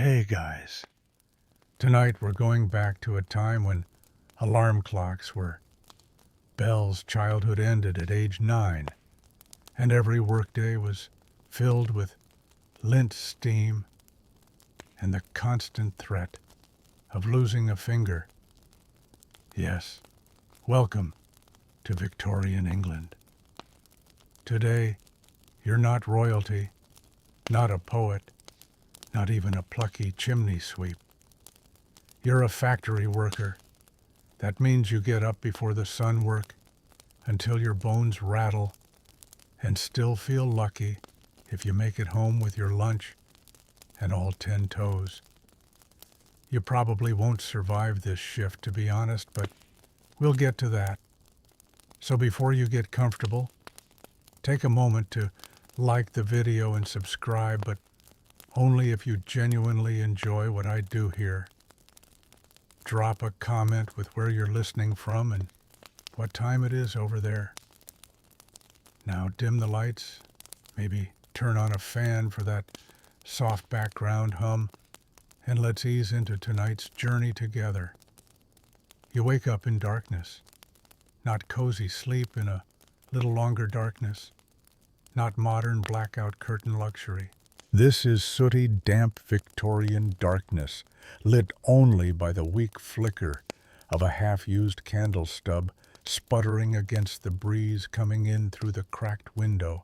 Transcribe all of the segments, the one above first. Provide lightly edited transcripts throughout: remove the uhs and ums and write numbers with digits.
Hey guys, tonight we're going back to a time when alarm clocks were Belle's childhood ended at age 9, and every workday was filled with lint steam and the constant threat of losing a finger. Yes, welcome to Victorian England. Today, you're not royalty, not a poet, not even a plucky chimney sweep. You're a factory worker. That means you get up before the sun, work until your bones rattle, and still feel lucky if you make it home with your lunch and all 10 toes. You probably won't survive this shift, to be honest, but we'll get to that. So before you get comfortable, take a moment to like the video and subscribe, but only if you genuinely enjoy what I do here. Drop a comment with where you're listening from and what time it is over there. Now dim the lights, maybe turn on a fan for that soft background hum, and let's ease into tonight's journey together. You wake up in darkness, not cozy sleep in a little longer darkness, not modern blackout curtain luxury. This is sooty, damp Victorian darkness, lit only by the weak flicker of a half-used candle stub sputtering against the breeze coming in through the cracked window.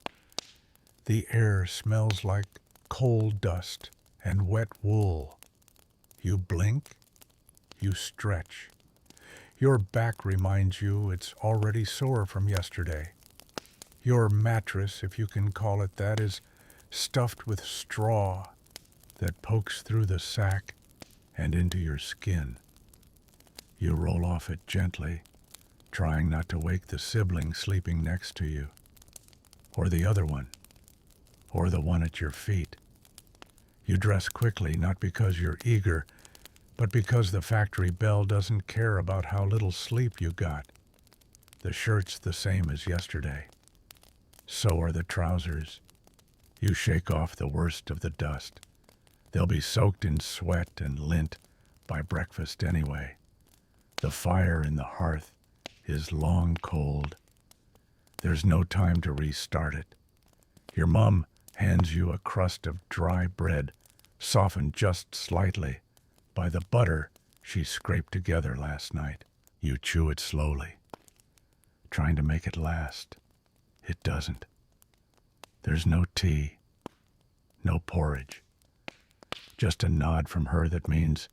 The air smells like coal dust and wet wool. You blink, you stretch. Your back reminds you it's already sore from yesterday. Your mattress, if you can call it that, is stuffed with straw that pokes through the sack and into your skin. You roll off it gently, trying not to wake the sibling sleeping next to you, or the other one, or the one at your feet. You dress quickly, not because you're eager, but because the factory bell doesn't care about how little sleep you got. The shirt's the same as yesterday. So are the trousers. You shake off the worst of the dust. They'll be soaked in sweat and lint by breakfast anyway. The fire in the hearth is long cold. There's no time to restart it. Your mom hands you a crust of dry bread, softened just slightly by the butter she scraped together last night. You chew it slowly, trying to make it last. It doesn't. There's no tea, no porridge. Just a nod from her that means,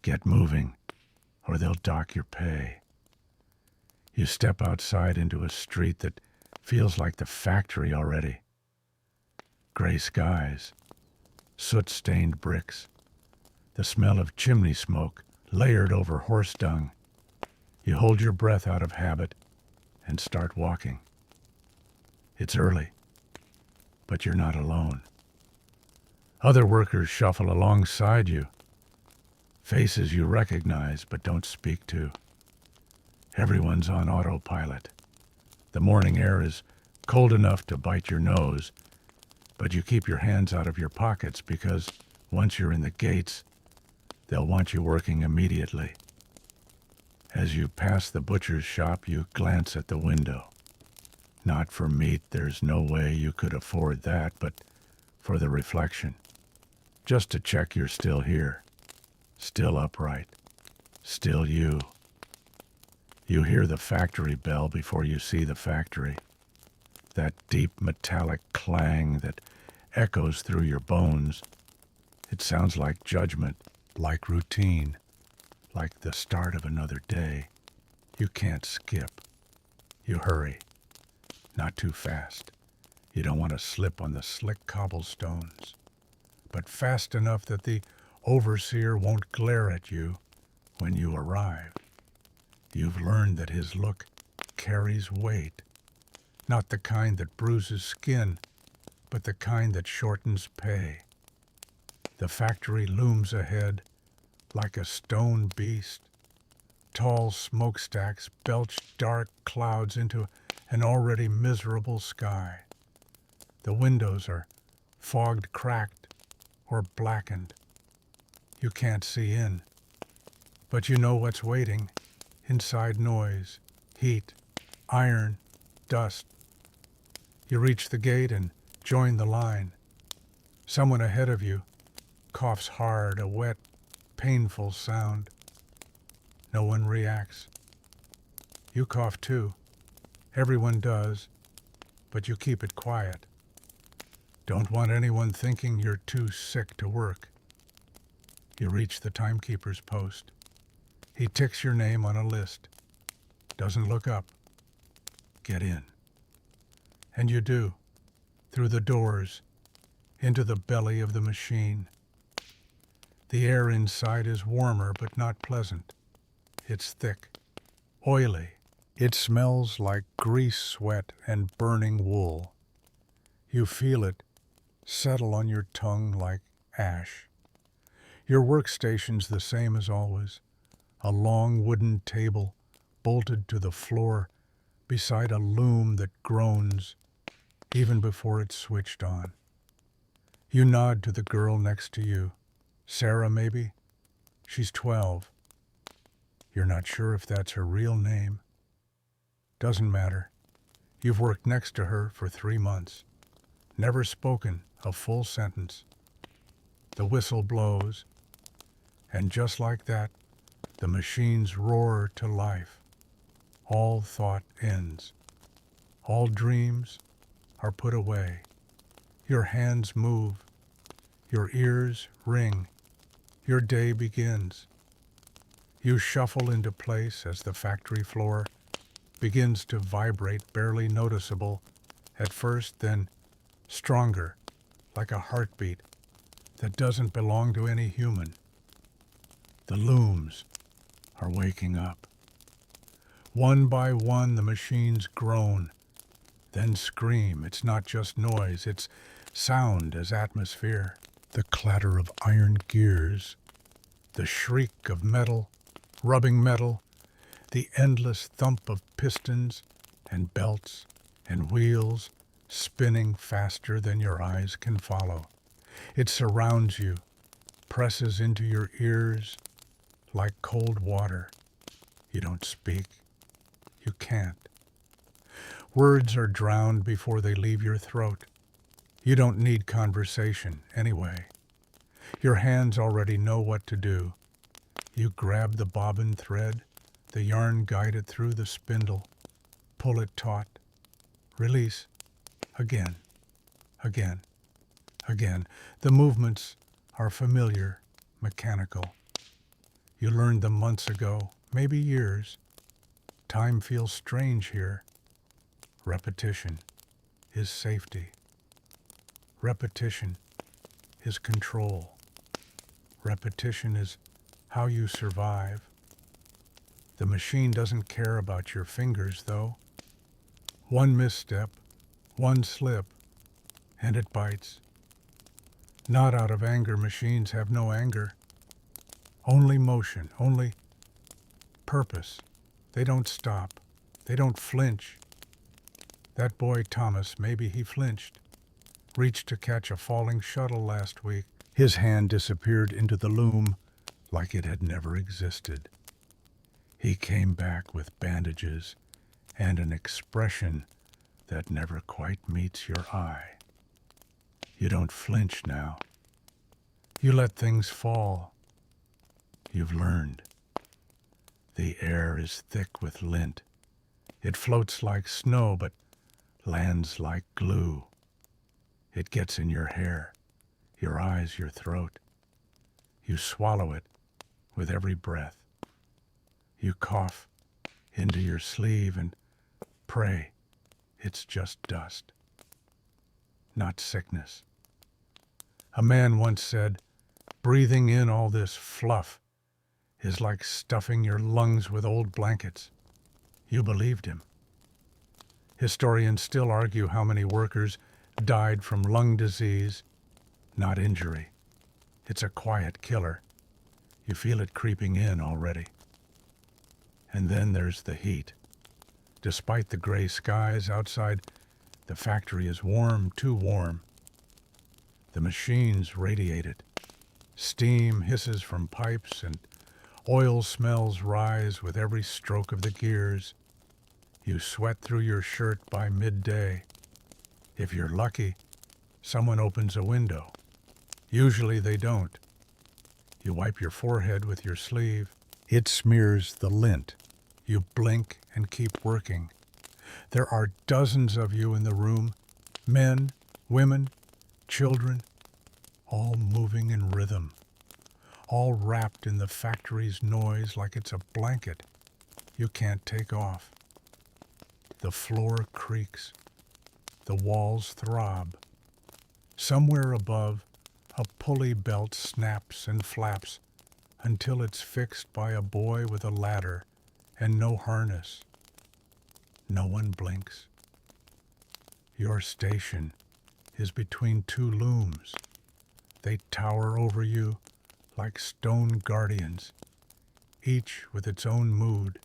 get moving, or they'll dock your pay. You step outside into a street that feels like the factory already. Gray skies, soot-stained bricks, the smell of chimney smoke layered over horse dung. You hold your breath out of habit and start walking. It's early, but you're not alone. Other workers shuffle alongside you, faces you recognize but don't speak to. Everyone's on autopilot. The morning air is cold enough to bite your nose, but you keep your hands out of your pockets because once you're in the gates, they'll want you working immediately. As you pass the butcher's shop, you glance at the window. Not for meat, there's no way you could afford that, but for the reflection. Just to check you're still here, still upright, still you. You hear the factory bell before you see the factory. That deep metallic clang that echoes through your bones. It sounds like judgment, like routine, like the start of another day. You can't skip. You hurry. Not too fast. You don't want to slip on the slick cobblestones, but fast enough that the overseer won't glare at you when you arrive. You've learned that his look carries weight, not the kind that bruises skin, but the kind that shortens pay. The factory looms ahead like a stone beast. Tall smokestacks belch dark clouds into an already miserable sky. The windows are fogged, cracked, or blackened. You can't see in, but you know what's waiting. Inside noise, heat, iron, dust. You reach the gate and join the line. Someone ahead of you coughs hard, a wet, painful sound. No one reacts. You cough too. Everyone does, but you keep it quiet. Don't want anyone thinking you're too sick to work. You reach the timekeeper's post. He ticks your name on a list. Doesn't look up. Get in. And you do, through the doors, into the belly of the machine. The air inside is warmer but not pleasant. It's thick, oily. It smells like grease, sweat, and burning wool. You feel it settle on your tongue like ash. Your workstation's the same as always. A long wooden table bolted to the floor beside a loom that groans even before it's switched on. You nod to the girl next to you. Sarah, maybe? She's 12. You're not sure if that's her real name. Doesn't matter. You've worked next to her for 3 months. Never spoken a full sentence. The whistle blows, and just like that, the machines roar to life. All thought ends. All dreams are put away. Your hands move. Your ears ring. Your day begins. You shuffle into place as the factory floor begins to vibrate, barely noticeable at first, then stronger, like a heartbeat that doesn't belong to any human. The looms are waking up. One by one, the machines groan, then scream. It's not just noise, it's sound as atmosphere. The clatter of iron gears, the shriek of metal, rubbing metal, the endless thump of pistons and belts and wheels spinning faster than your eyes can follow. It surrounds you, presses into your ears like cold water. You don't speak. You can't. Words are drowned before they leave your throat. You don't need conversation anyway. Your hands already know what to do. You grab the bobbin thread, the yarn guided through the spindle, pull it taut, release, again, again, again. The movements are familiar, mechanical. You learned them months ago, maybe years. Time feels strange here. Repetition is safety. Repetition is control. Repetition is how you survive. The machine doesn't care about your fingers, though. One misstep, one slip, and it bites. Not out of anger. Machines have no anger. Only motion, only purpose. They don't stop. They don't flinch. That boy Thomas, maybe he flinched. Reached to catch a falling shuttle last week. His hand disappeared into the loom like it had never existed. He came back with bandages and an expression that never quite meets your eye. You don't flinch now. You let things fall. You've learned. The air is thick with lint. It floats like snow, but lands like glue. It gets in your hair, your eyes, your throat. You swallow it with every breath. You cough into your sleeve and pray it's just dust, not sickness. A man once said, breathing in all this fluff is like stuffing your lungs with old blankets. You believed him. Historians still argue how many workers died from lung disease, not injury. It's a quiet killer. You feel it creeping in already. And then there's the heat. Despite the gray skies outside, the factory is warm, too warm. The machines radiate it. Steam hisses from pipes and oil smells rise with every stroke of the gears. You sweat through your shirt by midday. If you're lucky, someone opens a window. Usually they don't. You wipe your forehead with your sleeve. It smears the lint. You blink and keep working. There are dozens of you in the room, men, women, children, all moving in rhythm, all wrapped in the factory's noise like it's a blanket you can't take off. The floor creaks. The walls throb. Somewhere above, a pulley belt snaps and flaps until it's fixed by a boy with a ladder and no harness. No one blinks. Your station is between two looms. They tower over you like stone guardians, each with its own mood.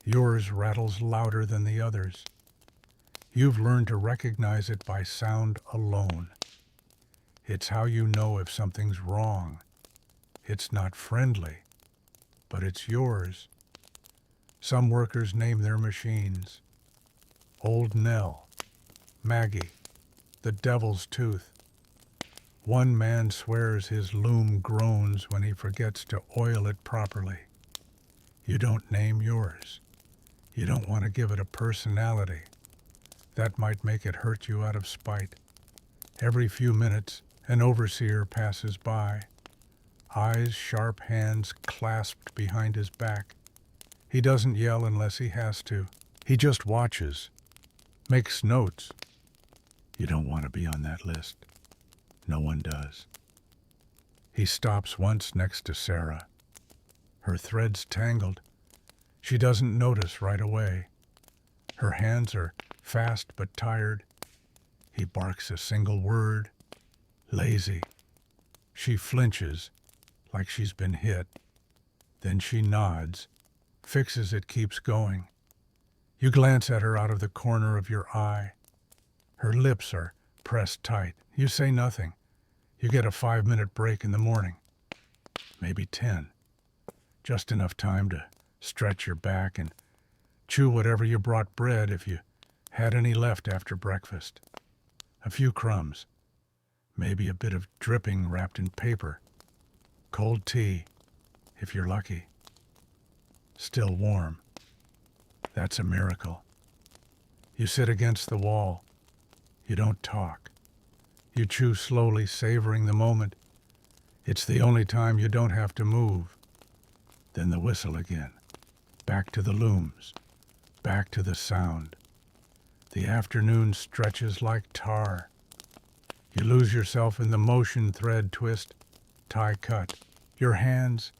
Yours rattles louder than the others. You've learned to recognize it by sound alone. It's how you know if something's wrong. It's not friendly, but it's yours. Some workers name their machines. Old Nell, Maggie, the Devil's Tooth. One man swears his loom groans when he forgets to oil it properly. You don't name yours. You don't want to give it a personality. That might make it hurt you out of spite. Every few minutes, an overseer passes by, eyes sharp, hands clasped behind his back. He doesn't yell unless he has to. He just watches, makes notes. You don't want to be on that list. No one does. He stops once next to Sarah. Her thread's tangled. She doesn't notice right away. Her hands are fast but tired. He barks a single word. Lazy. She flinches like she's been hit. Then she nods, fixes it, keeps going. You glance at her out of the corner of your eye. Her lips are pressed tight. You say nothing. You get a 5-minute break in the morning. Maybe 10. Just enough time to stretch your back and chew whatever you brought bread if you had any left after breakfast. A few crumbs. Maybe a bit of dripping wrapped in paper. Cold tea, if you're lucky. Still warm. That's a miracle. You sit against the wall. You don't talk. You chew slowly, savoring the moment. It's the only time you don't have to move. Then the whistle again. Back to the looms. Back to the sound. The afternoon stretches like tar. You lose yourself in the motion, thread twist, tie cut. Your hands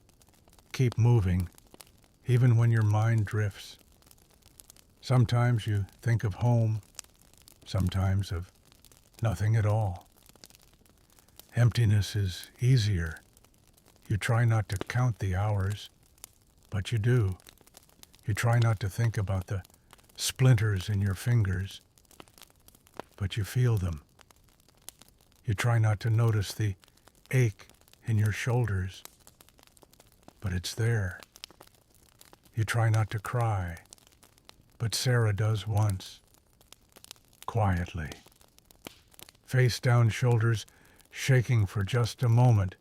keep moving, even when your mind drifts. Sometimes you think of home, sometimes of nothing at all. Emptiness is easier. You try not to count the hours, but you do. You try not to think about the splinters in your fingers, but you feel them. You try not to notice the ache in your shoulders, but it's there. You try not to cry, but Sarah does once, quietly. Face down, shoulders shaking for just a moment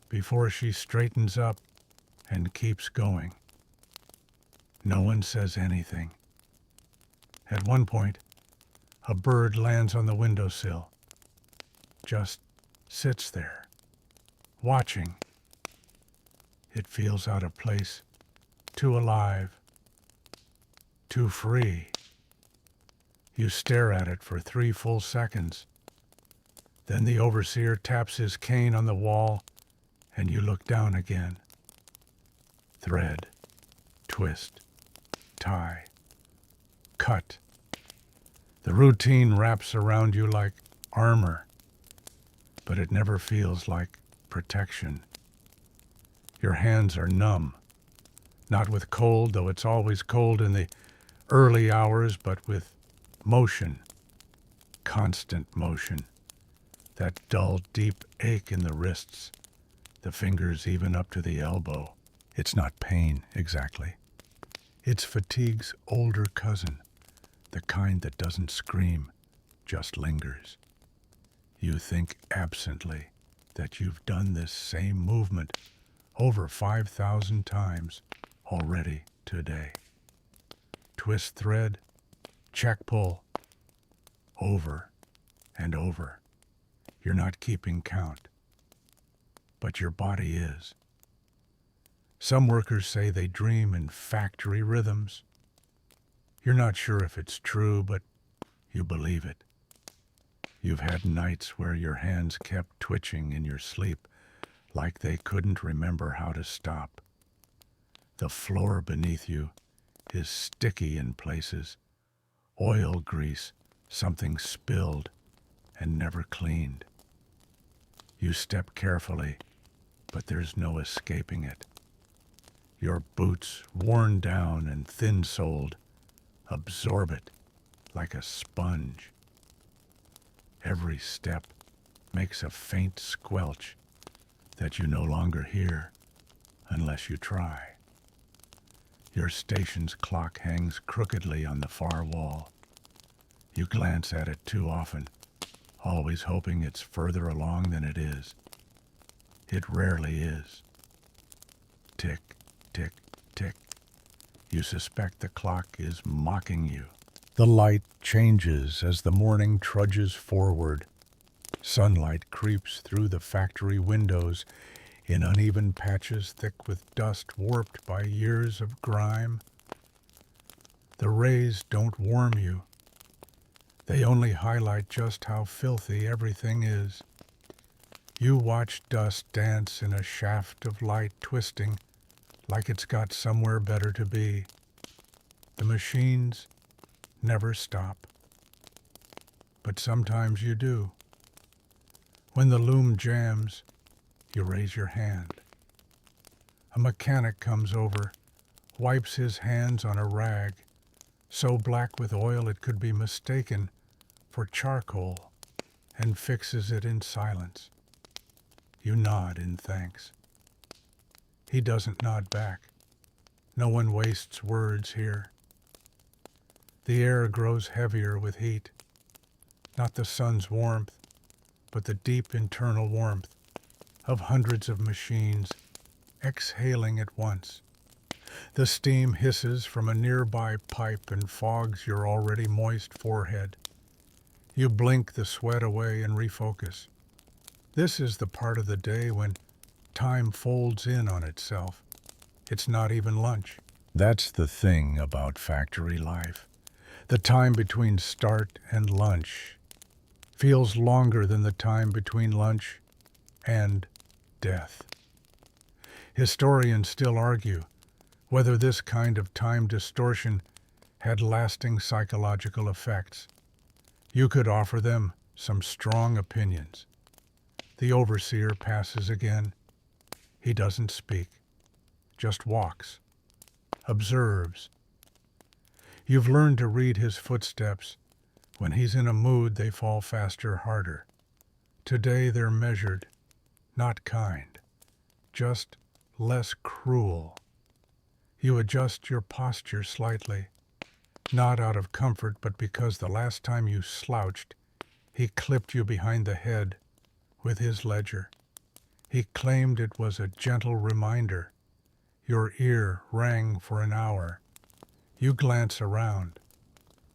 before she straightens up and keeps going. No one says anything. At one point, a bird lands on the windowsill, just sits there, watching. It feels out of place, too alive, too free. You stare at it for 3 full seconds. Then the overseer taps his cane on the wall, and you look down again. Thread, twist, tie, cut. The routine wraps around you like armor, but it never feels like protection. Your hands are numb, not with cold, though it's always cold in the early hours, but with motion, constant motion. That dull, deep ache in the wrists, the fingers even up to the elbow. It's not pain, exactly. It's fatigue's older cousin, the kind that doesn't scream, just lingers. You think absently that you've done this same movement over 5,000 times already today. Twist thread, check pull, over and over. You're not keeping count, but your body is. Some workers say they dream in factory rhythms. You're not sure if it's true, but you believe it. You've had nights where your hands kept twitching in your sleep like they couldn't remember how to stop. The floor beneath you is sticky in places, oil grease, something spilled and never cleaned. You step carefully, but there's no escaping it. Your boots, worn down and thin-soled, absorb it like a sponge. Every step makes a faint squelch that you no longer hear unless you try. Your station's clock hangs crookedly on the far wall. You glance at it too often, always hoping it's further along than it is. It rarely is. Tick, tick, tick. You suspect the clock is mocking you. The light changes as the morning trudges forward. Sunlight creeps through the factory windows in uneven patches thick with dust warped by years of grime. The rays don't warm you. They only highlight just how filthy everything is. You watch dust dance in a shaft of light twisting like it's got somewhere better to be. The machines never stop. But sometimes you do. When the loom jams, you raise your hand. A mechanic comes over, wipes his hands on a rag, so black with oil it could be mistaken for charcoal, and fixes it in silence. You nod in thanks. He doesn't nod back. No one wastes words here. The air grows heavier with heat, not the sun's warmth, but the deep internal warmth of hundreds of machines exhaling at once. The steam hisses from a nearby pipe and fogs your already moist forehead. You blink the sweat away and refocus. This is the part of the day when time folds in on itself. It's not even lunch. That's the thing about factory life. The time between start and lunch feels longer than the time between lunch and death. Historians still argue whether this kind of time distortion had lasting psychological effects. You could offer them some strong opinions. The overseer passes again. He doesn't speak, just walks, observes. You've learned to read his footsteps. When he's in a mood, they fall faster, harder. Today they're measured, not kind, just less cruel. You adjust your posture slightly, not out of comfort, but because the last time you slouched, he clipped you behind the head with his ledger. He claimed it was a gentle reminder. Your ear rang for an hour. You glance around.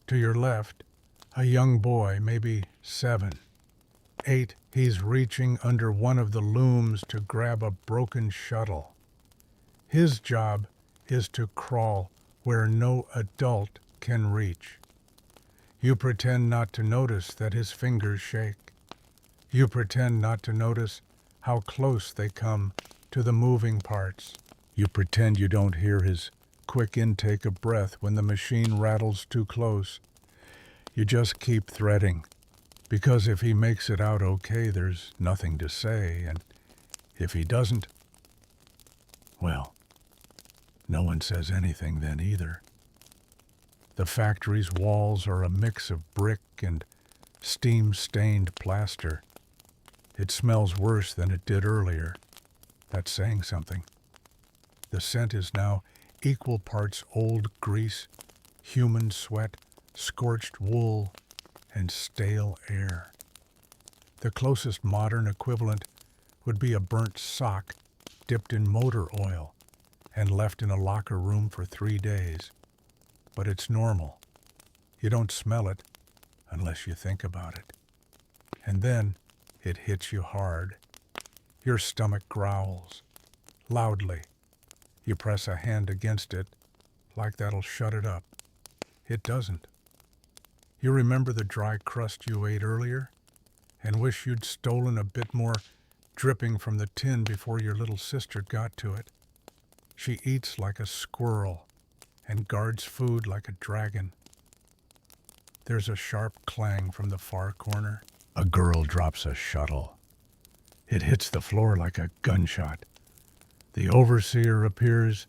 To your left, a young boy, maybe 7, 8, he's reaching under one of the looms to grab a broken shuttle. His job is to crawl where no adult can reach. You pretend not to notice that his fingers shake. You pretend not to notice how close they come to the moving parts. You pretend you don't hear his quick intake of breath when the machine rattles too close. You just keep threading, because if he makes it out okay, there's nothing to say, and if he doesn't, well, no one says anything then either. The factory's walls are a mix of brick and steam-stained plaster. It smells worse than it did earlier. That's saying something. The scent is now equal parts old grease, human sweat, scorched wool, and stale air. The closest modern equivalent would be a burnt sock dipped in motor oil and left in a locker room for 3 days. But it's normal. You don't smell it unless you think about it. And then it hits you hard. Your stomach growls loudly. You press a hand against it like that'll shut it up. It doesn't. You remember the dry crust you ate earlier and wish you'd stolen a bit more dripping from the tin before your little sister got to it. She eats like a squirrel and guards food like a dragon. There's a sharp clang from the far corner. A girl drops a shuttle. It hits the floor like a gunshot. The overseer appears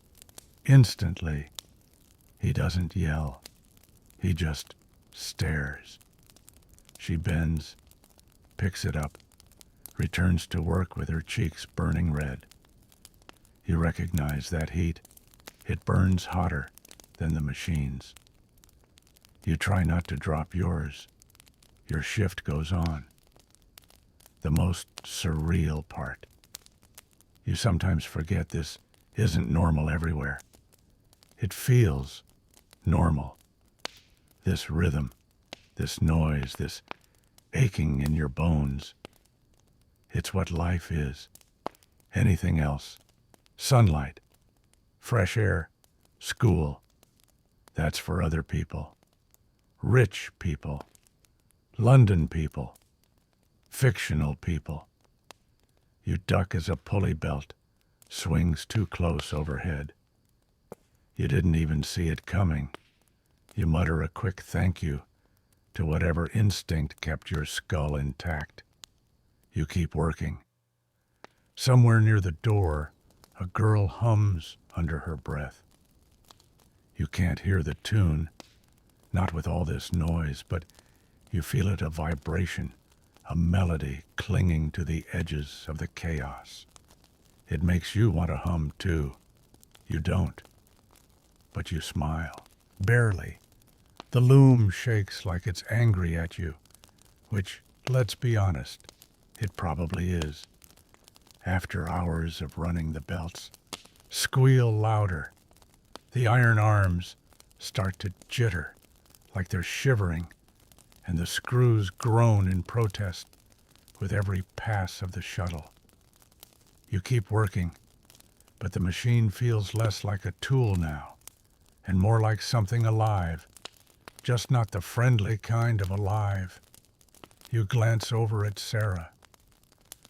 instantly. He doesn't yell. He just stares. She bends, picks it up, returns to work with her cheeks burning red. You recognize that heat. It burns hotter than the machines. You try not to drop yours. Your shift goes on. The most surreal part. You sometimes forget this isn't normal everywhere. It feels normal. This rhythm, this noise, this aching in your bones. It's what life is. Anything else. Sunlight, fresh air, school. That's for other people. Rich people. London people. Fictional people. You duck as a pulley belt swings too close overhead. You didn't even see it coming. You mutter a quick thank you to whatever instinct kept your skull intact. You keep working. Somewhere near the door, a girl hums under her breath. You can't hear the tune, not with all this noise, but you feel it a vibration, a melody clinging to the edges of the chaos. It makes you want to hum too. You don't, but you smile. Barely. The loom shakes like it's angry at you, which, let's be honest, it probably is. After hours of running the belts, squeal louder. The iron arms start to jitter like they're shivering, and the screws groan in protest with every pass of the shuttle. You keep working, but the machine feels less like a tool now, and more like something alive, just not the friendly kind of alive. You glance over at Sarah.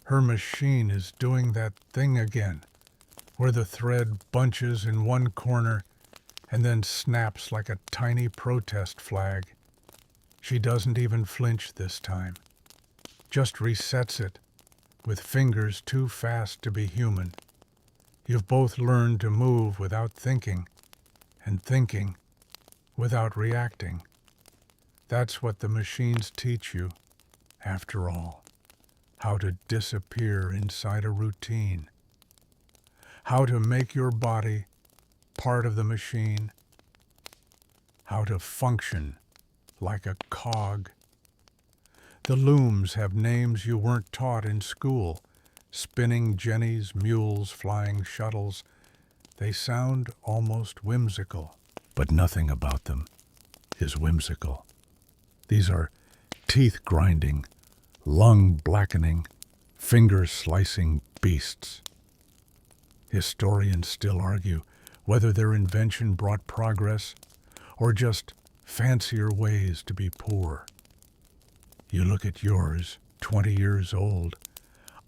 Her machine is doing that thing again, where the thread bunches in one corner and then snaps like a tiny protest flag. She doesn't even flinch this time, just resets it with fingers too fast to be human. You've both learned to move without thinking, and thinking without reacting. That's what the machines teach you, after all. How to disappear inside a routine. How to make your body part of the machine. How to function like a cog. The looms have names you weren't taught in school. Spinning jennies, mules, flying shuttles. They sound almost whimsical, but nothing about them is whimsical. These are teeth-grinding, lung-blackening, finger-slicing beasts. Historians still argue whether their invention brought progress or just fancier ways to be poor. You look at yours, 20 years old,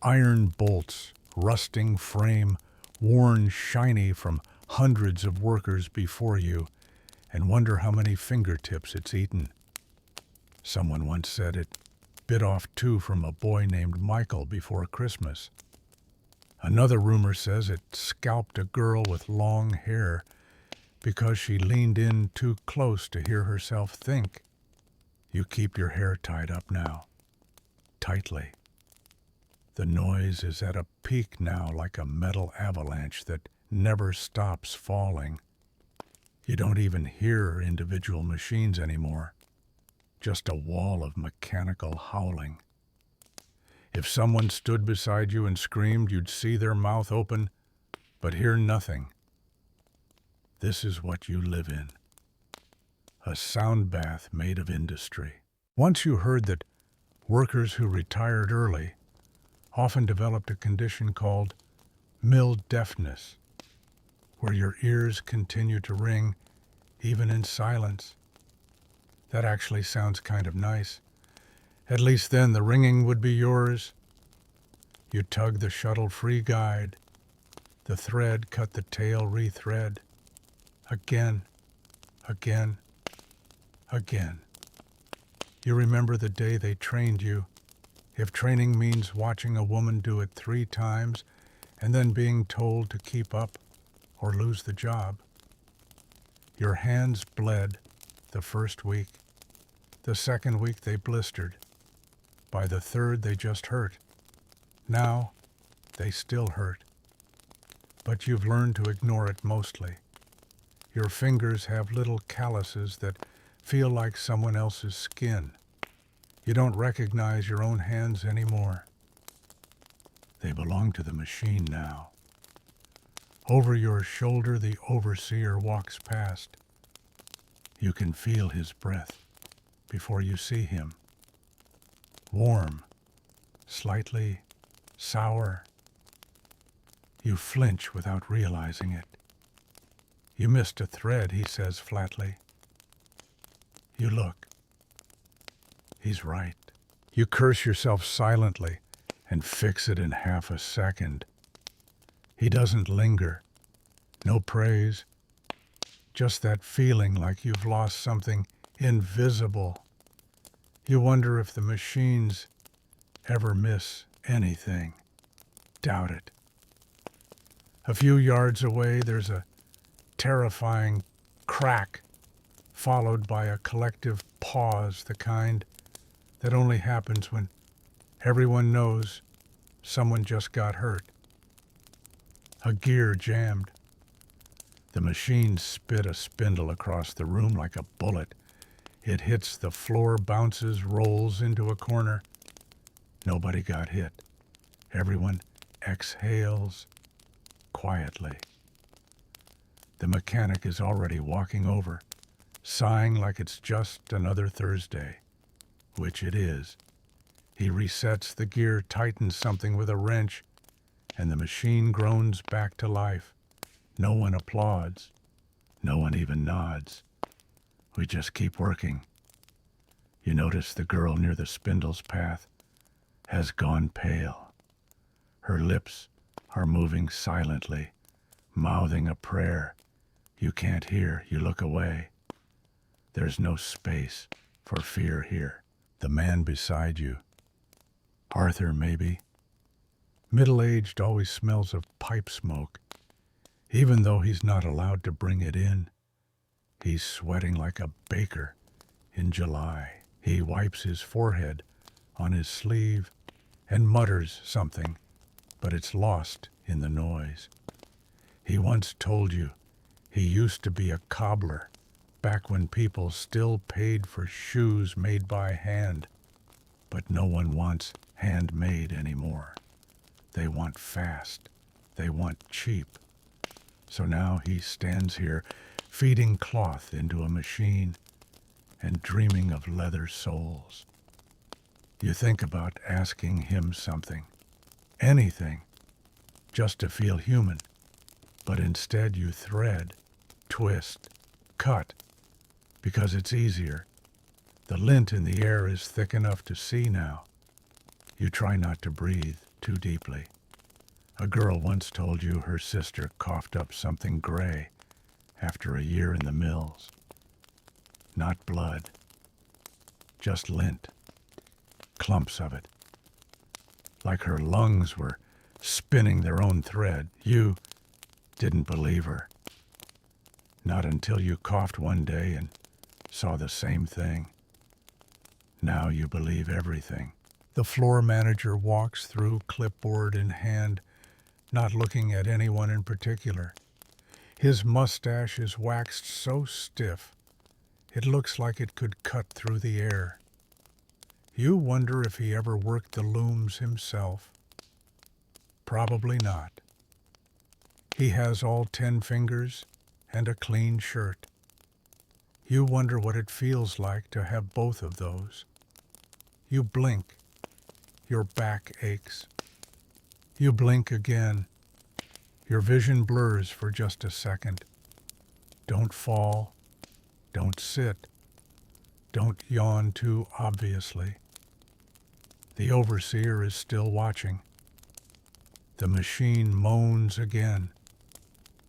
iron bolts, rusting frame, worn shiny from hundreds of workers before you, and wonder how many fingertips it's eaten. Someone once said it bit off 2 from a boy named Michael before Christmas. Another rumor says it scalped a girl with long hair because she leaned in too close to hear herself think. You keep your hair tied up now, tightly. The noise is at a peak now, like a metal avalanche that never stops falling. You don't even hear individual machines anymore, just a wall of mechanical howling. If someone stood beside you and screamed, you'd see their mouth open, but hear nothing. This is what you live in. A sound bath made of industry. Once you heard that workers who retired early often developed a condition called mill deafness, where your ears continue to ring even in silence. That actually sounds kind of nice. At least then the ringing would be yours. You tug the shuttle free guide. The thread cut the tail rethread. Again, again, again. You remember the day they trained you. If training means watching a woman do it 3 times and then being told to keep up or lose the job. Your hands bled the first week. The second week they blistered. By the third they just hurt. Now they still hurt. But you've learned to ignore it mostly. Your fingers have little calluses that feel like someone else's skin. You don't recognize your own hands anymore. They belong to the machine now. Over your shoulder, the overseer walks past. You can feel his breath before you see him. Warm, slightly sour. You flinch without realizing it. You missed a thread, he says flatly. You look. He's right. You curse yourself silently and fix it in half a second. He doesn't linger. No praise. Just that feeling like you've lost something invisible. You wonder if the machines ever miss anything. Doubt it. A few yards away, there's a terrifying crack, followed by a collective pause, the kind that only happens when everyone knows someone just got hurt. A gear jammed. The machine spit a spindle across the room like a bullet. It hits the floor, bounces, rolls into a corner. Nobody got hit. Everyone exhales quietly. The mechanic is already walking over, sighing like it's just another Thursday, which it is. He resets the gear, tightens something with a wrench, and the machine groans back to life. No one applauds. No one even nods. We just keep working. You notice the girl near the spindle's path has gone pale. Her lips are moving silently, mouthing a prayer. You can't hear. You look away. There's no space for fear here. The man beside you, Arthur maybe, middle-aged, always smells of pipe smoke. Even though he's not allowed to bring it in, he's sweating like a baker in July. He wipes his forehead on his sleeve and mutters something, but it's lost in the noise. He once told you he used to be a cobbler back when people still paid for shoes made by hand, but no one wants handmade anymore. They want fast. They want cheap. So now he stands here, feeding cloth into a machine and dreaming of leather soles. You think about asking him something, anything, just to feel human, but instead you thread, twist, cut, because it's easier. The lint in the air is thick enough to see now. You try not to breathe too deeply. A girl once told you her sister coughed up something gray after a year in the mills. Not blood, just lint, clumps of it. Like her lungs were spinning their own thread. You didn't believe her. Not until you coughed one day and saw the same thing. Now you believe everything. The floor manager walks through, clipboard in hand, not looking at anyone in particular. His mustache is waxed so stiff, it looks like it could cut through the air. You wonder if he ever worked the looms himself. Probably not. He has all 10 fingers and a clean shirt. You wonder what it feels like to have both of those. You blink. Your back aches. You blink again. Your vision blurs for just a second. Don't fall. Don't sit. Don't yawn too obviously. The overseer is still watching. The machine moans again.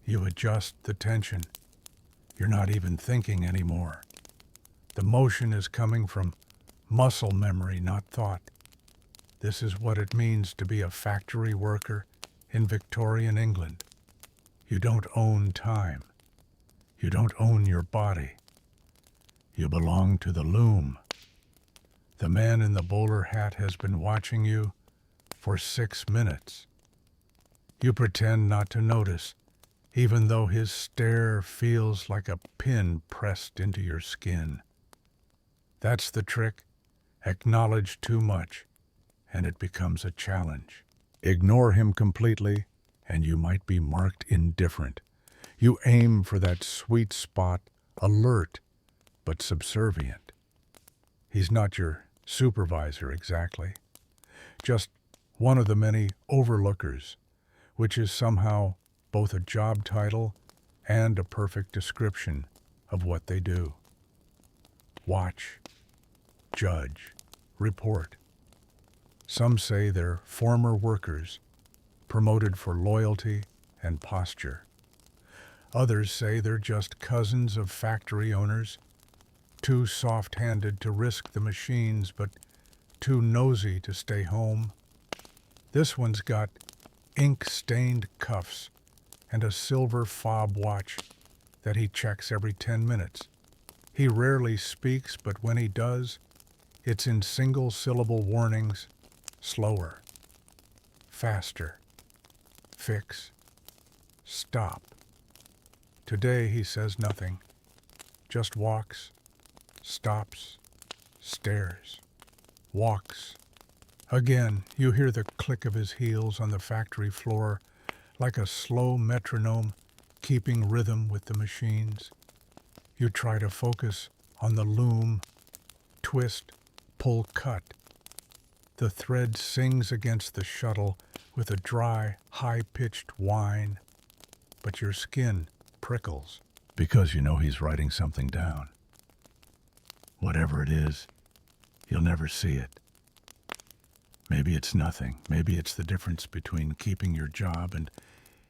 You adjust the tension. You're not even thinking anymore. The motion is coming from muscle memory, not thought. This is what it means to be a factory worker in Victorian England. You don't own time. You don't own your body. You belong to the loom. The man in the bowler hat has been watching you for 6 minutes. You pretend not to notice, even though his stare feels like a pin pressed into your skin. That's the trick. Acknowledge too much, and it becomes a challenge. Ignore him completely, and you might be marked indifferent. You aim for that sweet spot, alert, but subservient. He's not your supervisor exactly, just one of the many overlookers, which is somehow both a job title and a perfect description of what they do. Watch, judge, report. Some say they're former workers, promoted for loyalty and posture. Others say they're just cousins of factory owners, too soft-handed to risk the machines, but too nosy to stay home. This one's got ink-stained cuffs and a silver fob watch that he checks every 10 minutes. He rarely speaks, but when he does, it's in single-syllable warnings: slower, faster, fix, stop. Today he says nothing, just walks, stops, stares, walks. Again, you hear the click of his heels on the factory floor, like a slow metronome keeping rhythm with the machines. You try to focus on the loom, twist, pull, cut. The thread sings against the shuttle with a dry, high-pitched whine, but your skin prickles because you know he's writing something down. Whatever it is, you'll never see it. Maybe it's nothing. Maybe it's the difference between keeping your job and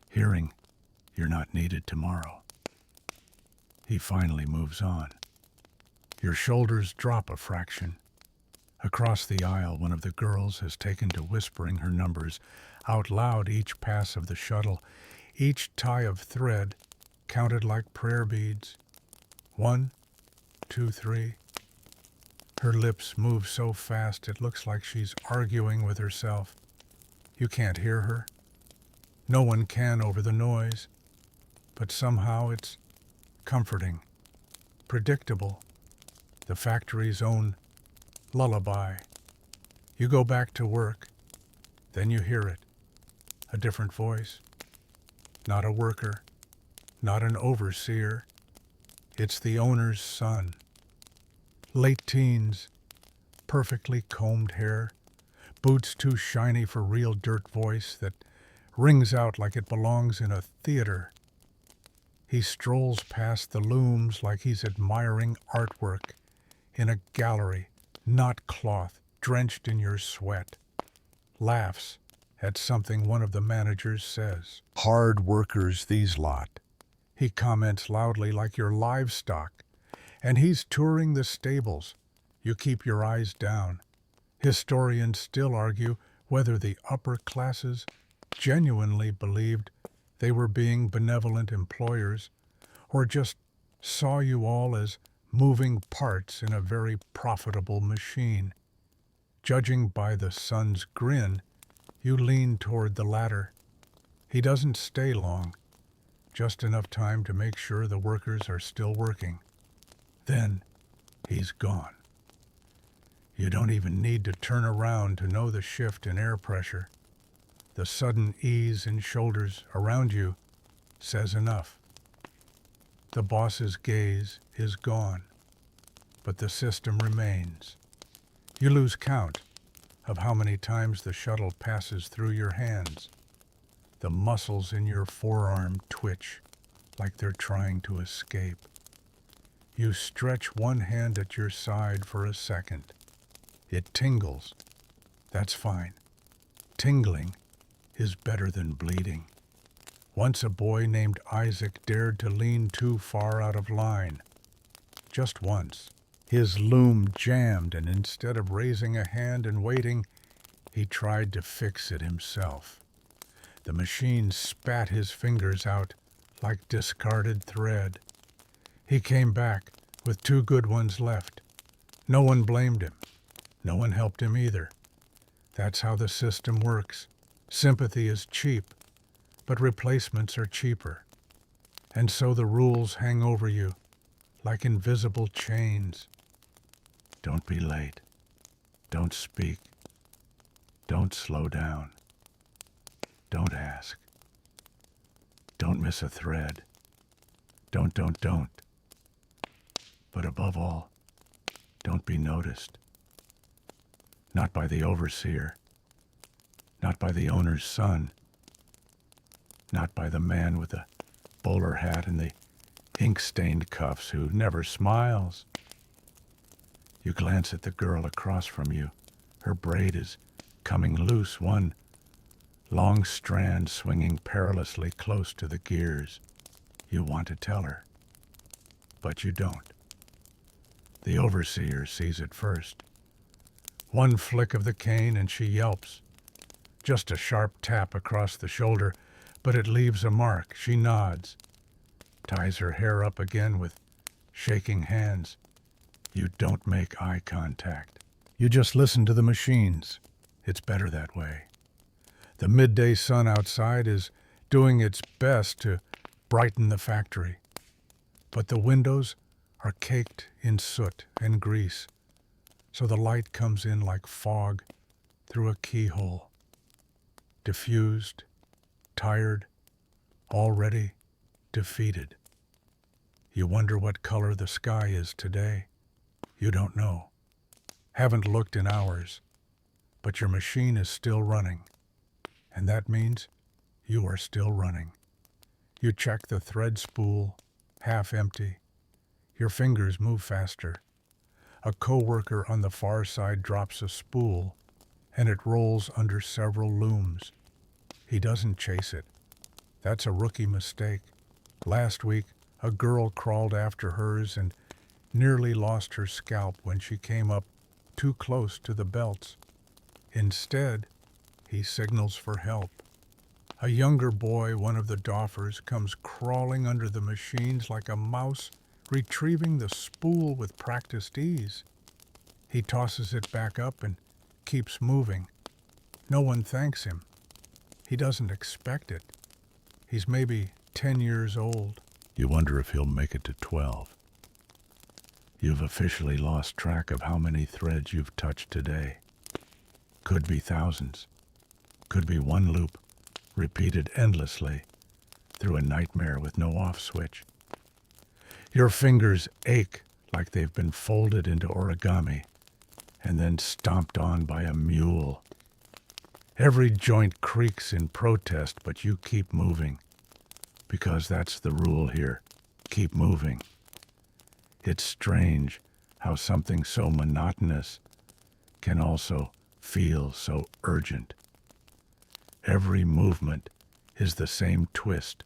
hearing you're not needed tomorrow. He finally moves on. Your shoulders drop a fraction. Across the aisle, one of the girls has taken to whispering her numbers out loud each pass of the shuttle, each tie of thread counted like prayer beads. 1, 2, 3. Her lips move so fast it looks like she's arguing with herself. You can't hear her. No one can over the noise, but somehow it's comforting, predictable, the factory's own lullaby. You go back to work, then you hear it. A different voice. Not a worker, not an overseer. It's the owner's son. Late teens, perfectly combed hair, boots too shiny for real dirt, voice that rings out like it belongs in a theater. He strolls past the looms like he's admiring artwork in a gallery, not cloth, drenched in your sweat. Laughs at something one of the managers says. Hard workers, these lot. He comments loudly like you're livestock, and he's touring the stables. You keep your eyes down. Historians still argue whether the upper classes genuinely believed they were being benevolent employers or just saw you all as moving parts in a very profitable machine. Judging by the son's grin, you lean toward the ladder. He doesn't stay long, just enough time to make sure the workers are still working. Then he's gone. You don't even need to turn around to know the shift in air pressure. The sudden ease in shoulders around you says enough. The boss's gaze is gone, but the system remains. You lose count of how many times the shuttle passes through your hands. The muscles in your forearm twitch like they're trying to escape. You stretch one hand at your side for a second. It tingles. That's fine. Tingling is better than bleeding. Once a boy named Isaac dared to lean too far out of line. Just once. His loom jammed, and instead of raising a hand and waiting, he tried to fix it himself. The machine spat his fingers out like discarded thread. He came back with 2 good ones left. No one blamed him. No one helped him either. That's how the system works. Sympathy is cheap, but replacements are cheaper. And so the rules hang over you like invisible chains. Don't be late. Don't speak. Don't slow down. Don't ask. Don't miss a thread. Don't. But above all, don't be noticed. Not by the overseer. Not by the owner's son. Not by the man with the bowler hat and the ink-stained cuffs who never smiles. You glance at the girl across from you. Her braid is coming loose, one long strand swinging perilously close to the gears. You want to tell her, but you don't. The overseer sees it first. One flick of the cane and she yelps. Just a sharp tap across the shoulder, but it leaves a mark. She nods, ties her hair up again with shaking hands. You don't make eye contact. You just listen to the machines. It's better that way. The midday sun outside is doing its best to brighten the factory, but the windows are caked in soot and grease, so the light comes in like fog through a keyhole. Diffused, tired, already defeated. You wonder what color the sky is today. You don't know. Haven't looked in hours, but your machine is still running, and that means you are still running. You check the thread spool, half empty. Your fingers move faster. A coworker on the far side drops a spool, and it rolls under several looms. He doesn't chase it. That's a rookie mistake. Last week, a girl crawled after hers and nearly lost her scalp when she came up too close to the belts. Instead, he signals for help. A younger boy, one of the doffers, comes crawling under the machines like a mouse retrieving the spool with practiced ease. He tosses it back up and keeps moving. No one thanks him. He doesn't expect it. He's maybe 10 years old. You wonder if he'll make it to 12. You've officially lost track of how many threads you've touched today. Could be thousands. Could be one loop, repeated endlessly, through a nightmare with no off switch. Your fingers ache like they've been folded into origami and then stomped on by a mule. Every joint creaks in protest, but you keep moving, because that's the rule here. Keep moving. It's strange how something so monotonous can also feel so urgent. Every movement is the same twist,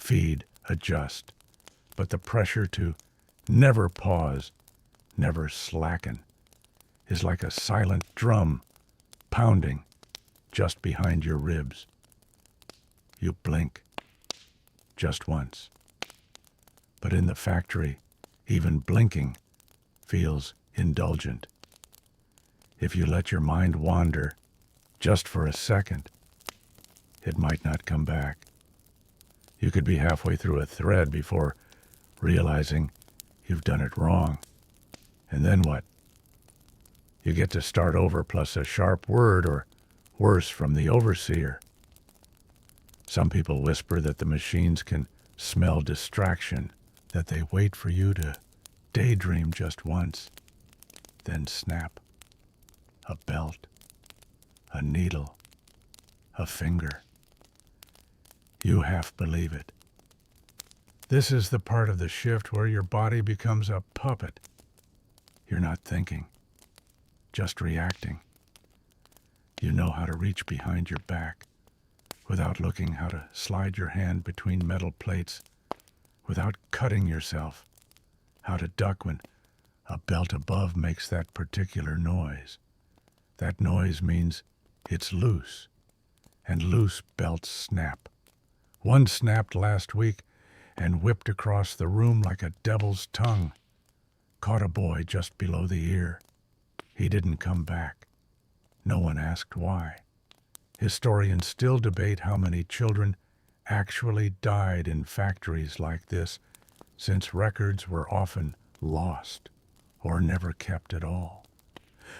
feed, adjust, but the pressure to never pause, never slacken, is like a silent drum pounding just behind your ribs. You blink, just once. But in the factory, even blinking feels indulgent. If you let your mind wander just for a second, it might not come back. You could be halfway through a thread before realizing you've done it wrong. And then what? You get to start over plus a sharp word or worse from the overseer. Some people whisper that the machines can smell distraction, that they wait for you to daydream just once, then snap. A belt, a needle, a finger. You half believe it. This is the part of the shift where your body becomes a puppet. You're not thinking, just reacting. You know how to reach behind your back without looking, how to slide your hand between metal plates without cutting yourself, how to duck when a belt above makes that particular noise. That noise means it's loose, and loose belts snap. One snapped last week and whipped across the room like a devil's tongue. Caught a boy just below the ear. He didn't come back. No one asked why. Historians still debate how many children actually died in factories like this, since records were often lost or never kept at all.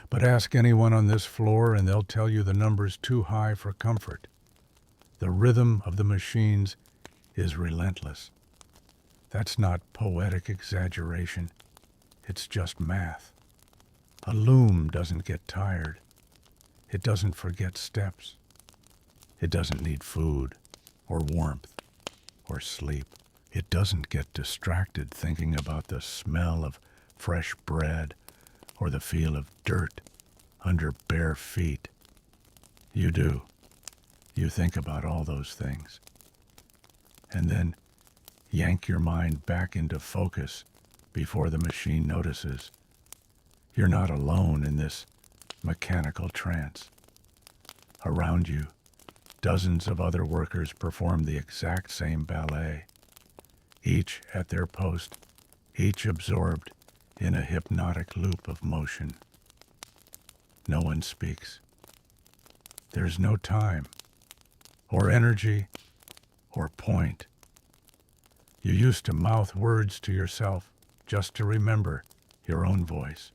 But ask anyone on this floor and they'll tell you the number's too high for comfort. The rhythm of the machines is relentless. That's not poetic exaggeration. It's just math. A loom doesn't get tired. It doesn't forget steps. It doesn't need food or warmth or sleep. It doesn't get distracted thinking about the smell of fresh bread or the feel of dirt under bare feet. You do. You think about all those things. And then yank your mind back into focus before the machine notices. You're not alone in this mechanical trance. Around you, dozens of other workers perform the exact same ballet, each at their post, each absorbed in a hypnotic loop of motion. No one speaks. There's no time, or energy, or point. You used to mouth words to yourself just to remember your own voice.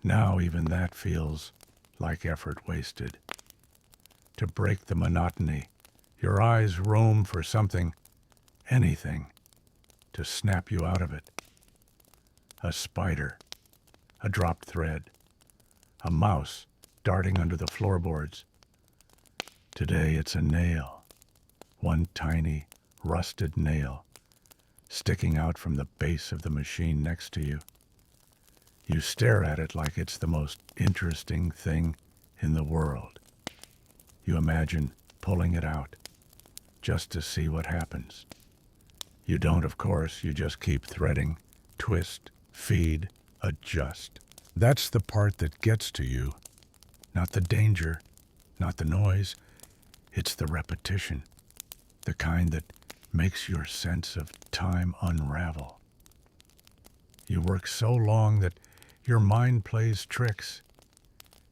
Now even that feels like effort wasted. To break the monotony, your eyes roam for something, anything, to snap you out of it. A spider, a dropped thread, a mouse darting under the floorboards. Today it's a nail, one tiny, rusted nail, sticking out from the base of the machine next to you. You stare at it like it's the most interesting thing in the world. You imagine pulling it out, just to see what happens. You don't, of course, you just keep threading, twist, feed, adjust. That's the part that gets to you. Not the danger, not the noise. It's the repetition, the kind that makes your sense of time unravel. You work so long that your mind plays tricks.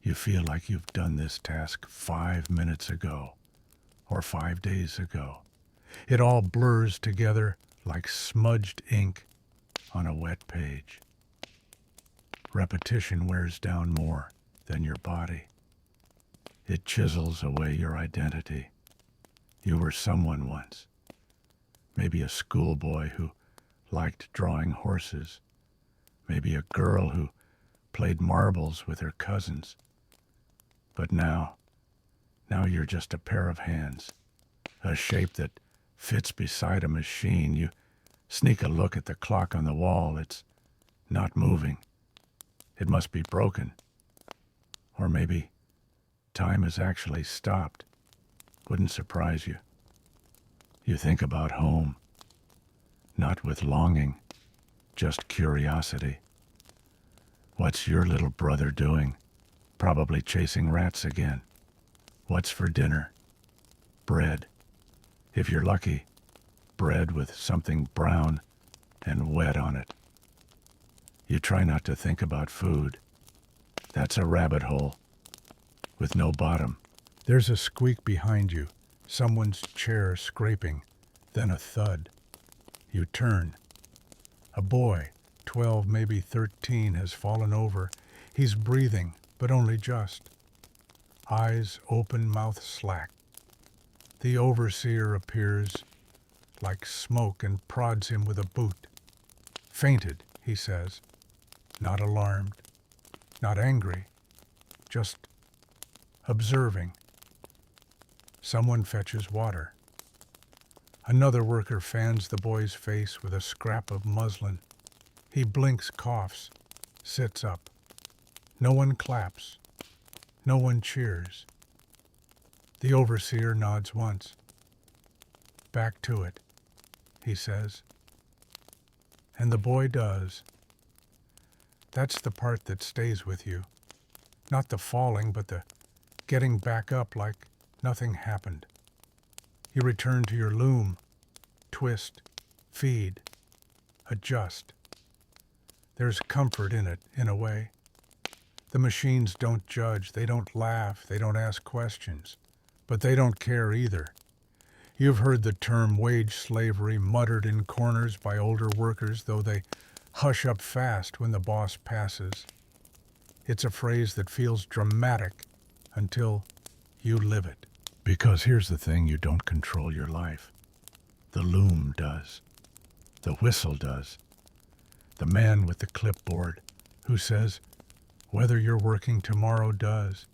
You feel like you've done this task 5 minutes ago or 5 days ago. It all blurs together like smudged ink on a wet page. Repetition wears down more than your body. It chisels away your identity. You were someone once. Maybe a schoolboy who liked drawing horses. Maybe a girl who played marbles with her cousins. But now you're just a pair of hands, a shape that fits beside a machine. You sneak a look at the clock on the wall. It's not moving. It must be broken. Or maybe time has actually stopped. Wouldn't surprise you. You think about home, not with longing, just curiosity. What's your little brother doing? Probably chasing rats again. What's for dinner? Bread. If you're lucky, bread with something brown and wet on it. You try not to think about food. That's a rabbit hole with no bottom. There's a squeak behind you, someone's chair scraping, then a thud. You turn. A boy, 12, maybe 13, has fallen over. He's breathing, but only just. Eyes open, mouth slack. The overseer appears like smoke and prods him with a boot. Fainted, he says. Not alarmed, not angry, just observing. Someone fetches water. Another worker fans the boy's face with a scrap of muslin. He blinks, coughs, sits up. No one claps. No one cheers. The overseer nods once. Back to it, he says. And the boy does. That's the part that stays with you. Not the falling, but the getting back up like nothing happened. You return to your loom, twist, feed, adjust. There's comfort in it, in a way. The machines don't judge, they don't laugh, they don't ask questions, but they don't care either. You've heard the term wage slavery muttered in corners by older workers, though they hush up fast when the boss passes. It's a phrase that feels dramatic until you live it. Because here's the thing, you don't control your life. The loom does. The whistle does. The man with the clipboard who says, whether you're working tomorrow does.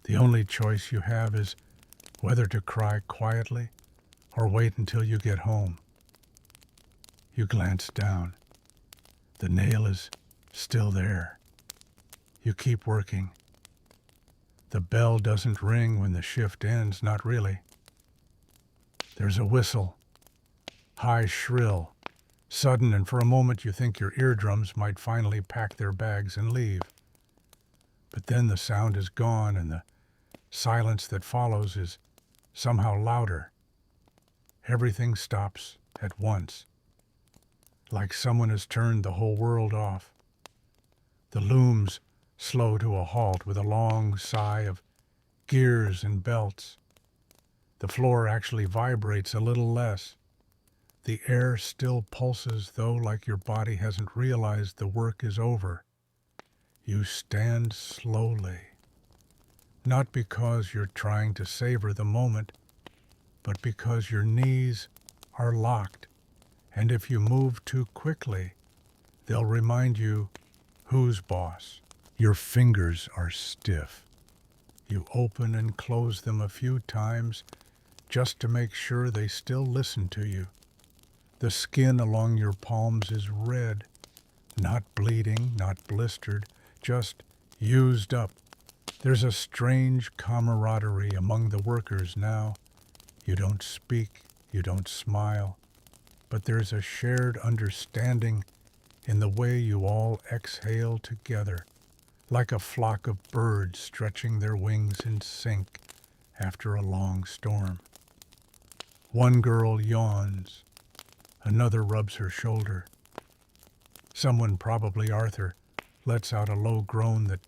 The only choice you have is whether to cry quietly or wait until you get home. You glance down. The nail is still there. You keep working. The bell doesn't ring when the shift ends, not really. There's a whistle, high, shrill, sudden, and for a moment you think your eardrums might finally pack their bags and leave. But then the sound is gone, and the silence that follows is somehow louder. Everything stops at once, like someone has turned the whole world off. The looms slow to a halt with a long sigh of gears and belts. The floor actually vibrates a little less. The air still pulses, though, like your body hasn't realized the work is over. You stand slowly, not because you're trying to savor the moment, but because your knees are locked, and if you move too quickly, they'll remind you who's boss. Your fingers are stiff. You open and close them a few times just to make sure they still listen to you. The skin along your palms is red, not bleeding, not blistered, just used up. There's a strange camaraderie among the workers now. You don't speak, you don't smile, but there's a shared understanding in the way you all exhale together, like a flock of birds stretching their wings in sync after a long storm. One girl yawns, another rubs her shoulder. Someone, probably Arthur, lets out a low groan that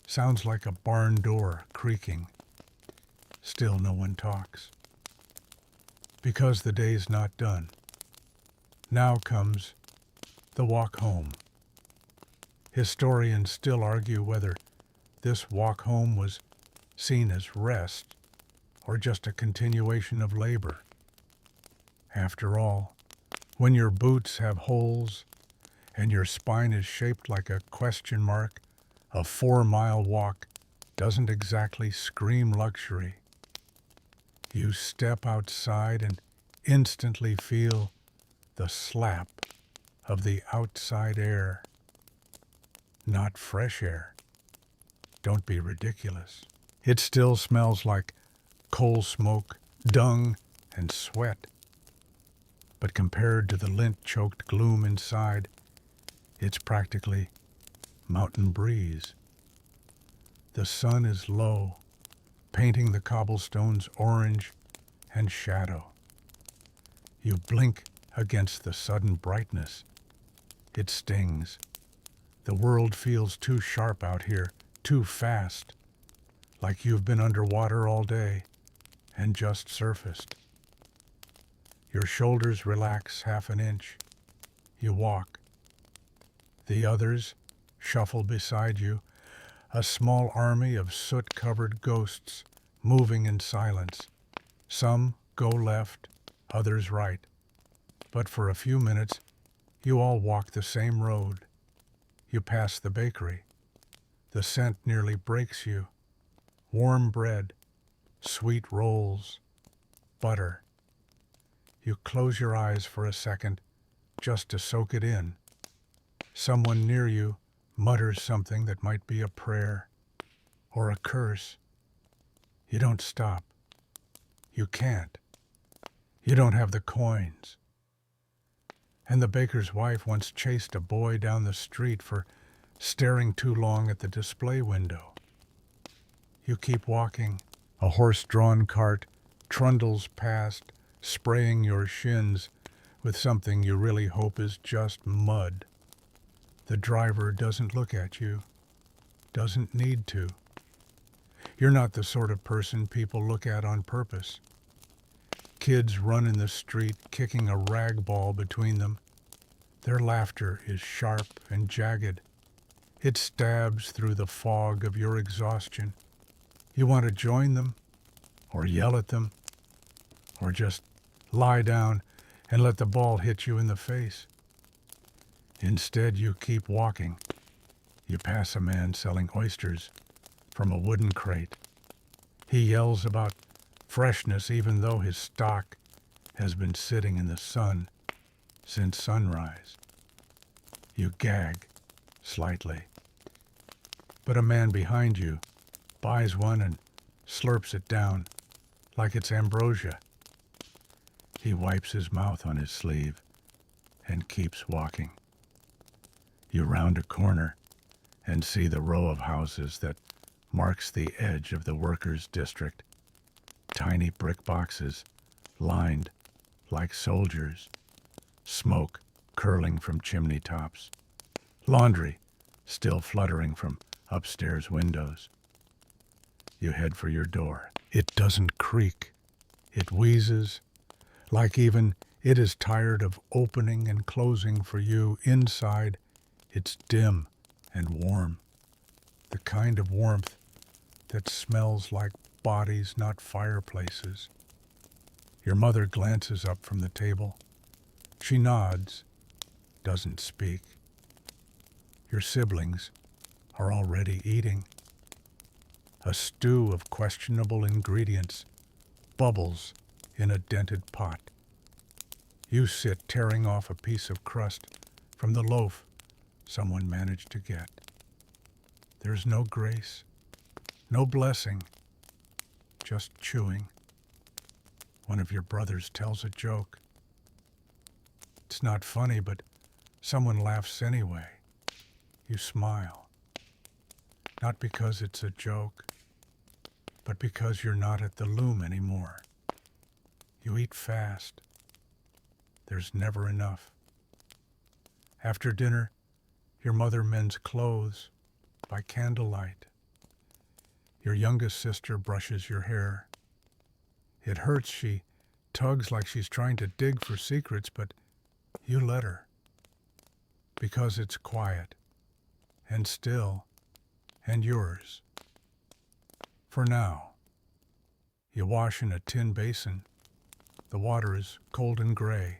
sounds like a barn door creaking. Still no one talks. Because the day's not done. Now comes the walk home. Historians still argue whether this walk home was seen as rest or just a continuation of labor. After all, when your boots have holes and your spine is shaped like a question mark, a 4-mile walk doesn't exactly scream luxury. You step outside and instantly feel the slap of the outside air. Not fresh air. Don't be ridiculous. It still smells like coal smoke, dung, and sweat. But compared to the lint-choked gloom inside, it's practically mountain breeze. The sun is low, painting the cobblestones orange and shadow. You blink against the sudden brightness. It stings. The world feels too sharp out here too fast, like you've been underwater all day and just surfaced. Your shoulders relax half an inch. You walk. The others shuffle beside you, a small army of soot-covered ghosts moving in silence. Some go left, others right. But for a few minutes, you all walk the same road. You pass the bakery. The scent nearly breaks you. Warm bread, sweet rolls, butter. You close your eyes for a second just to soak it in. Someone near you mutters something that might be a prayer or a curse. You don't stop. You can't. You don't have the coins. And the baker's wife once chased a boy down the street for staring too long at the display window. You keep walking. A horse-drawn cart trundles past, spraying your shins with something you really hope is just mud. The driver doesn't look at you, doesn't need to. You're not the sort of person people look at on purpose. Kids run in the street kicking a rag ball between them. Their laughter is sharp and jagged. It stabs through the fog of your exhaustion. You want to join them, or yell at them, or just lie down and let the ball hit you in the face. Instead, you keep walking. You pass a man selling oysters from a wooden crate. He yells about freshness even though his stock has been sitting in the sun since sunrise. You gag slightly. But a man behind you buys one and slurps it down like it's ambrosia. He wipes his mouth on his sleeve and keeps walking. You round a corner and see the row of houses that marks the edge of the workers' district. Tiny brick boxes lined like soldiers, smoke curling from chimney tops, laundry still fluttering from upstairs windows. You head for your door. It doesn't creak. It wheezes, like even it is tired of opening and closing for you. Inside, it's dim and warm, the kind of warmth that smells like bodies, not fireplaces. Your mother glances up from the table. She nods, doesn't speak. Your siblings are already eating. A stew of questionable ingredients bubbles in a dented pot. You sit tearing off a piece of crust from the loaf someone managed to get. There's no grace, no blessing, just chewing. One of your brothers tells a joke. It's not funny, but someone laughs anyway. You smile. Not because it's a joke, but because you're not at the loom anymore. You eat fast. There's never enough. After dinner, your mother mends clothes by candlelight. Your youngest sister brushes your hair. It hurts. She tugs like she's trying to dig for secrets, but you let her. Because it's quiet and still and yours. For now. You wash in a tin basin. The water is cold and gray.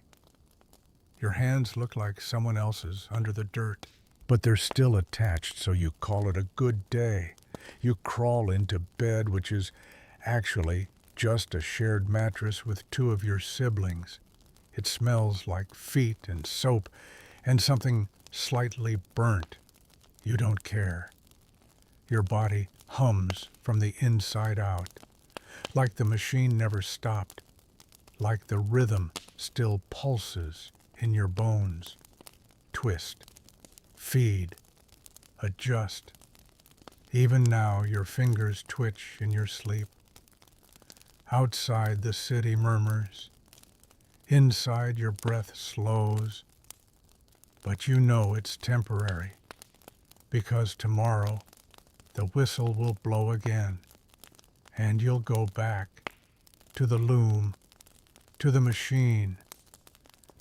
Your hands look like someone else's under the dirt, but they're still attached, so you call it a good day. You crawl into bed, which is actually just a shared mattress with two of your siblings. It smells like feet and soap and something slightly burnt. You don't care. Your body hums from the inside out, like the machine never stopped, like the rhythm still pulses in your bones. Twist, feed, adjust. Even now your fingers twitch in your sleep. Outside the city murmurs. Inside your breath slows. But you know it's temporary, because tomorrow the whistle will blow again, and you'll go back to the loom, to the machine,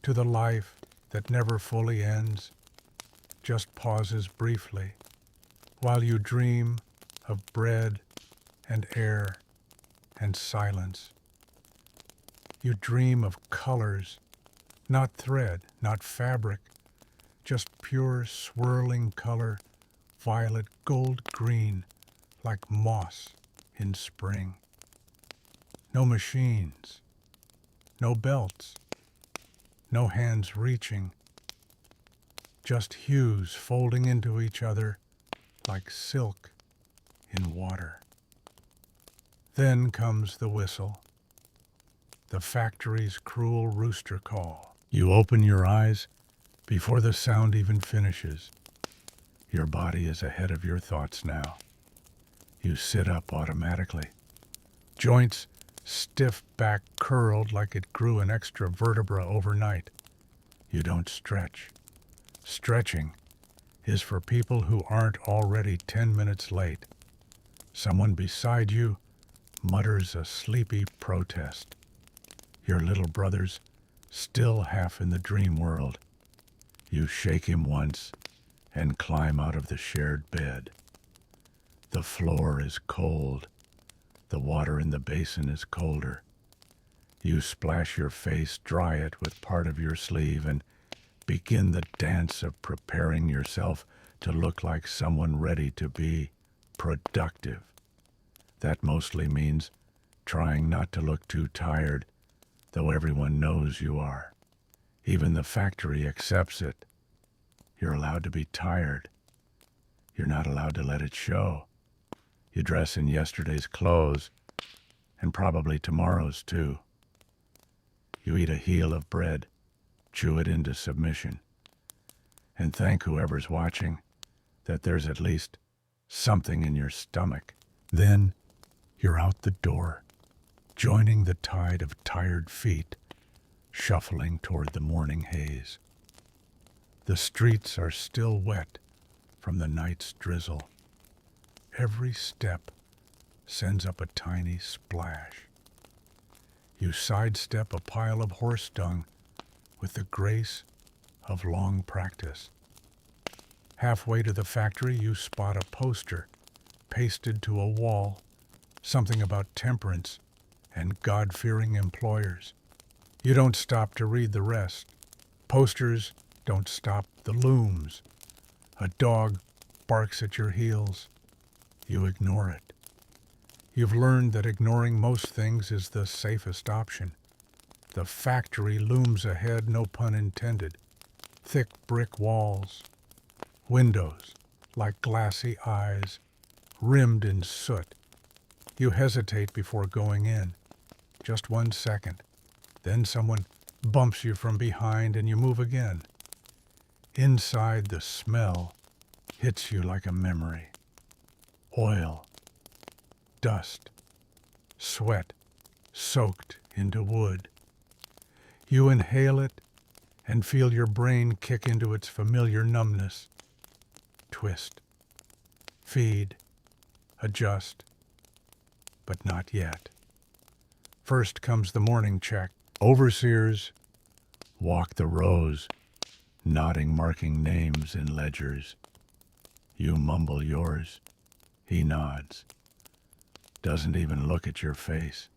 to the life that never fully ends, just pauses briefly while you dream of bread and air and silence. You dream of colors, not thread, not fabric, just pure swirling color, violet, gold, green, like moss in spring. No machines, no belts, no hands reaching, just hues folding into each other like silk in water. Then comes the whistle, the factory's cruel rooster call. You open your eyes before the sound even finishes. Your body is ahead of your thoughts now. You sit up automatically, joints stiff, back curled like it grew an extra vertebra overnight. You don't stretch. Stretching is for people who aren't already 10 minutes late. Someone beside you mutters a sleepy protest. Your little brother's still half in the dream world. You shake him once and climb out of the shared bed. The floor is cold. The water in the basin is colder. You splash your face, dry it with part of your sleeve, and begin the dance of preparing yourself to look like someone ready to be productive. That mostly means trying not to look too tired, though everyone knows you are. Even the factory accepts it. You're allowed to be tired. You're not allowed to let it show. You dress in yesterday's clothes, and probably tomorrow's too. You eat a heel of bread, chew it into submission, and thank whoever's watching that there's at least something in your stomach. Then you're out the door, joining the tide of tired feet, shuffling toward the morning haze. The streets are still wet from the night's drizzle. Every step sends up a tiny splash. You sidestep a pile of horse dung with the grace of long practice. Halfway to the factory, you spot a poster pasted to a wall, something about temperance and God-fearing employers. You don't stop to read the rest. Posters don't stop the looms. A dog barks at your heels. You ignore it. You've learned that ignoring most things is the safest option. The factory looms ahead, no pun intended. Thick brick walls, windows like glassy eyes, rimmed in soot. You hesitate before going in. Just 1 second. Then someone bumps you from behind and you move again. Inside, the smell hits you like a memory. Oil, dust, sweat soaked into wood. You inhale it and feel your brain kick into its familiar numbness. Twist, feed, adjust, but not yet. First comes the morning check. Overseers walk the rows, nodding, marking names in ledgers. You mumble yours. He nods. Doesn't even look at your face.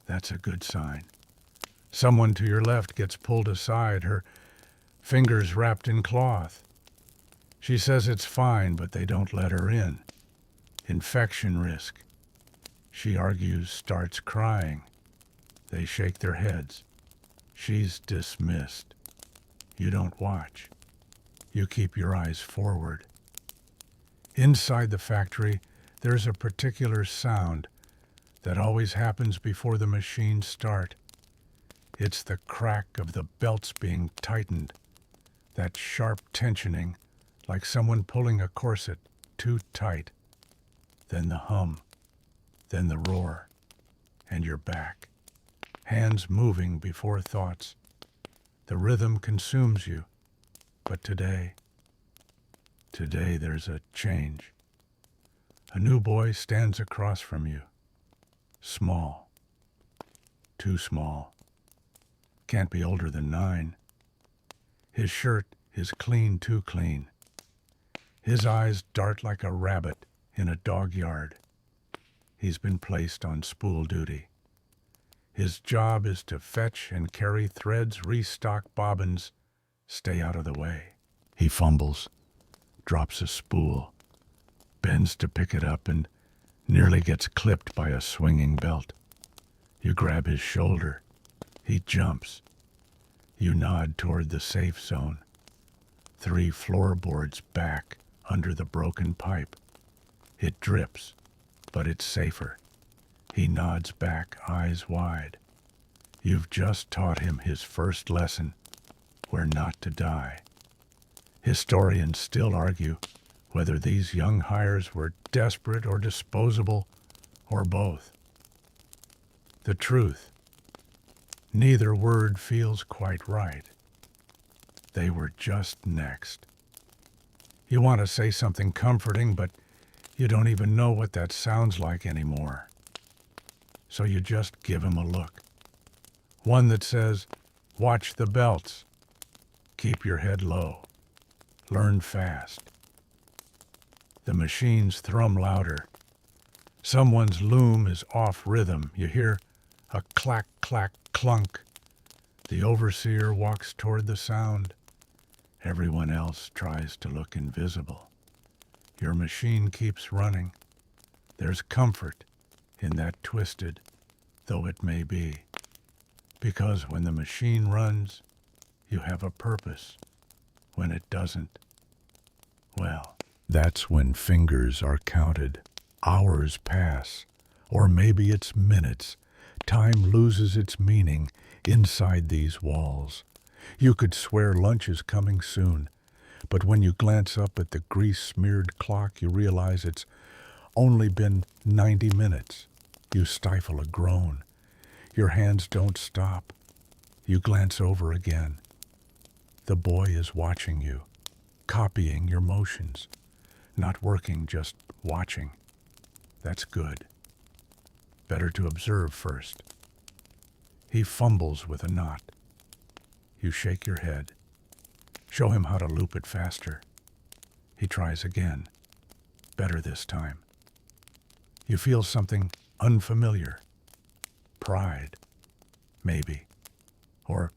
That's a good sign. Someone to your left gets pulled aside, her fingers wrapped in cloth. She says it's fine, but they don't let her in. Infection risk. She argues, starts crying. They shake their heads. She's dismissed. You don't watch. You keep your eyes forward. Inside the factory, there's a particular sound that always happens before the machines start. It's the crack of the belts being tightened, that sharp tensioning, like someone pulling a corset too tight. Then the hum, then the roar, and you're back. Hands moving before thoughts. The rhythm consumes you. But today there's a change. A new boy stands across from you. Small. Too small. Can't be older than 9. His shirt is clean, too clean. His eyes dart like a rabbit in a dog yard. He's been placed on spool duty. His job is to fetch and carry threads, restock bobbins, stay out of the way. He fumbles, drops a spool, bends to pick it up and nearly gets clipped by a swinging belt. You grab his shoulder. He jumps. You nod toward the safe zone. 3 floorboards back under the broken pipe. It drips, but it's safer. He nods back, eyes wide. You've just taught him his first lesson, where not to die. Historians still argue whether these young hires were desperate or disposable, or both. The truth, neither word feels quite right. They were just next. You want to say something comforting, but you don't even know what that sounds like anymore. So you just give him a look. One that says, watch the belts. Keep your head low. Learn fast. The machines thrum louder. Someone's loom is off rhythm. You hear a clack, clack, clunk. The overseer walks toward the sound. Everyone else tries to look invisible. Your machine keeps running. There's comfort in that twisted, though it may be. Because when the machine runs, you have a purpose. When it doesn't, well, that's when fingers are counted. Hours pass, or maybe it's minutes. Time loses its meaning inside these walls. You could swear lunch is coming soon, but when you glance up at the grease-smeared clock, you realize it's only been 90 minutes. You stifle a groan. Your hands don't stop. You glance over again. The boy is watching you, copying your motions. Not working, just watching. That's good. Better to observe first. He fumbles with a knot. You shake your head. Show him how to loop it faster. He tries again. Better this time. You feel something unfamiliar. Pride. Maybe. Or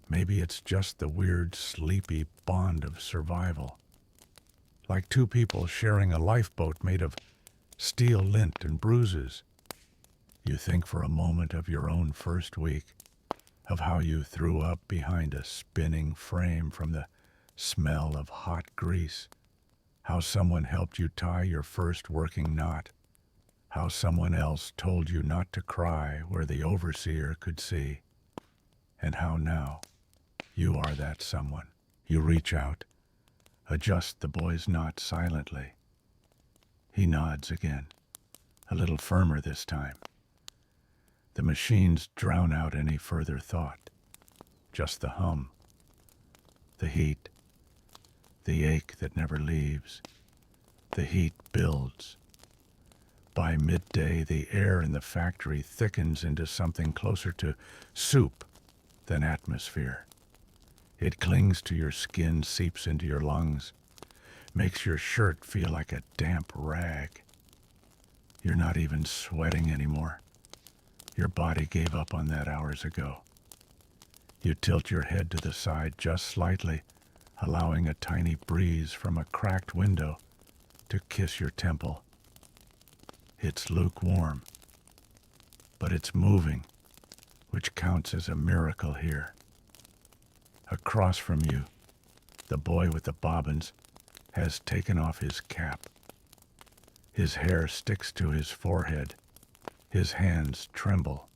maybe it's just the weird, sleepy bond of survival. Like 2 people sharing a lifeboat made of steel lint and bruises. You think for a moment of your own first week, of how you threw up behind a spinning frame from the smell of hot grease, how someone helped you tie your first working knot, how someone else told you not to cry where the overseer could see, and how now you are that someone. You reach out, adjust the boy's knot silently. He nods again, a little firmer this time. The machines drown out any further thought, just the hum, the heat, the ache that never leaves. The heat builds. By midday, the air in the factory thickens into something closer to soup than atmosphere. It clings to your skin, seeps into your lungs, makes your shirt feel like a damp rag. You're not even sweating anymore. Your body gave up on that hours ago. You tilt your head to the side just slightly, allowing a tiny breeze from a cracked window to kiss your temple. It's lukewarm, but it's moving, which counts as a miracle here. Across from you, the boy with the bobbins has taken off his cap. His hair sticks to his forehead. His hands tremble.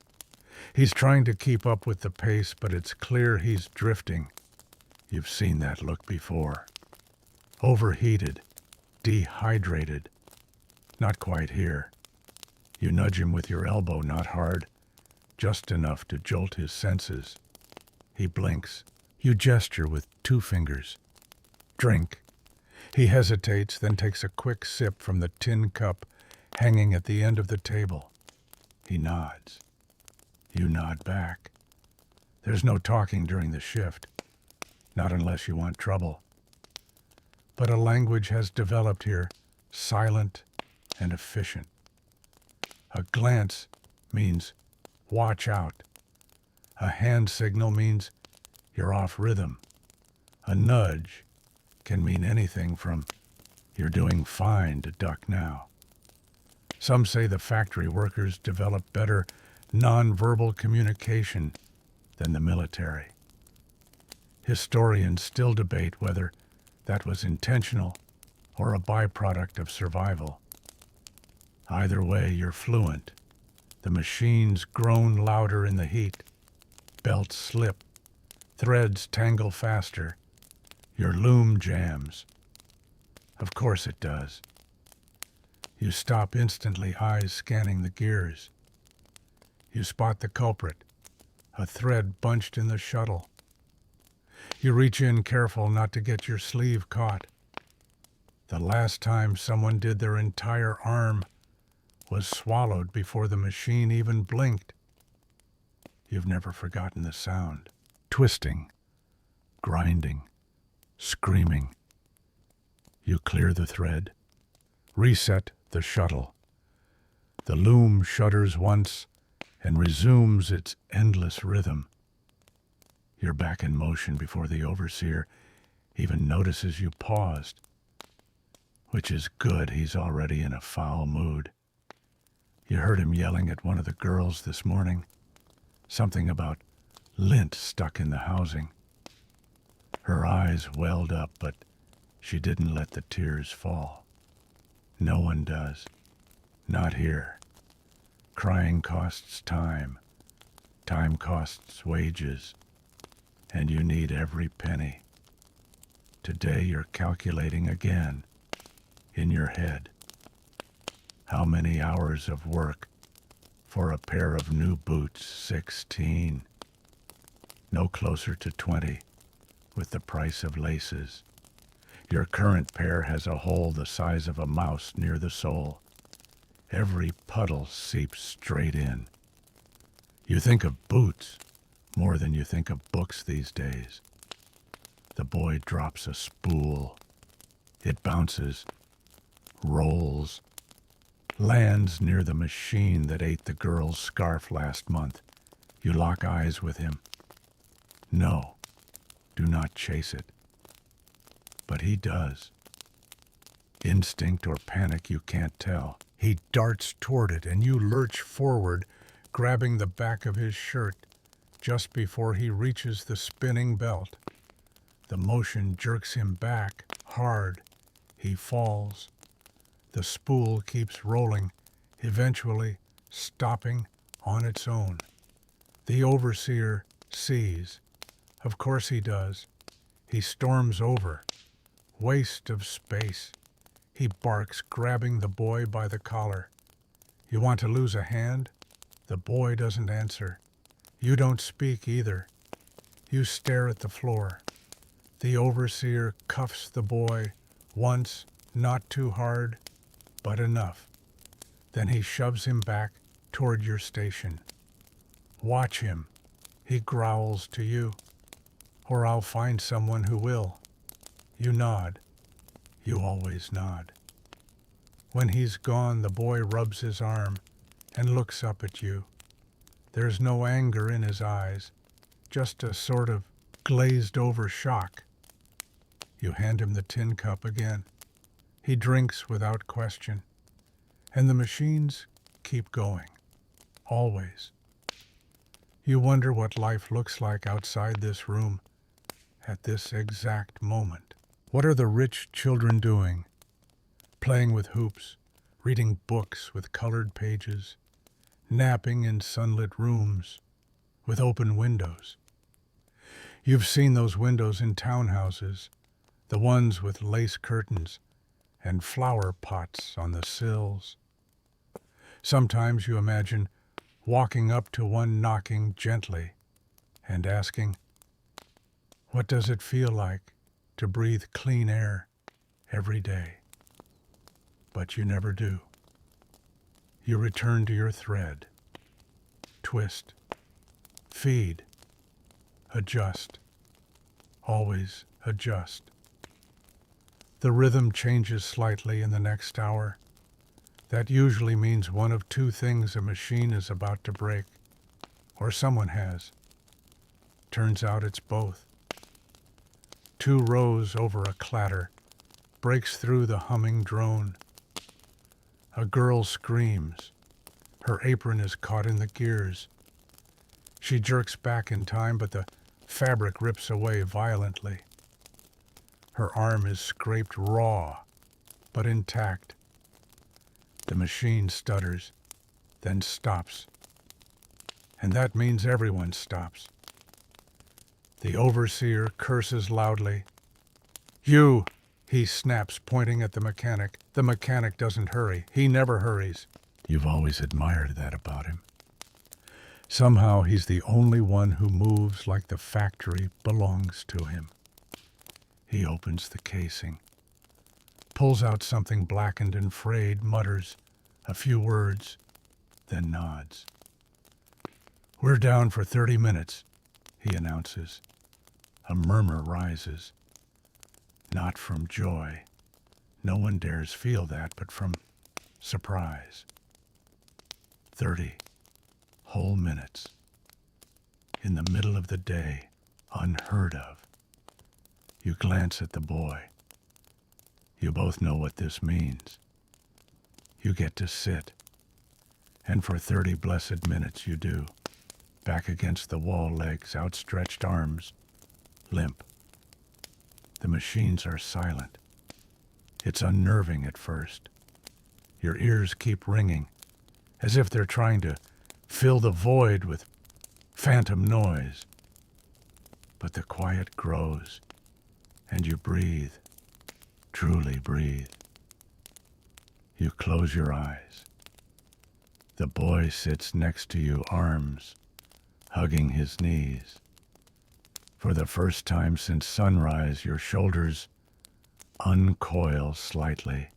He's trying to keep up with the pace, but it's clear he's drifting. You've seen that look before. Overheated, dehydrated. Not quite here. You nudge him with your elbow, not hard, just enough to jolt his senses. He blinks. You gesture with 2 fingers. Drink. He hesitates, then takes a quick sip from the tin cup hanging at the end of the table. He nods. You nod back. There's no talking during the shift, not unless you want trouble. But a language has developed here, silent and efficient. A glance means watch out. A hand signal means you're off rhythm. A nudge can mean anything from you're doing fine to duck now. Some say the factory workers develop better nonverbal communication than the military. Historians still debate whether that was intentional or a byproduct of survival. Either way, you're fluent. The machines groan louder in the heat. Belts slip. Threads tangle faster. Your loom jams. Of course it does. You stop instantly, eyes scanning the gears. You spot the culprit, a thread bunched in the shuttle. You reach in careful not to get your sleeve caught. The last time someone did their entire arm was swallowed before the machine even blinked. You've never forgotten the sound. Twisting, grinding, screaming. You clear the thread, reset the shuttle. The loom shudders once and resumes its endless rhythm. You're back in motion before the overseer even notices you paused. Which is good, he's already in a foul mood. You heard him yelling at one of the girls this morning. Something about lint stuck in the housing. Her eyes welled up, but she didn't let the tears fall. No one does. Not here. Crying costs time. Time costs wages. And you need every penny. Today you're calculating again, in your head. How many hours of work for a pair of new boots? 16. No closer to 20, with the price of laces. Your current pair has a hole the size of a mouse near the sole. Every puddle seeps straight in. You think of boots more than you think of books these days. The boy drops a spool. It bounces, rolls, lands near the machine that ate the girl's scarf last month. You lock eyes with him. No, do not chase it. But he does. Instinct or panic, you can't tell. He darts toward it, and you lurch forward, grabbing the back of his shirt just before he reaches the spinning belt. The motion jerks him back, hard. He falls. The spool keeps rolling, eventually stopping on its own. The overseer sees. Of course he does. He storms over. Waste of space. He barks, grabbing the boy by the collar. You want to lose a hand? The boy doesn't answer. You don't speak either. You stare at the floor. The overseer cuffs the boy once, not too hard, but enough. Then he shoves him back toward your station. Watch him. He growls to you. Or I'll find someone who will. You nod. You always nod. When he's gone, the boy rubs his arm and looks up at you. There's no anger in his eyes, just a sort of glazed-over shock. You hand him the tin cup again. He drinks without question. And the machines keep going. Always. You wonder what life looks like outside this room at this exact moment. What are the rich children doing? Playing with hoops, reading books with colored pages, napping in sunlit rooms with open windows. You've seen those windows in townhouses, the ones with lace curtains and flower pots on the sills. Sometimes you imagine walking up to one, knocking gently and asking, what does it feel like to breathe clean air every day? But you never do. You return to your thread. Twist. Feed. Adjust. Always adjust. The rhythm changes slightly in the next hour. That usually means one of two things: a machine is about to break, or someone has. Turns out it's both. 2 rows over a clatter breaks through the humming drone. A girl screams. Her apron is caught in the gears. She jerks back in time, but the fabric rips away violently. Her arm is scraped raw, but intact. The machine stutters, then stops. And that means everyone stops. The overseer curses loudly. "You!" he snaps, pointing at the mechanic. The mechanic doesn't hurry. He never hurries. You've always admired that about him. Somehow he's the only one who moves like the factory belongs to him. He opens the casing, pulls out something blackened and frayed, mutters a few words, then nods. "We're down for 30 minutes, he announces. A murmur rises. Not from joy. No one dares feel that, but from surprise. 30 whole minutes. In the middle of the day, unheard of. You glance at the boy. You both know what this means. You get to sit. And for 30 blessed minutes you do. Back against the wall, legs, outstretched arms, limp. The machines are silent. It's unnerving at first. Your ears keep ringing, as if they're trying to fill the void with phantom noise. But the quiet grows, and you breathe, truly breathe. You close your eyes. The boy sits next to you, arms hugging his knees. For the first time since sunrise, your shoulders uncoil slightly.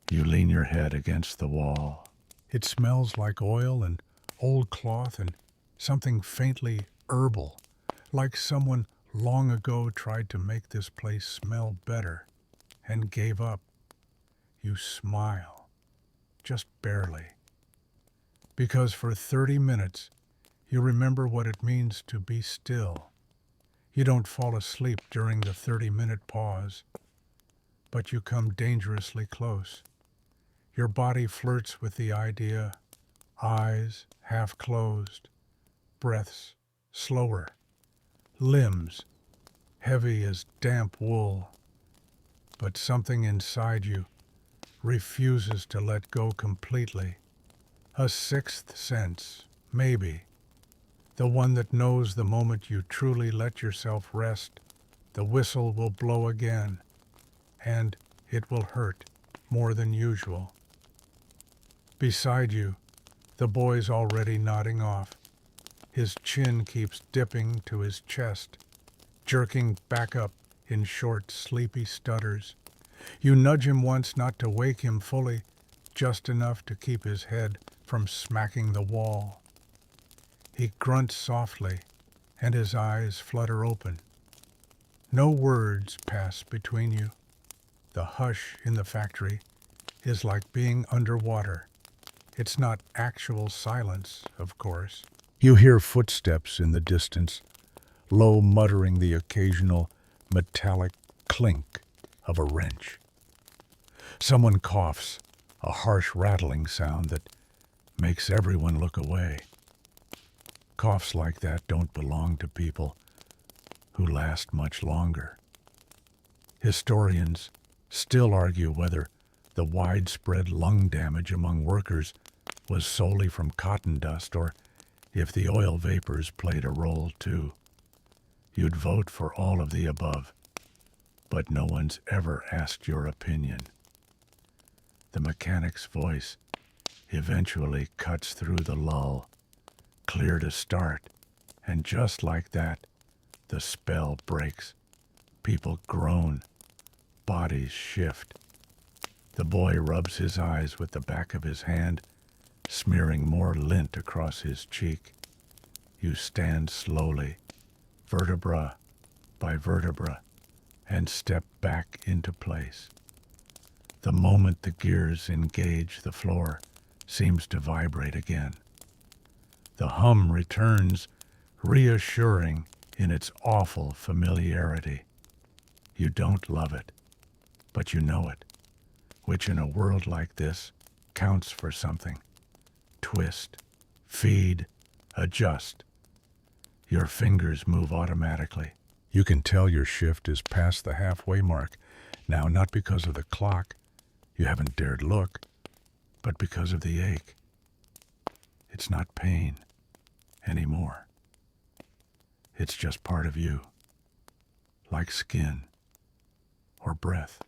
You lean your head against the wall. It smells like oil and old cloth and something faintly herbal, like someone long ago tried to make this place smell better and gave up. You smile, just barely, because for 30 minutes you remember what it means to be still. You don't fall asleep during the 30-minute pause, but you come dangerously close. Your body flirts with the idea, eyes half closed, breaths slower, limbs heavy as damp wool. But something inside you refuses to let go completely. A sixth sense, maybe. The one that knows the moment you truly let yourself rest, the whistle will blow again, and it will hurt more than usual. Beside you, the boy's already nodding off. His chin keeps dipping to his chest, jerking back up in short, sleepy stutters. You nudge him once, not to wake him fully, just enough to keep his head from smacking the wall. He grunts softly, and his eyes flutter open. No words pass between you. The hush in the factory is like being underwater. It's not actual silence, of course. You hear footsteps in the distance, low muttering the occasional metallic clink of a wrench. Someone coughs, a harsh rattling sound that makes everyone look away. Coughs like that don't belong to people who last much longer. Historians still argue whether the widespread lung damage among workers was solely from cotton dust or if the oil vapors played a role too. You'd vote for all of the above, but no one's ever asked your opinion. The mechanic's voice eventually cuts through the lull, clear to start, and just like that, the spell breaks. People groan, bodies shift. The boy rubs his eyes with the back of his hand, smearing more lint across his cheek. You stand slowly, vertebra by vertebra, and step back into place. The moment the gears engage, the floor seems to vibrate again. The hum returns, reassuring in its awful familiarity. You don't love it, but you know it, which in a world like this counts for something. Twist, feed, adjust. Your fingers move automatically. You can tell your shift is past the halfway mark, now not because of the clock, you haven't dared look, but because of the ache. It's not pain anymore. It's just part of you, like skin or breath.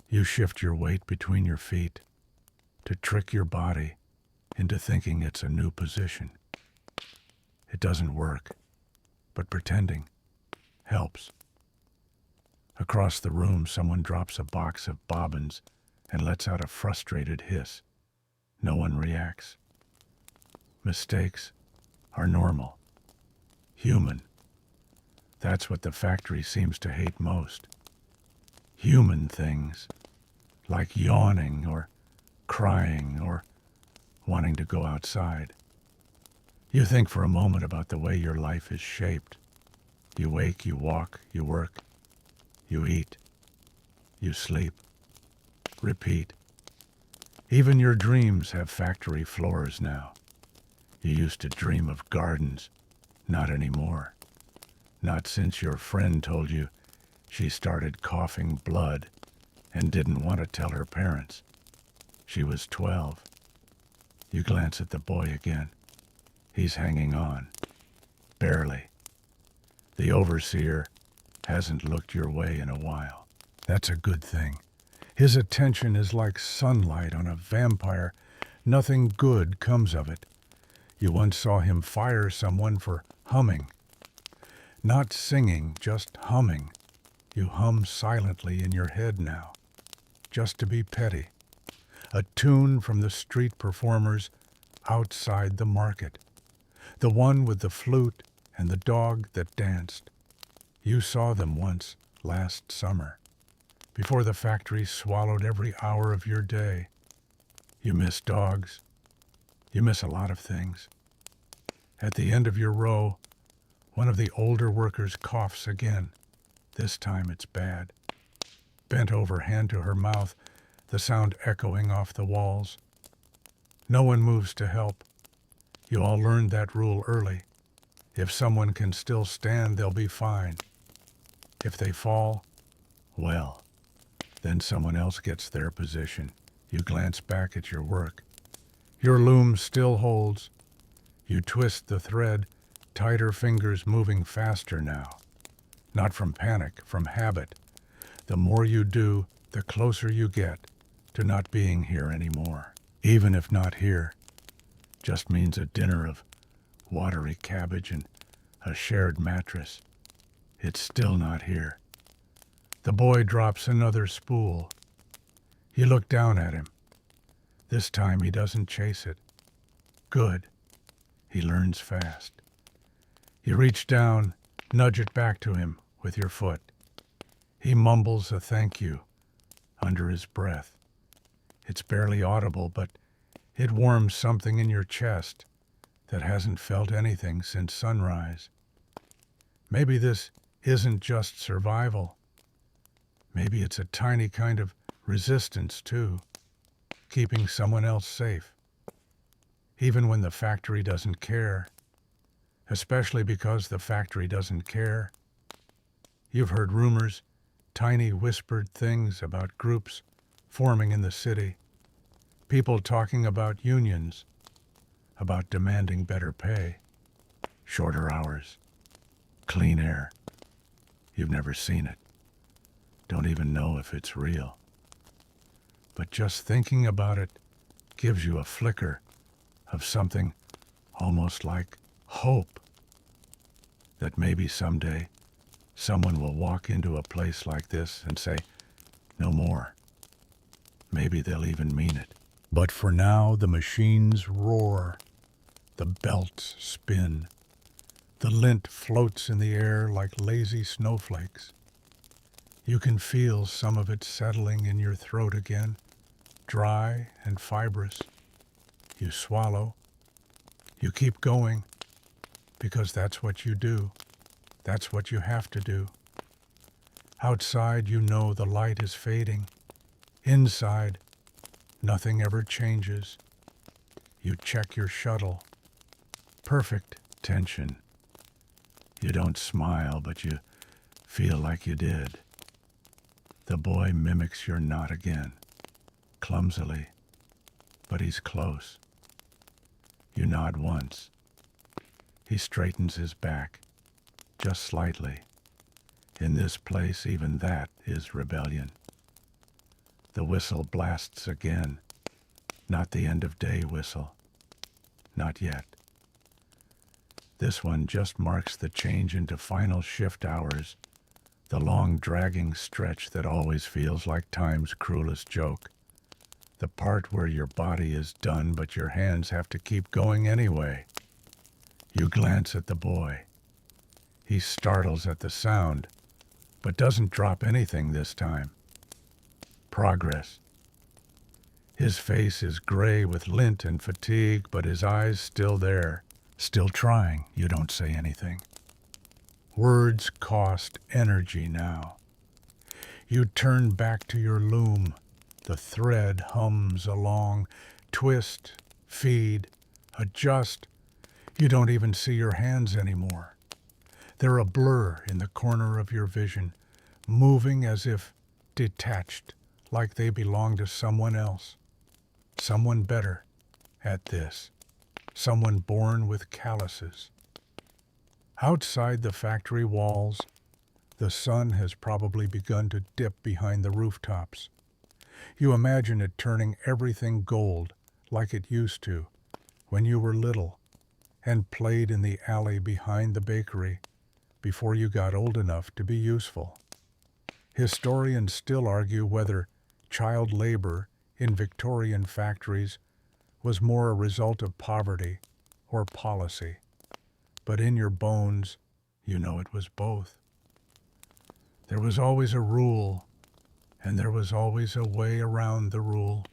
You shift your weight between your feet to trick your body into thinking it's a new position. It doesn't work, but pretending helps. Across the room, someone drops a box of bobbins and lets out a frustrated hiss. No one reacts. Mistakes are normal, human. That's what the factory seems to hate most. Human things, like yawning or crying or wanting to go outside. You think for a moment about the way your life is shaped. You wake, you walk, you work, you eat, you sleep, repeat. Even your dreams have factory floors now. You used to dream of gardens, not anymore. Not since your friend told you she started coughing blood and didn't want to tell her parents. She was 12. You glance at the boy again. He's hanging on. Barely. The overseer hasn't looked your way in a while. That's a good thing. His attention is like sunlight on a vampire. Nothing good comes of it. You once saw him fire someone for humming. Not singing, just humming. You hum silently in your head now, just to be petty. A tune from the street performers outside the market. The one with the flute and the dog that danced. You saw them once last summer, before the factory swallowed every hour of your day. You miss dogs. You miss a lot of things. At the end of your row, one of the older workers coughs again. This time it's bad. Bent over, hand to her mouth, the sound echoing off the walls. No one moves to help. You all learned that rule early. If someone can still stand, they'll be fine. If they fall, well, then someone else gets their position. You glance back at your work. Your loom still holds. You twist the thread, tighter fingers moving faster now. Not from panic, from habit. The more you do, the closer you get to not being here anymore. Even if not here, just means a dinner of watery cabbage and a shared mattress. It's still not here. The boy drops another spool. You look down at him. This time he doesn't chase it. Good. He learns fast. You reach down, nudge it back to him with your foot. He mumbles a thank you under his breath. It's barely audible, but it warms something in your chest that hasn't felt anything since sunrise. Maybe this isn't just survival. Maybe it's a tiny kind of resistance, too, keeping someone else safe. Even when the factory doesn't care, especially because the factory doesn't care. You've heard rumors, tiny whispered things about groups forming in the city, people talking about unions, about demanding better pay, shorter hours, clean air. You've never seen it. Don't even know if it's real. But just thinking about it gives you a flicker of something almost like hope. That maybe someday someone will walk into a place like this and say, no more. Maybe they'll even mean it. But for now, the machines roar. The belts spin. The lint floats in the air like lazy snowflakes. You can feel some of it settling in your throat again, dry and fibrous. You swallow. You keep going, because that's what you do. That's what you have to do. Outside, you know the light is fading. Inside, nothing ever changes. You check your shuttle. Perfect tension. You don't smile, but you feel like you did. The boy mimics your knot again, clumsily, but he's close. You nod once. He straightens his back, just slightly. In this place, even that is rebellion. The whistle blasts again, not the end of day whistle. Not yet. This one just marks the change into final shift hours, the long dragging stretch that always feels like time's cruelest joke. The part where your body is done but your hands have to keep going anyway. You glance at the boy. He startles at the sound, but doesn't drop anything this time. Progress. His face is gray with lint and fatigue, but his eyes still there, still trying. You don't say anything. Words cost energy now. You turn back to your loom. The thread hums along. Twist, feed, adjust. You don't even see your hands anymore. They're a blur in the corner of your vision, moving as if detached, like they belong to someone else. Someone better at this. Someone born with calluses. Outside the factory walls, the sun has probably begun to dip behind the rooftops. You imagine it turning everything gold like it used to when you were little and played in the alley behind the bakery before you got old enough to be useful. Historians still argue whether child labor in Victorian factories was more a result of poverty or policy. But in your bones, you know it was both. There was always a rule, and there was always a way around the rule.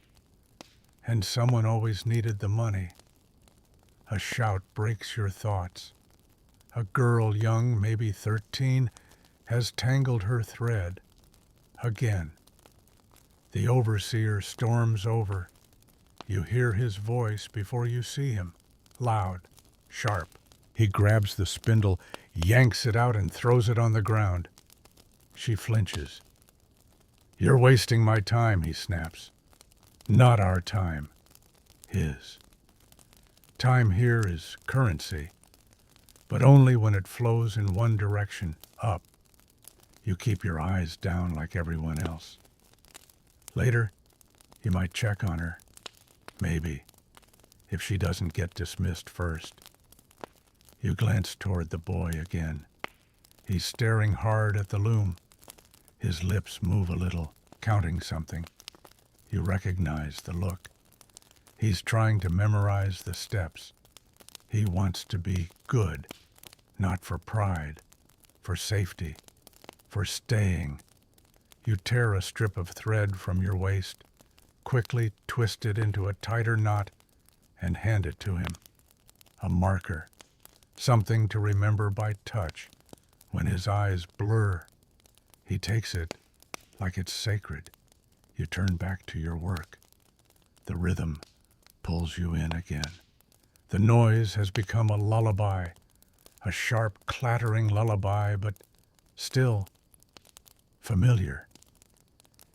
And someone always needed the money. A shout breaks your thoughts. A girl young, maybe 13, has tangled her thread. Again. The overseer storms over. You hear his voice before you see him. Loud, sharp. He grabs the spindle, yanks it out, and throws it on the ground. She flinches. "You're wasting my time," he snaps. "Not our time. His. Time here is currency, but only when it flows in one direction, up. You keep your eyes down like everyone else. Later, you might check on her. Maybe, if she doesn't get dismissed first. You glance toward the boy again. He's staring hard at the loom. His lips move a little, counting something. You recognize the look. He's trying to memorize the steps. He wants to be good, not for pride, for safety, for staying. You tear a strip of thread from your waist, quickly twist it into a tighter knot, and hand it to him. A marker, something to remember by touch when his eyes blur. He takes it like it's sacred. You turn back to your work. The rhythm pulls you in again. The noise has become a lullaby, a sharp, clattering lullaby, but still familiar.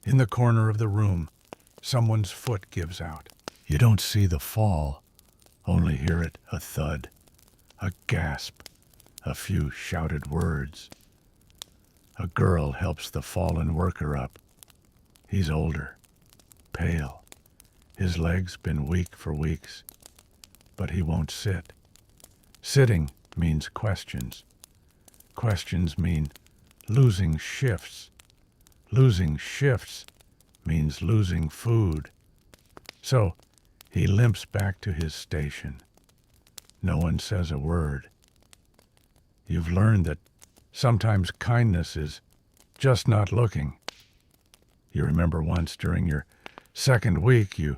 In the corner of the room, someone's foot gives out. You don't see the fall, only hear it, a thud, a gasp, a few shouted words. A girl helps the fallen worker up. He's older, pale. His legs been weak for weeks, but he won't sit. Sitting means questions. Questions mean losing shifts. Losing shifts means losing food. So he limps back to his station. No one says a word. You've learned that sometimes kindness is just not looking. You remember once during your second week you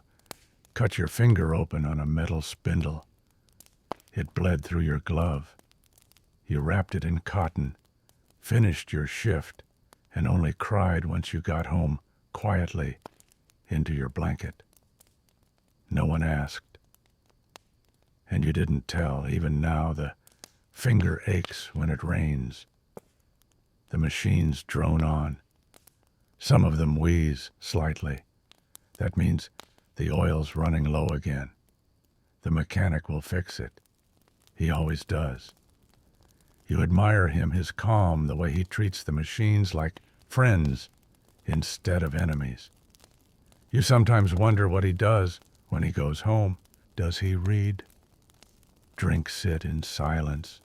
cut your finger open on a metal spindle. It bled through your glove. You wrapped it in cotton, finished your shift, and only cried once you got home quietly into your blanket. No one asked. And you didn't tell. Even now the finger aches when it rains. The machines drone on. Some of them wheeze slightly. That means the oil's running low again. The mechanic will fix it. He always does. You admire him, his calm, the way he treats the machines like friends instead of enemies. You sometimes wonder what he does when he goes home. Does he read? Drink sit in silence?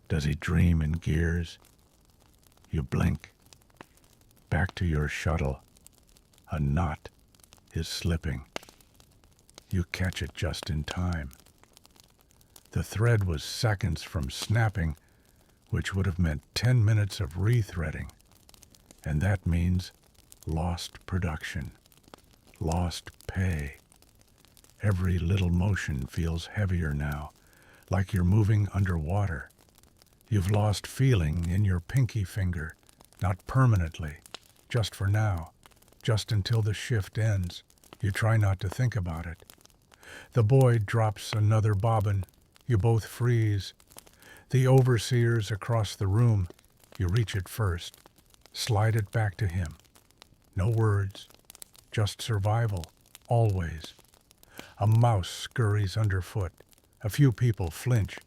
Does he dream in gears? You blink. Back to your shuttle. A knot is slipping. You catch it just in time. The thread was seconds from snapping, which would have meant 10 minutes of rethreading. And that means lost production, lost pay. Every little motion feels heavier now, like you're moving underwater. You've lost feeling in your pinky finger, not permanently, just for now, just until the shift ends. You try not to think about it. The boy drops another bobbin. You both freeze. The overseer's across the room. You reach it first. Slide it back to him. No words, just survival, always. A mouse scurries underfoot. A few people flinch.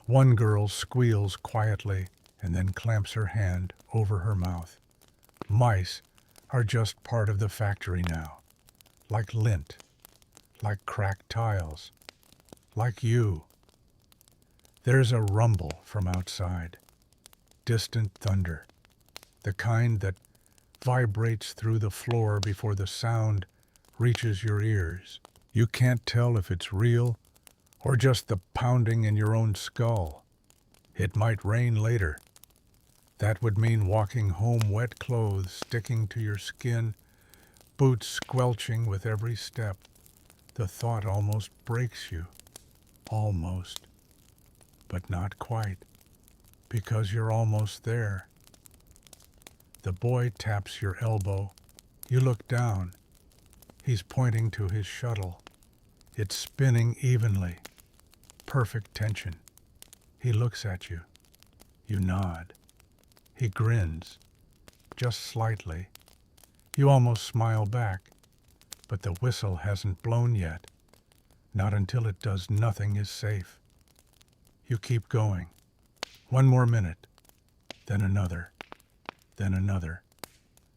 One girl squeals quietly and then clamps her hand over her mouth. Mice are just part of the factory now, like lint, like cracked tiles, like you. There's a rumble from outside, distant thunder, the kind that vibrates through the floor before the sound reaches your ears. You can't tell if it's real or just the pounding in your own skull. It might rain later. That would mean walking home wet clothes sticking to your skin, boots squelching with every step. The thought almost breaks you. Almost. But not quite, because you're almost there. The boy taps your elbow. You look down. He's pointing to his shuttle. It's spinning evenly. Perfect tension. He looks at you. You nod. He grins, just slightly. You almost smile back, but the whistle hasn't blown yet. Not until it does. Nothing is safe. You keep going. One more minute, then another,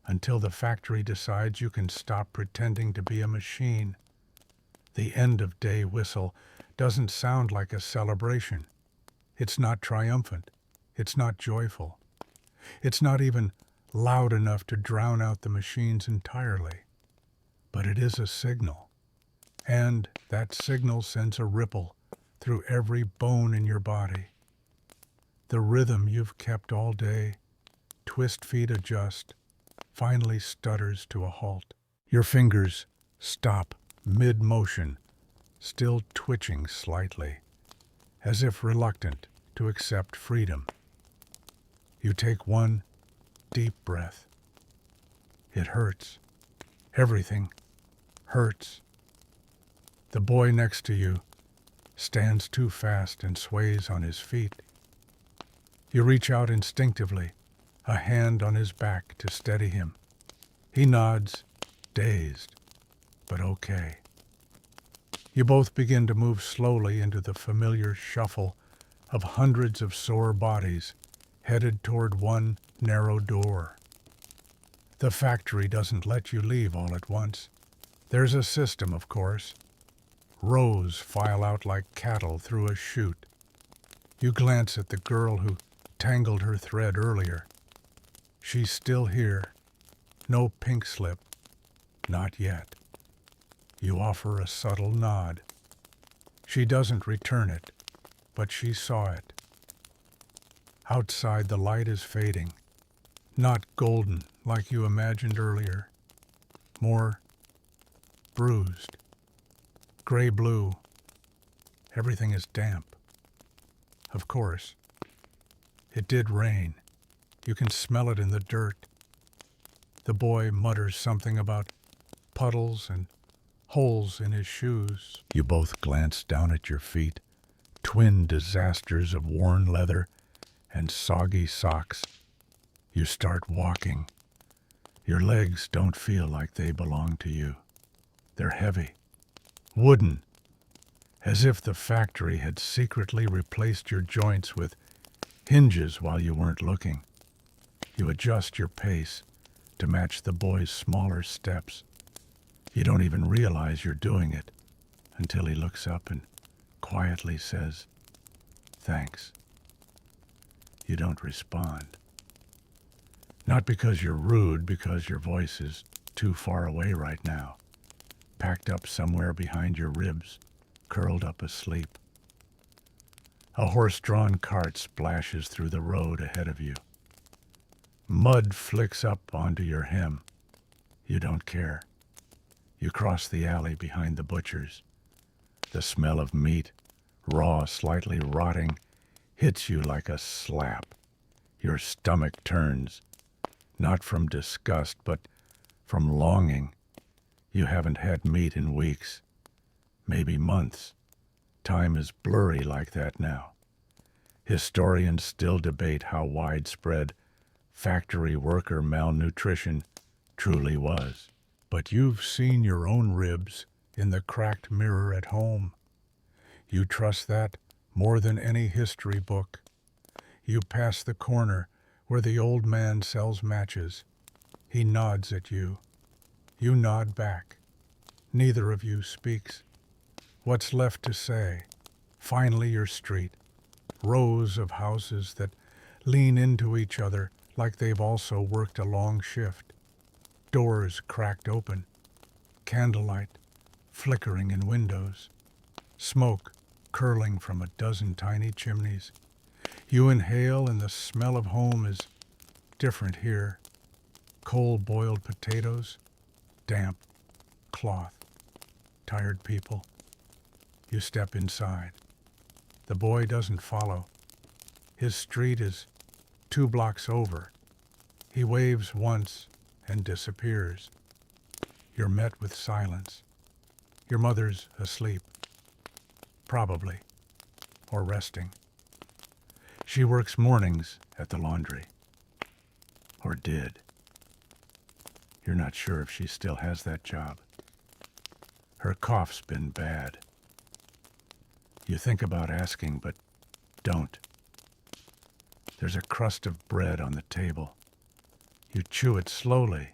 until the factory decides you can stop pretending to be a machine. The end-of-day whistle doesn't sound like a celebration. It's not triumphant. It's not joyful. It's not even loud enough to drown out the machines entirely. But it is a signal. And that signal sends a ripple through every bone in your body. The rhythm you've kept all day, twist feet adjust, finally stutters to a halt. Your fingers stop mid-motion, still twitching slightly, as if reluctant to accept freedom. You take one deep breath. It hurts. Everything hurts. The boy next to you stands too fast and sways on his feet. You reach out instinctively, a hand on his back to steady him. He nods, dazed, but okay. You both begin to move slowly into the familiar shuffle of hundreds of sore bodies headed toward one narrow door. The factory doesn't let you leave all at once. There's a system, of course. Rows file out like cattle through a chute. You glance at the girl who tangled her thread earlier. She's still here. No pink slip, Not yet. You offer a subtle nod. She doesn't return it, but she saw it. Outside, the light is fading. Not golden like you imagined earlier. More bruised. Gray-blue. Everything is damp. Of course. It did rain. You can smell it in the dirt. The boy mutters something about puddles and holes in his shoes. You both glance down at your feet, twin disasters of worn leather and soggy socks. You start walking. Your legs don't feel like they belong to you. They're heavy, wooden, as if the factory had secretly replaced your joints with hinges while you weren't looking. You adjust your pace to match the boy's smaller steps. You don't even realize you're doing it until he looks up and quietly says, "Thanks." You don't respond. Not because you're rude, because your voice is too far away right now, packed up somewhere behind your ribs, curled up asleep. A horse-drawn cart splashes through the road ahead of you. Mud flicks up onto your hem. You don't care. You cross the alley behind the butcher's. The smell of meat, raw, slightly rotting, hits you like a slap. Your stomach turns, not from disgust, but from longing. You haven't had meat in weeks, maybe months. Time is blurry like that now. Historians still debate how widespread factory worker malnutrition truly was. But you've seen your own ribs in the cracked mirror at home. You trust that more than any history book. You pass the corner where the old man sells matches. He nods at you. You nod back. Neither of you speaks. What's left to say? Finally, your street. Rows of houses that lean into each other like they've also worked a long shift. Doors cracked open. Candlelight flickering in windows. Smoke curling from a dozen tiny chimneys. You inhale and the smell of home is different here. Coal-boiled potatoes, damp cloth, tired people. You step inside. The boy doesn't follow. His street is 2 blocks over. He waves once and disappears. You're met with silence. Your mother's asleep. Probably. Or resting. She works mornings at the laundry. Or did. You're not sure if she still has that job. Her cough's been bad. You think about asking, but don't. There's a crust of bread on the table. You chew it slowly.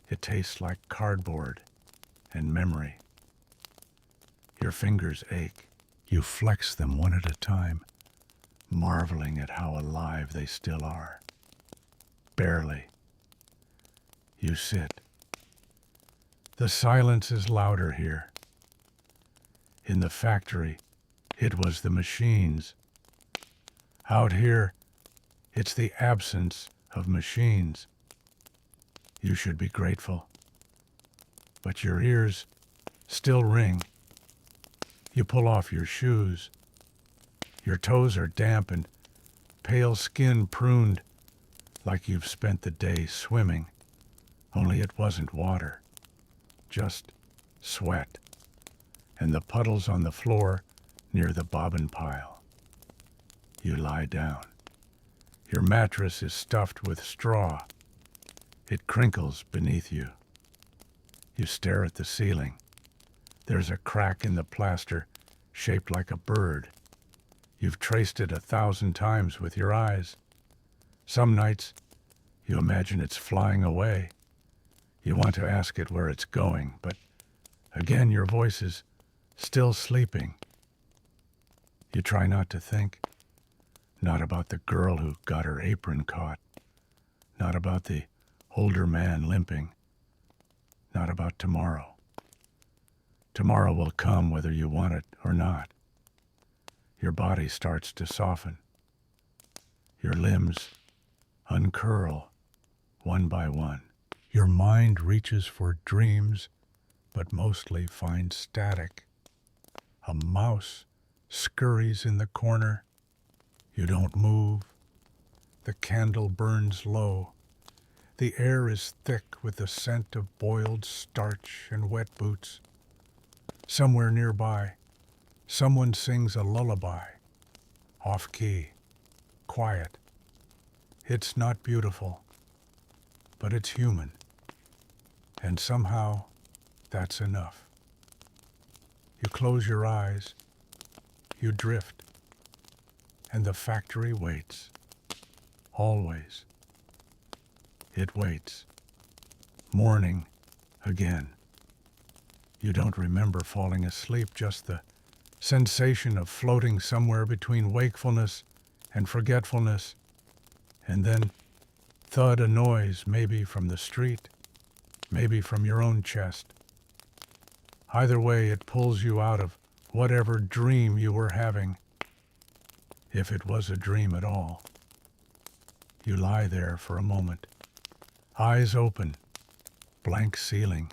It tastes like cardboard and memory. Your fingers ache. You flex them one at a time, marveling at how alive they still are. Barely. You sit. The silence is louder here. In the factory, it was the machines. Out here, it's the absence of machines. You should be grateful. But your ears still ring. You pull off your shoes. Your toes are damp and pale skin pruned, like you've spent the day swimming. Only it wasn't water, just sweat, and the puddles on the floor near the bobbin pile. You lie down. Your mattress is stuffed with straw. It crinkles beneath you. You stare at the ceiling. There's a crack in the plaster shaped like a bird. You've traced it 1,000 times with your eyes. Some nights, you imagine it's flying away. You want to ask it where it's going, but again your voice is still sleeping. You try not to think. Not about the girl who got her apron caught. Not about the older man limping. not about tomorrow. Tomorrow will come whether you want it or not. Your body starts to soften. Your limbs uncurl one by one. Your mind reaches for dreams, but mostly finds static. A mouse scurries in the corner. You don't move. The candle burns low. The air is thick with the scent of boiled starch and wet boots. Somewhere nearby, someone sings a lullaby, off-key, quiet. It's not beautiful, but it's human. And somehow, that's enough. You close your eyes, you drift, and the factory waits. Always. It waits. Morning again. You don't remember falling asleep, just the sensation of floating somewhere between wakefulness and forgetfulness, and then thud, a noise, maybe from the street, maybe from your own chest. Either way, it pulls you out of whatever dream you were having, if it was a dream at all. You lie there for a moment, eyes open, blank ceiling,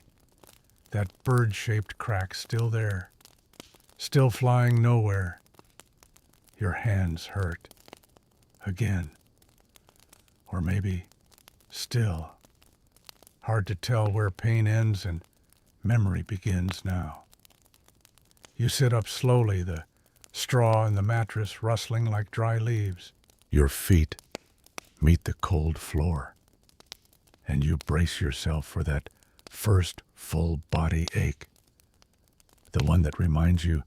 that bird-shaped crack still there, still flying nowhere. Your hands hurt. Again. Or maybe still. Hard to tell where pain ends and memory begins now. You sit up slowly, the straw in the mattress rustling like dry leaves. Your feet meet the cold floor, and you brace yourself for that first full body ache, the one that reminds you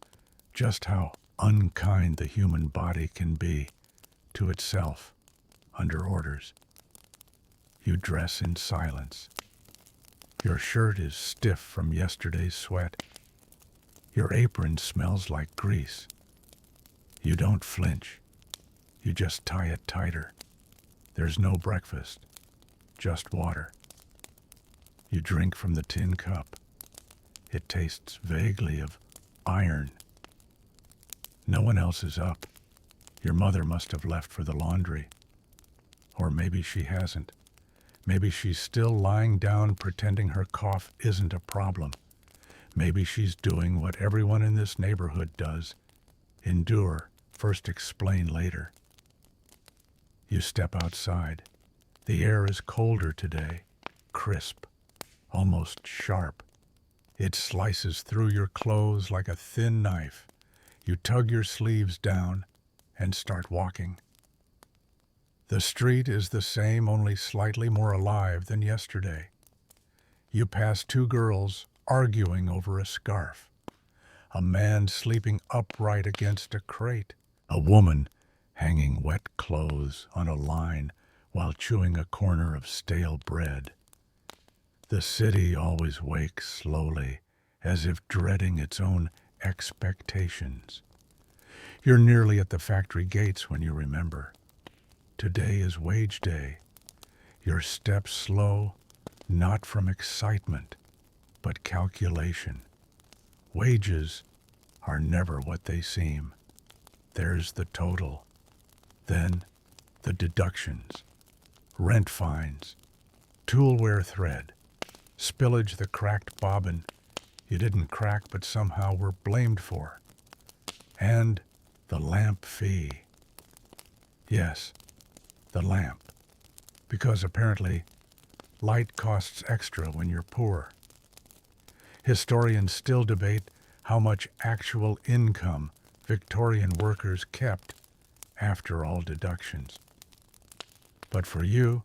just how unkind the human body can be to itself under orders. You dress in silence. Your shirt is stiff from yesterday's sweat. Your apron smells like grease. You don't flinch. You just tie it tighter. There's no breakfast, just water. You drink from the tin cup. It tastes vaguely of iron. No one else is up. Your mother must have left for the laundry. Or maybe she hasn't. Maybe she's still lying down pretending her cough isn't a problem. Maybe she's doing what everyone in this neighborhood does. Endure, first explain later. You step outside. The air is colder today, crisp, almost sharp. It slices through your clothes like a thin knife. You tug your sleeves down and start walking. The street is the same, only slightly more alive than yesterday. You pass two girls arguing over a scarf, a man sleeping upright against a crate, a woman hanging wet clothes on a line while chewing a corner of stale bread. The city always wakes slowly, as if dreading its own expectations. You're nearly at the factory gates when you remember. Today is wage day. Your steps slow, not from excitement, but calculation. Wages are never what they seem. There's the total. Then the deductions. Rent fines. Tool wear thread. Spillage the cracked bobbin you didn't crack but somehow were blamed for. And the lamp fee. Yes, the lamp. Because apparently light costs extra when you're poor. Historians still debate how much actual income Victorian workers kept after all deductions. But for you,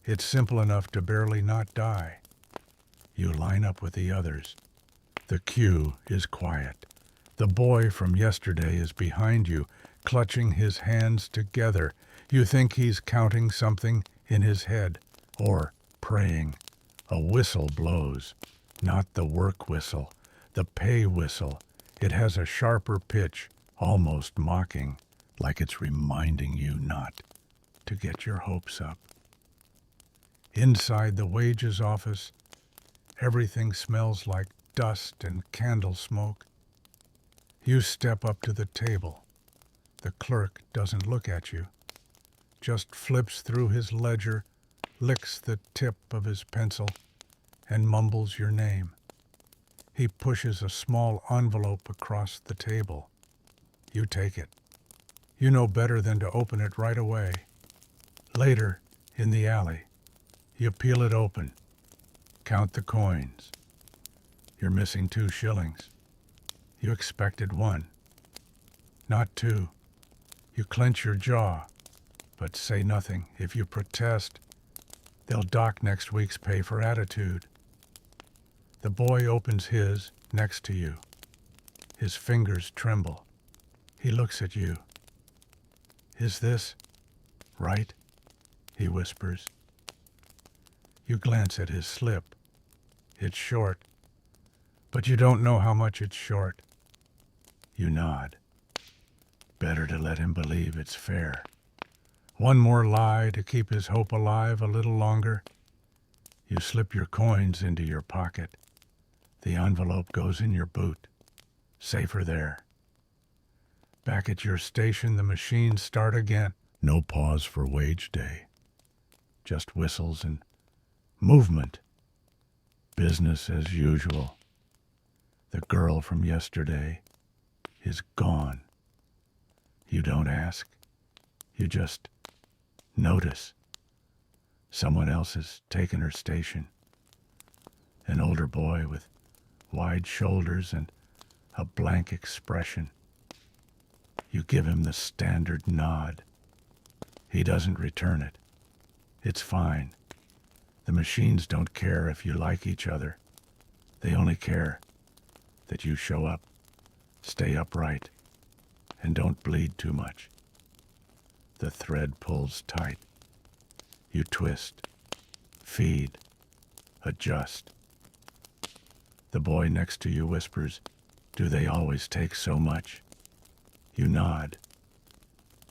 it's simple enough to barely not die. You line up with the others. The queue is quiet. The boy from yesterday is behind you, clutching his hands together. You think he's counting something in his head, or praying. A whistle blows, not the work whistle, the pay whistle. It has a sharper pitch, almost mocking, like it's reminding you not to get your hopes up. Inside the wages office, Everything smells like dust and candle smoke. You step up to the table. The clerk doesn't look at you, just flips through his ledger, licks the tip of his pencil, and mumbles your name. He pushes a small envelope across the table. You take it. You know better than to open it right away. Later, in the alley, you peel it open, count the coins. You're missing 2 shillings. You expected 1, not 2. You clench your jaw, but say nothing. If you protest, they'll dock next week's pay for attitude. The boy opens his next to you. His fingers tremble. He looks at you. "Is this right?" he whispers. You glance at his slip. It's short, but you don't know how much it's short. You nod. Better to let him believe it's fair. One more lie to keep his hope alive a little longer. You slip your coins into your pocket. The envelope goes in your boot. Safer there. Back at your station, the machines start again. No pause for wage day. Just whistles and movement. Business as usual. The girl from yesterday is gone. You don't ask. You just notice. Someone else has taken her station. An older boy with wide shoulders and a blank expression. You give him the standard nod. He doesn't return it. It's fine. The machines don't care if you like each other. They only care that you show up, stay upright, and don't bleed too much. The thread pulls tight. You twist, feed, adjust. The boy next to you whispers, "Do they always take so much?" You nod.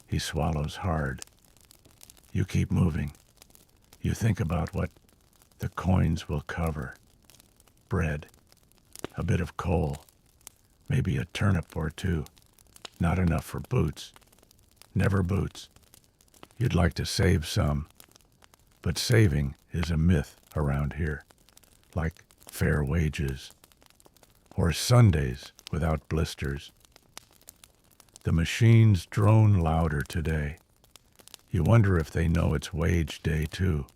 He swallows hard. You keep moving. You think about what the coins will cover. Bread, a bit of coal, maybe a turnip or 2. Not enough for boots. Never boots. You'd like to save some, but saving is a myth around here, like fair wages, or Sundays without blisters. The machines drone louder today. You wonder if they know it's wage day too,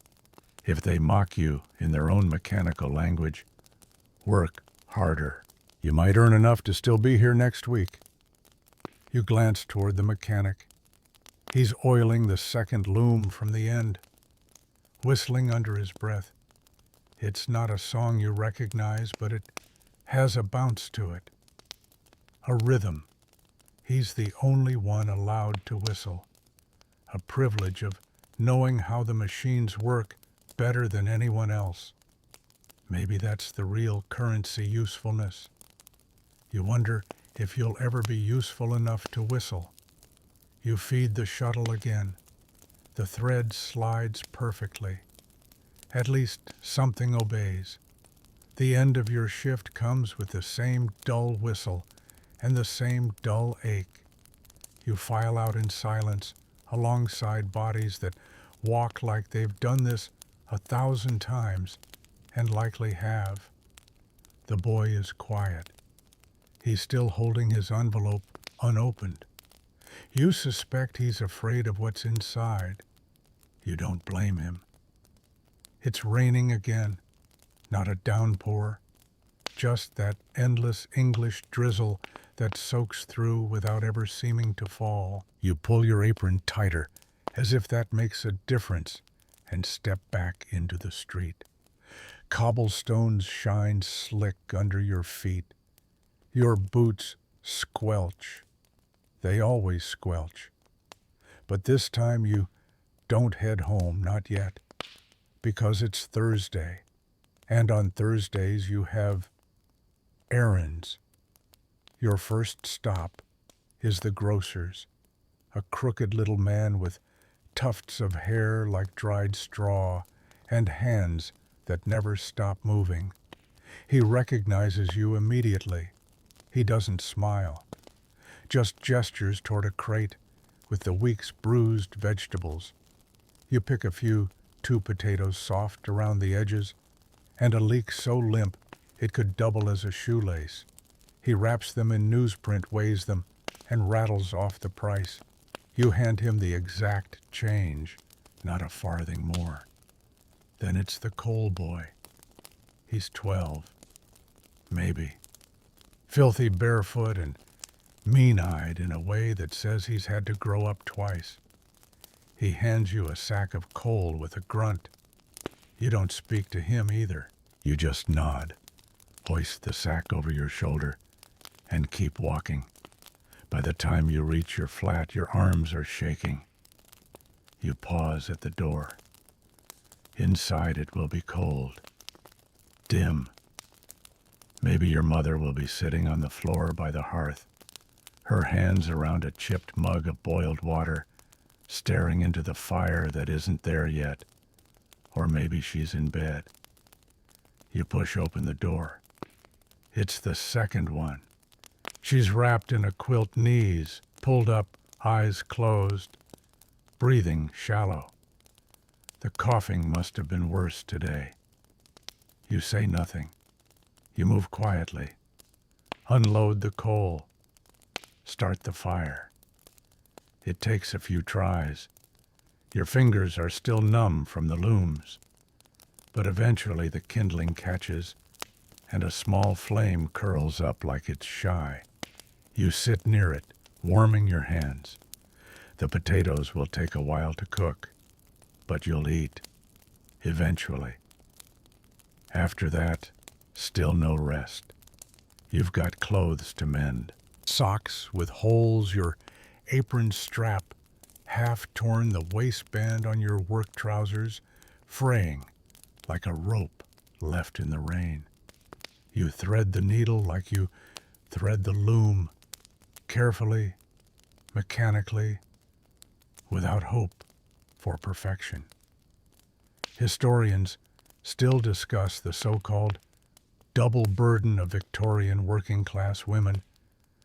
if they mock you in their own mechanical language. Work harder. You might earn enough to still be here next week. You glance toward the mechanic. He's oiling the second loom from the end, whistling under his breath. It's not a song you recognize, but it has a bounce to it, a rhythm. He's the only one allowed to whistle, a privilege of knowing how the machines work better than anyone else. Maybe that's the real currency usefulness. You wonder if you'll ever be useful enough to whistle. You feed the shuttle again. The thread slides perfectly. At least something obeys. The end of your shift comes with the same dull whistle and the same dull ache. You file out in silence alongside bodies that walk like they've done this 1,000 times and likely have. The boy is quiet. He's still holding his envelope unopened. You suspect he's afraid of what's inside. You don't blame him. It's raining again, not a downpour, just that endless English drizzle that soaks through without ever seeming to fall. You pull your apron tighter, as if that makes a difference, and step back into the street. Cobblestones shine slick under your feet. Your boots squelch. They always squelch. But this time you don't head home, not yet, because it's Thursday, and on Thursdays you have errands. Your first stop is the grocer's, a crooked little man with tufts of hair like dried straw and hands that never stop moving. He recognizes you immediately. He doesn't smile, just gestures toward a crate with the week's bruised vegetables. You pick a few, 2 potatoes soft around the edges, and a leek so limp it could double as a shoelace. He wraps them in newsprint, weighs them, and rattles off the price. You hand him the exact change, not a farthing more. Then it's the coal boy. He's 12, maybe. Filthy barefoot and mean-eyed in a way that says he's had to grow up twice. He hands you a sack of coal with a grunt. You don't speak to him either. You just nod, hoist the sack over your shoulder, and keep walking. By the time you reach your flat, your arms are shaking. You pause at the door. Inside it will be cold, dim. Maybe your mother will be sitting on the floor by the hearth, her hands around a chipped mug of boiled water, staring into the fire that isn't there yet. Or maybe she's in bed. You push open the door. It's the second one. She's wrapped in a quilt, knees pulled up, eyes closed, breathing shallow. The coughing must have been worse today. You say nothing. You move quietly. Unload the coal. Start the fire. It takes a few tries. Your fingers are still numb from the looms, but eventually the kindling catches and a small flame curls up like it's shy. You sit near it, warming your hands. The potatoes will take a while to cook, but you'll eat, eventually. After that, still no rest. You've got clothes to mend. Socks with holes, your apron strap half torn, the waistband on your work trousers fraying like a rope left in the rain. You thread the needle like you thread the loom, carefully, mechanically, without hope for perfection. Historians still discuss the so-called double burden of Victorian working-class women,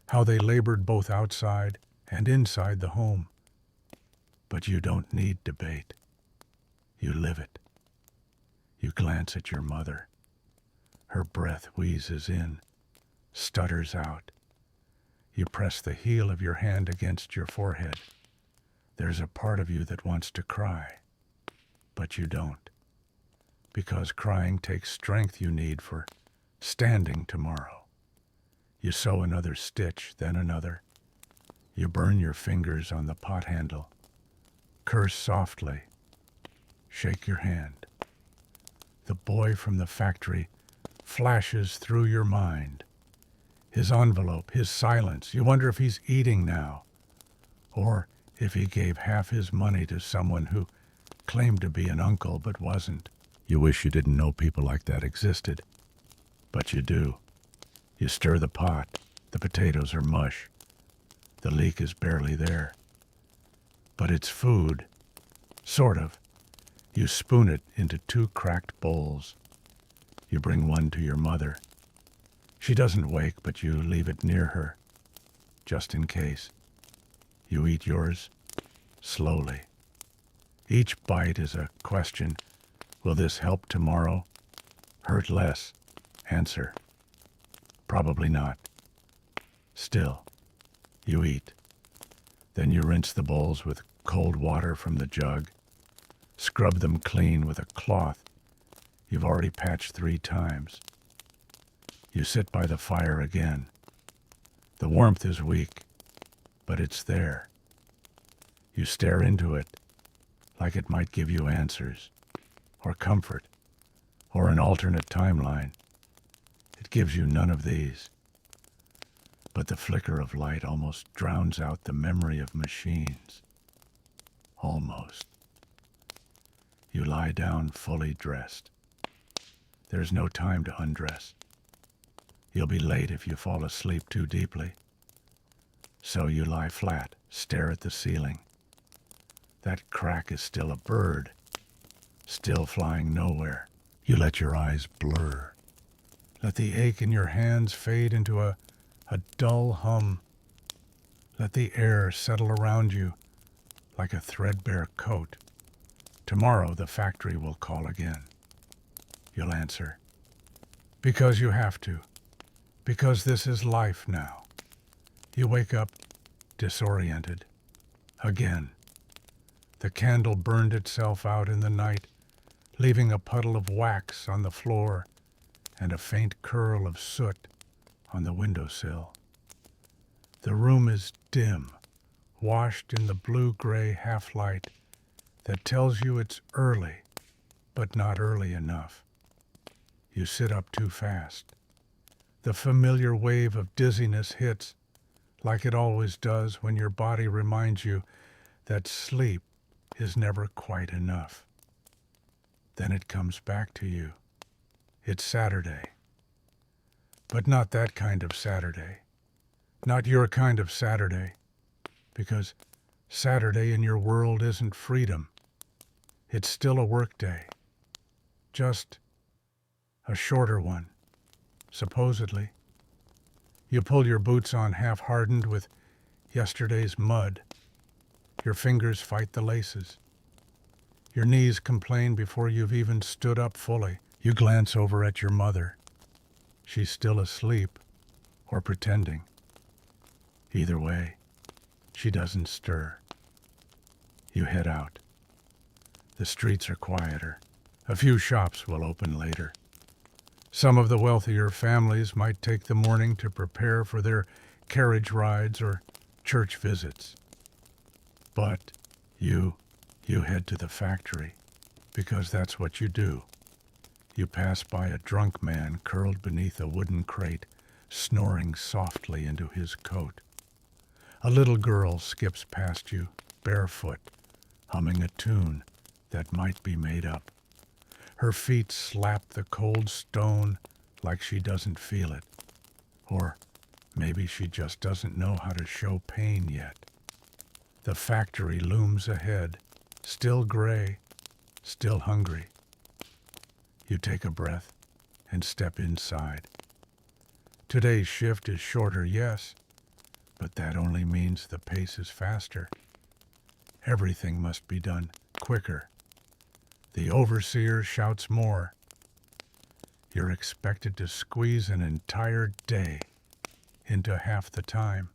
how they labored both outside and inside the home. But you don't need debate. You live it. You glance at your mother. Her breath wheezes in, stutters out. You press the heel of your hand against your forehead. There's a part of you that wants to cry, but you don't, because crying takes strength you need for standing tomorrow. You sew another stitch, then another. You burn your fingers on the pot handle. Curse softly. Shake your hand. The boy from the factory flashes through your mind. His envelope, his silence. You wonder if he's eating now, or if he gave half his money to someone who claimed to be an uncle but wasn't. You wish you didn't know people like that existed, but you do. You stir the pot. The potatoes are mush. The leek is barely there. But it's food. Sort of. You spoon it into 2 cracked bowls. You bring one to your mother. She doesn't wake, but you leave it near her, just in case. You eat yours slowly. Each bite is a question. Will this help tomorrow? Hurt less? Answer. Probably not. Still, you eat. Then you rinse the bowls with cold water from the jug. Scrub them clean with a cloth you've already patched 3 times. You sit by the fire again. The warmth is weak, but it's there. You stare into it like it might give you answers, or comfort, or an alternate timeline. It gives you none of these. But the flicker of light almost drowns out the memory of machines. Almost. You lie down fully dressed. There's no time to undress. You'll be late if you fall asleep too deeply. So you lie flat, stare at the ceiling. That crack is still a bird, still flying nowhere. You let your eyes blur, Let the ache in your hands fade into a dull hum. Let the air settle around you like a threadbare coat. Tomorrow the factory will call again. You'll answer. Because you have to. Because this is life now. You wake up disoriented. Again. The candle burned itself out in the night, leaving a puddle of wax on the floor and a faint curl of soot on the windowsill. The room is dim, washed in the blue-gray half-light that tells you it's early, but not early enough. You sit up too fast. The familiar wave of dizziness hits, like it always does when your body reminds you that sleep is never quite enough. Then it comes back to you. It's Saturday. But not that kind of Saturday. Not your kind of Saturday. Because Saturday in your world isn't freedom. It's still a work day. Just a shorter one, supposedly. You pull your boots on half-hardened with yesterday's mud. Your fingers fight the laces. Your knees complain before you've even stood up fully. You glance over at your mother. She's still asleep, or pretending. Either way, she doesn't stir. You head out. The streets are quieter. A few shops will open later. Some of the wealthier families might take the morning to prepare for their carriage rides or church visits. But you head to the factory, because that's what you do. You pass by a drunk man curled beneath a wooden crate, snoring softly into his coat. A little girl skips past you, barefoot, humming a tune that might be made up. Her feet slap the cold stone like she doesn't feel it. Or maybe she just doesn't know how to show pain yet. The factory looms ahead, still gray, still hungry. You take a breath and step inside. Today's shift is shorter, yes, but that only means the pace is faster. Everything must be done quicker. The overseer shouts more. You're expected to squeeze an entire day into half the time.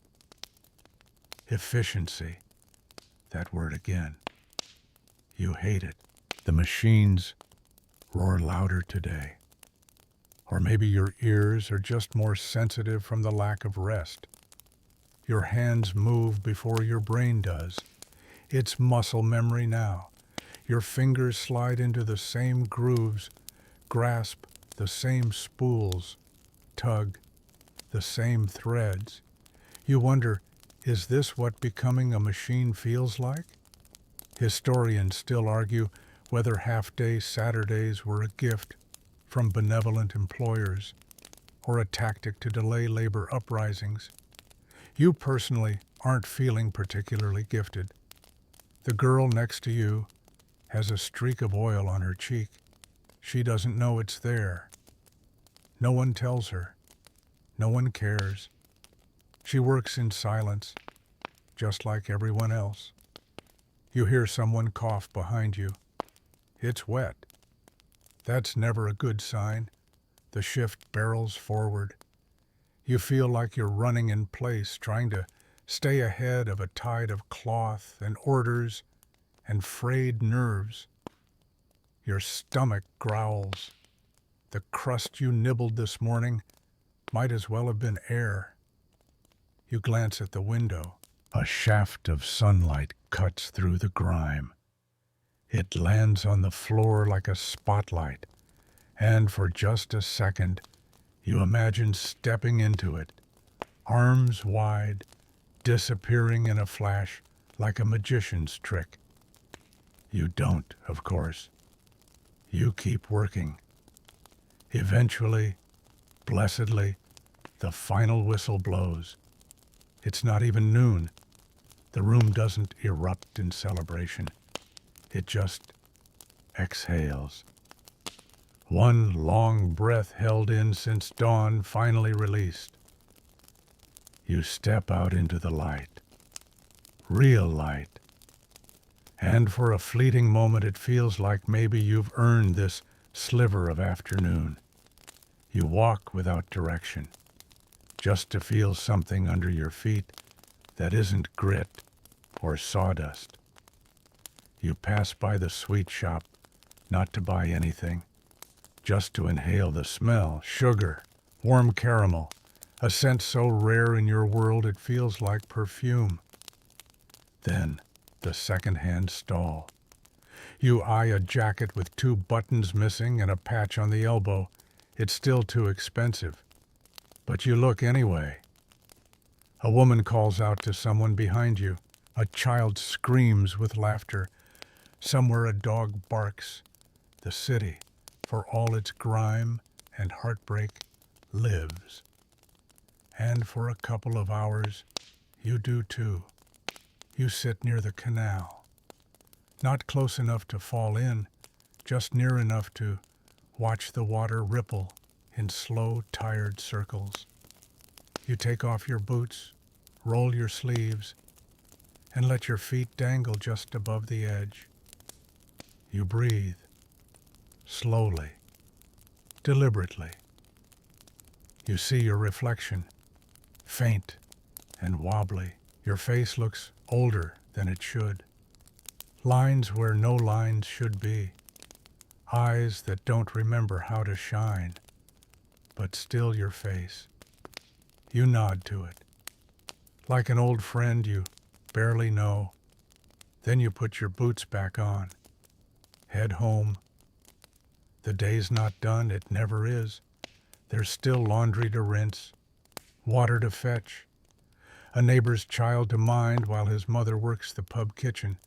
Efficiency. That word again. You hate it. The machines roar louder today. Or maybe your ears are just more sensitive from the lack of rest. Your hands move before your brain does. It's muscle memory now. Your fingers slide into the same grooves, grasp the same spools, tug the same threads. You wonder, is this what becoming a machine feels like? Historians still argue whether half-day Saturdays were a gift from benevolent employers or a tactic to delay labor uprisings. You personally aren't feeling particularly gifted. The girl next to you has a streak of oil on her cheek. She doesn't know it's there. No one tells her. No one cares. She works in silence, just like everyone else. You hear someone cough behind you. It's wet. That's never a good sign. The shift barrels forward. You feel like you're running in place, trying to stay ahead of a tide of cloth and orders and frayed nerves. Your stomach growls. The crust you nibbled this morning might as well have been air. You glance at the window. A shaft of sunlight cuts through the grime. It lands on the floor like a spotlight, and for just a second, you imagine stepping into it, arms wide, disappearing in a flash like a magician's trick. You don't, of course. You keep working. Eventually, blessedly, the final whistle blows. It's not even noon. The room doesn't erupt in celebration. It just exhales. One long breath held in since dawn finally released. You step out into the light. Real light. And for a fleeting moment it feels like maybe you've earned this sliver of afternoon. You walk without direction, just to feel something under your feet that isn't grit or sawdust. You pass by the sweet shop, not to buy anything, just to inhale the smell, sugar, warm caramel, a scent so rare in your world it feels like perfume. Then, the second-hand stall. You eye a jacket with 2 buttons missing and a patch on the elbow. It's still too expensive, but you look anyway. A woman calls out to someone behind you. A child screams with laughter. Somewhere a dog barks. The city, for all its grime and heartbreak, lives. And for a couple of hours, you do too. You sit near the canal. Not close enough to fall in, just near enough to watch the water ripple in slow, tired circles. You take off your boots, roll your sleeves, and let your feet dangle just above the edge. You breathe, slowly, deliberately. You see your reflection, faint and wobbly. Your face looks older than it should. Lines where no lines should be. Eyes that don't remember how to shine. But still your face. You nod to it. Like an old friend you barely know. Then you put your boots back on. Head home. The day's not done, it never is. There's still laundry to rinse, water to fetch, a neighbor's child to mind while his mother works the pub kitchen.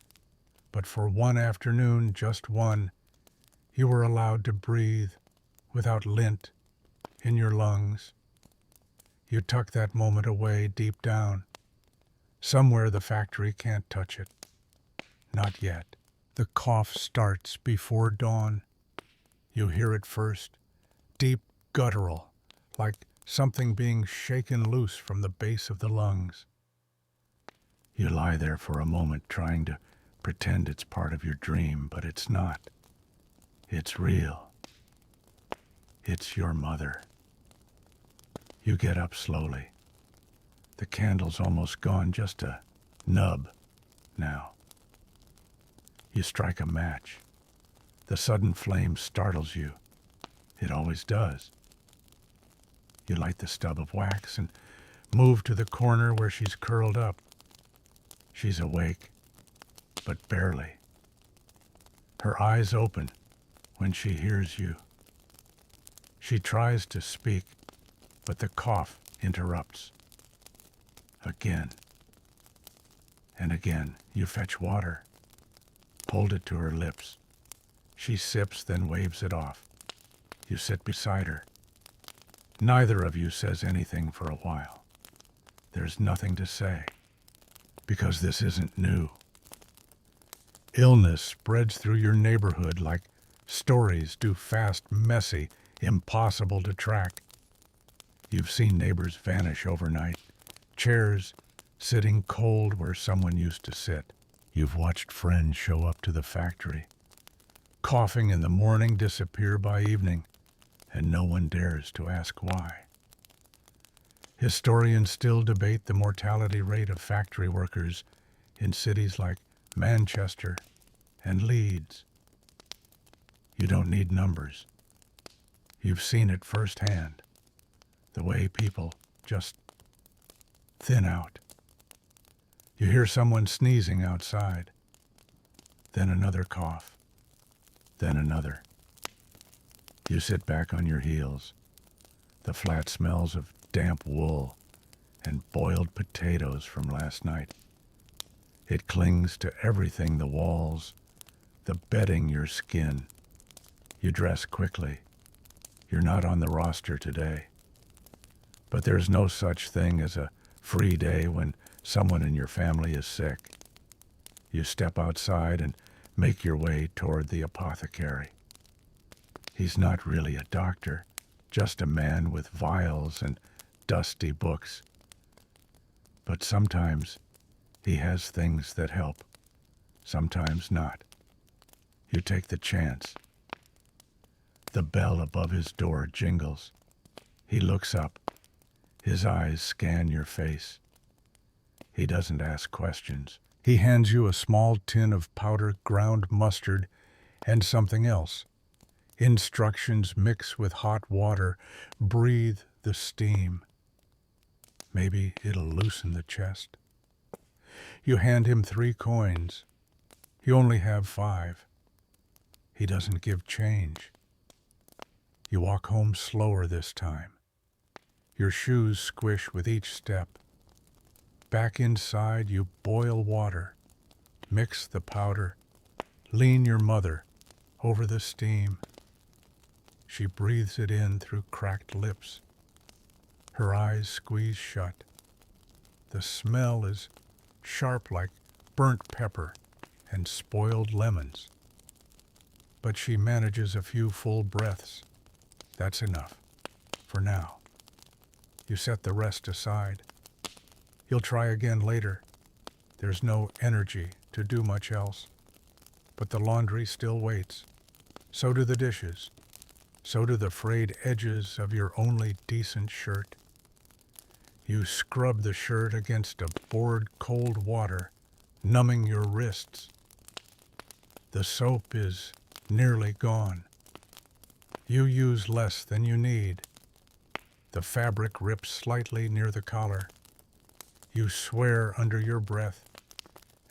But for one afternoon, just one, you were allowed to breathe without lint in your lungs. You tuck that moment away deep down. Somewhere the factory can't touch it. Not yet. The cough starts before dawn. You hear it first, deep guttural, like something being shaken loose from the base of the lungs. You lie there for a moment trying to pretend it's part of your dream, but it's not. It's real. It's your mother. You get up slowly. The candle's almost gone, just a nub now. You strike a match. The sudden flame startles you. It always does. You light the stub of wax and move to the corner where she's curled up. She's awake, but barely. Her eyes open when she hears you. She tries to speak, but the cough interrupts. Again and again, you fetch water, hold it to her lips. She sips, then waves it off. You sit beside her. Neither of you says anything for a while. There's nothing to say, because this isn't new. Illness spreads through your neighborhood like stories do, fast, messy, impossible to track. You've seen neighbors vanish overnight, chairs sitting cold where someone used to sit. You've watched friends show up to the factory, coughing in the morning, disappear by evening, and no one dares to ask why. Historians still debate the mortality rate of factory workers in cities like Manchester and Leeds. You don't need numbers. You've seen it firsthand, the way people just thin out. You hear someone sneezing outside, then another cough, then another. You sit back on your heels. The flat smells of damp wool and boiled potatoes from last night. It clings to everything, the walls, the bedding, your skin. You dress quickly. You're not on the roster today. But there's no such thing as a free day when someone in your family is sick. You step outside and make your way toward the apothecary. He's not really a doctor, just a man with vials and dusty books. But sometimes he has things that help, sometimes not. You take the chance. The bell above his door jingles. He looks up. His eyes scan your face. He doesn't ask questions. He hands you a small tin of powder ground mustard and something else. Instructions: mix with hot water, breathe the steam. Maybe it'll loosen the chest. You hand him 3 coins. You only have 5. He doesn't give change. You walk home slower this time. Your shoes squish with each step. Back inside, you boil water, mix the powder, lean your mother over the steam. She breathes it in through cracked lips. Her eyes squeeze shut. The smell is sharp like burnt pepper and spoiled lemons. But she manages a few full breaths. That's enough, for now. You set the rest aside. You'll try again later. There's no energy to do much else. But the laundry still waits. So do the dishes. So do the frayed edges of your only decent shirt. You scrub the shirt against a bored cold water, numbing your wrists. The soap is nearly gone. You use less than you need. The fabric rips slightly near the collar. You swear under your breath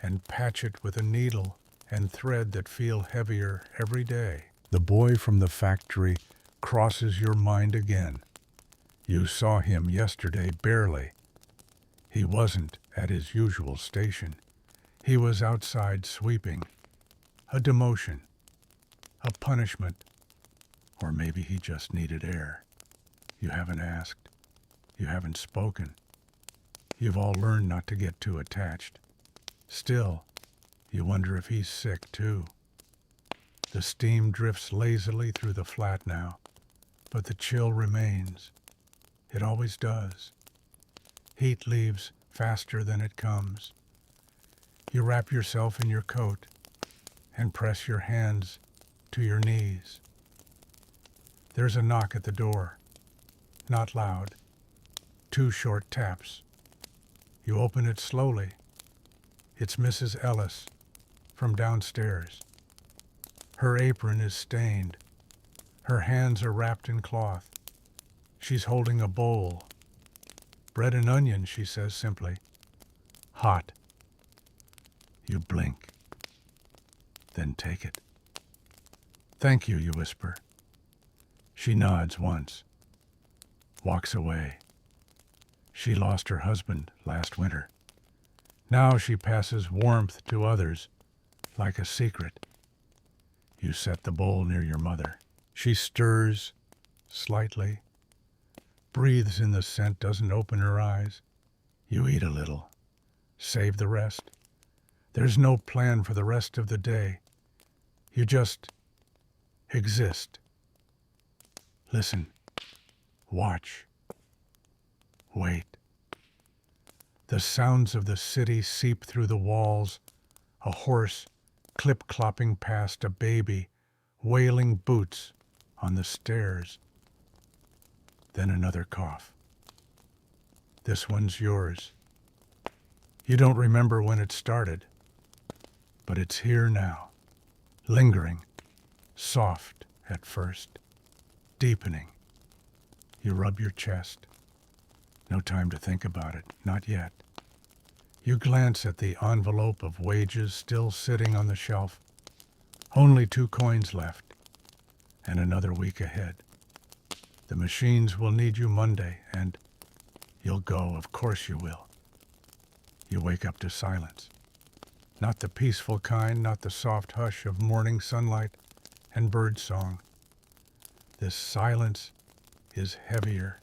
and patch it with a needle and thread that feel heavier every day. The boy from the factory crosses your mind again. You saw him yesterday barely. He wasn't at his usual station. He was outside sweeping. A demotion. A punishment. Or maybe he just needed air. You haven't asked. You haven't spoken. You've all learned not to get too attached. Still, you wonder if he's sick too. The steam drifts lazily through the flat now, but the chill remains. It always does. Heat leaves faster than it comes. You wrap yourself in your coat and press your hands to your knees. There's a knock at the door. Not loud. 2 short taps. You open it slowly. It's Mrs. Ellis from downstairs. Her apron is stained. Her hands are wrapped in cloth. She's holding a bowl. Bread and onion, she says simply. Hot. You blink. Then take it. Thank you, you whisper. She nods once. Walks away. She lost her husband last winter. Now she passes warmth to others, like a secret. You set the bowl near your mother. She stirs slightly, breathes in the scent, doesn't open her eyes. You eat a little, save the rest. There's no plan for the rest of the day. You just exist. Listen, watch, wait. The sounds of the city seep through the walls, a horse clip-clopping past a baby, wailing boots on the stairs. Then another cough. This one's yours. You don't remember when it started, but it's here now, lingering, soft at first, deepening. You rub your chest. No time to think about it, not yet. You glance at the envelope of wages still sitting on the shelf. Only 2 coins left, and another week ahead. The machines will need you Monday, and you'll go, of course you will. You wake up to silence. Not the peaceful kind, not the soft hush of morning sunlight and bird song. This silence is heavier,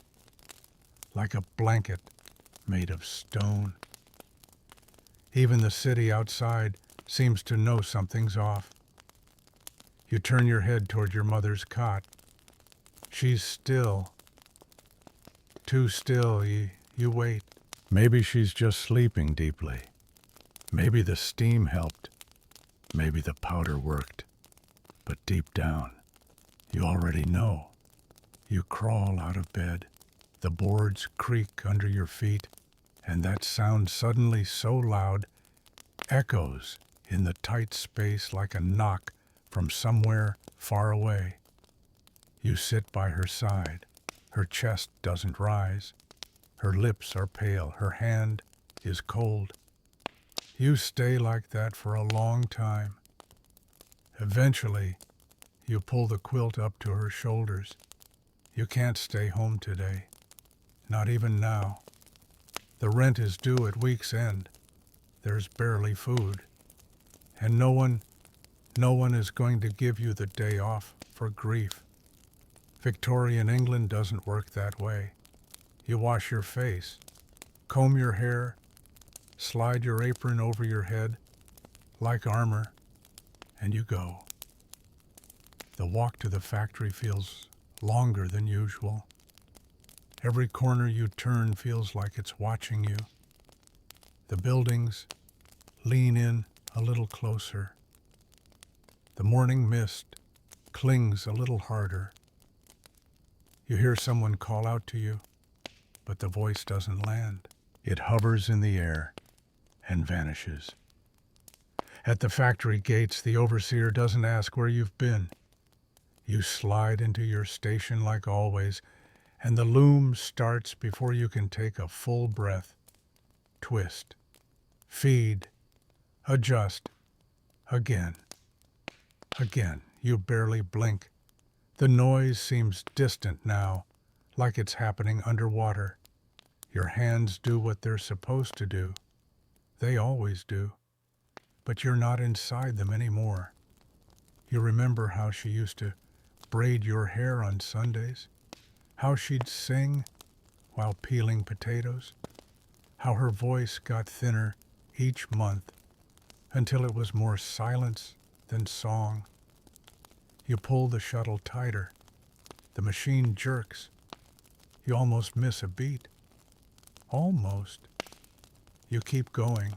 like a blanket made of stone. Even the city outside seems to know something's off. You turn your head toward your mother's cot. She's still, too still. You wait. Maybe she's just sleeping deeply. Maybe the steam helped. Maybe the powder worked. But deep down, you already know. You crawl out of bed. The boards creak under your feet, and that sound suddenly so loud echoes in the tight space like a knock from somewhere far away. You sit by her side. Her chest doesn't rise. Her lips are pale. Her hand is cold. You stay like that for a long time. Eventually, you pull the quilt up to her shoulders. You can't stay home today. Not even now. The rent is due at week's end. There's barely food. And no one is going to give you the day off for grief. Victorian England doesn't work that way. You wash your face, comb your hair, slide your apron over your head like armor, and you go. The walk to the factory feels longer than usual. Every corner you turn feels like it's watching you. The buildings lean in a little closer. The morning mist clings a little harder. You hear someone call out to you, but the voice doesn't land. It hovers in the air and vanishes. At the factory gates, the overseer doesn't ask where you've been. You slide into your station like always, and the loom starts before you can take a full breath. Twist, feed, adjust, again. Again, you barely blink. The noise seems distant now, like it's happening underwater. Your hands do what they're supposed to do. They always do. But you're not inside them anymore. You remember how she used to braid your hair on Sundays? How she'd sing while peeling potatoes? How her voice got thinner each month until it was more silence than song. You pull the shuttle tighter. The machine jerks. You almost miss a beat. Almost. You keep going.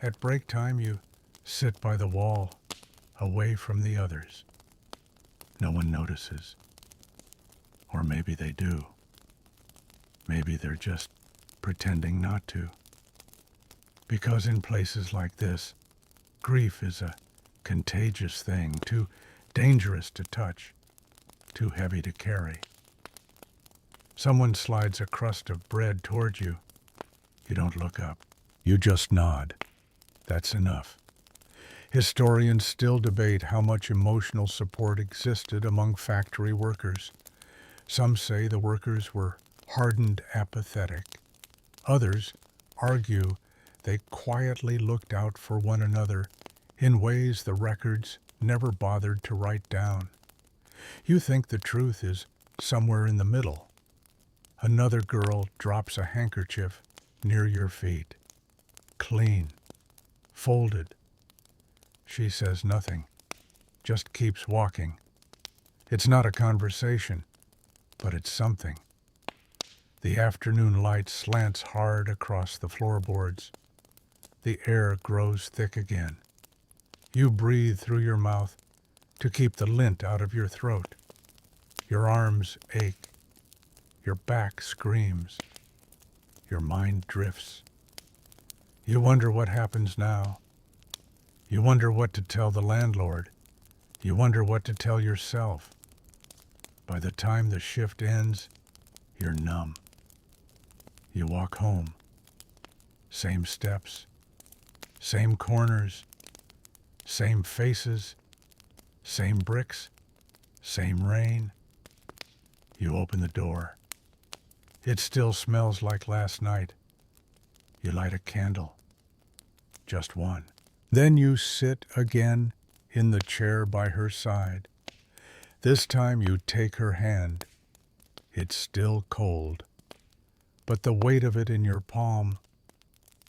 At break time, you sit by the wall, away from the others. No one notices. Or maybe they do. Maybe they're just pretending not to. Because in places like this, grief is a contagious thing, too dangerous to touch, too heavy to carry. Someone slides a crust of bread toward you. You don't look up. You just nod. That's enough. Historians still debate how much emotional support existed among factory workers. Some say the workers were hardened apathetic. Others argue they quietly looked out for one another in ways the records never bothered to write down. You think the truth is somewhere in the middle. Another girl drops a handkerchief near your feet. Clean. Folded. She says nothing. Just keeps walking. It's not a conversation, but it's something. The afternoon light slants hard across the floorboards. The air grows thick again. You breathe through your mouth to keep the lint out of your throat. Your arms ache. Your back screams. Your mind drifts. You wonder what happens now. You wonder what to tell the landlord. You wonder what to tell yourself. By the time the shift ends, you're numb. You walk home. Same steps. Same corners. Same faces. Same bricks. Same rain. You open the door. It still smells like last night. You light a candle. Just one. Then you sit again in the chair by her side. This time you take her hand. It's still cold, but the weight of it in your palm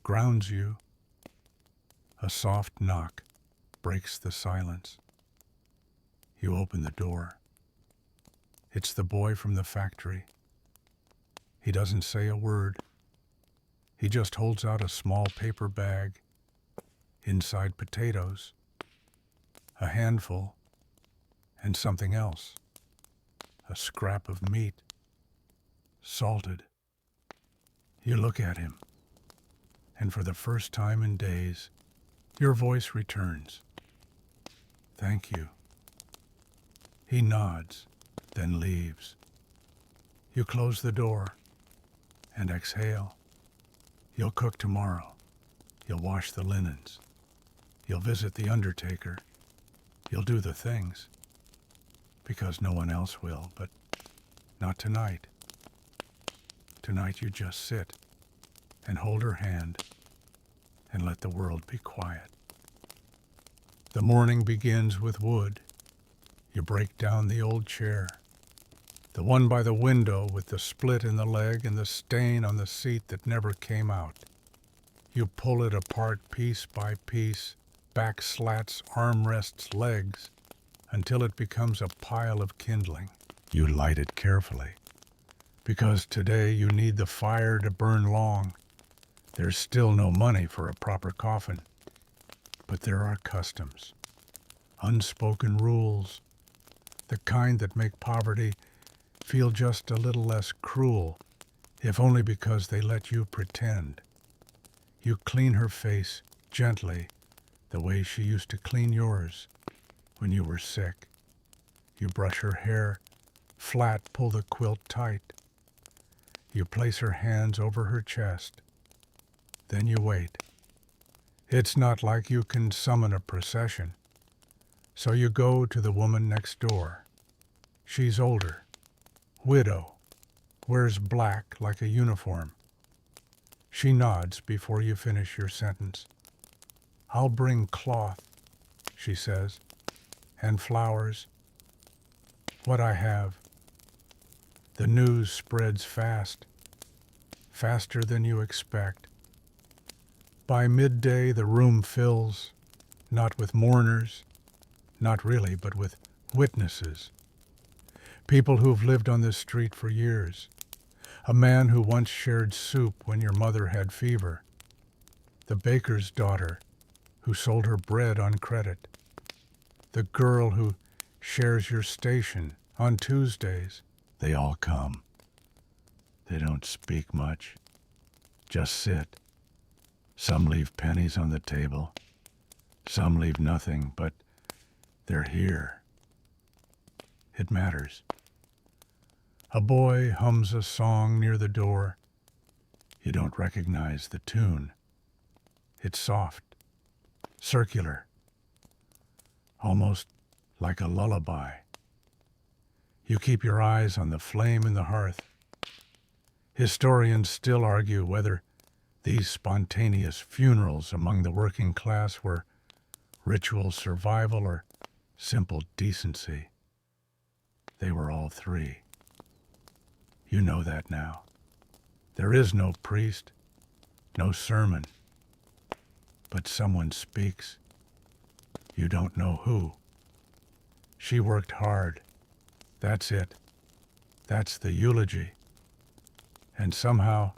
grounds you. A soft knock breaks the silence. You open the door. It's the boy from the factory. He doesn't say a word. He just holds out a small paper bag. Inside potatoes, a handful, and something else. A scrap of meat, salted. You look at him, and for the first time in days, your voice returns. Thank you. He nods, then leaves. You close the door and exhale. You'll cook tomorrow. You'll wash the linens. You'll visit the undertaker. You'll do the things. Because no one else will, but not tonight. Tonight you just sit and hold her hand and let the world be quiet. The morning begins with wood. You break down the old chair, the one by the window with the split in the leg and the stain on the seat that never came out. You pull it apart piece by piece, back slats, armrests, legs, until it becomes a pile of kindling. You light it carefully, because today you need the fire to burn long. There's still no money for a proper coffin, but there are customs, unspoken rules, the kind that make poverty feel just a little less cruel, if only because they let you pretend. You clean her face gently, the way she used to clean yours when you were sick. You brush her hair, flat, pull the quilt tight. You place her hands over her chest. Then you wait. It's not like you can summon a procession. So you go to the woman next door. She's older, widow, wears black like a uniform. She nods before you finish your sentence. I'll bring cloth, she says, and flowers. What I have. The news spreads fast, faster than you expect. By midday, the room fills, not with mourners, not really, but with witnesses. People who've lived on this street for years. A man who once shared soup when your mother had fever. The baker's daughter who sold her bread on credit. The girl who shares your station on Tuesdays. They all come. They don't speak much. Just sit. Some leave pennies on the table. Some leave nothing, but they're here. It matters. A boy hums a song near the door. You don't recognize the tune. It's soft, circular, almost like a lullaby. You keep your eyes on the flame in the hearth. Historians still argue whether these spontaneous funerals among the working class were ritual survival or simple decency. They were all three. You know that now. There is no priest, no sermon, but someone speaks. You don't know who. She worked hard. That's it. That's the eulogy. And somehow,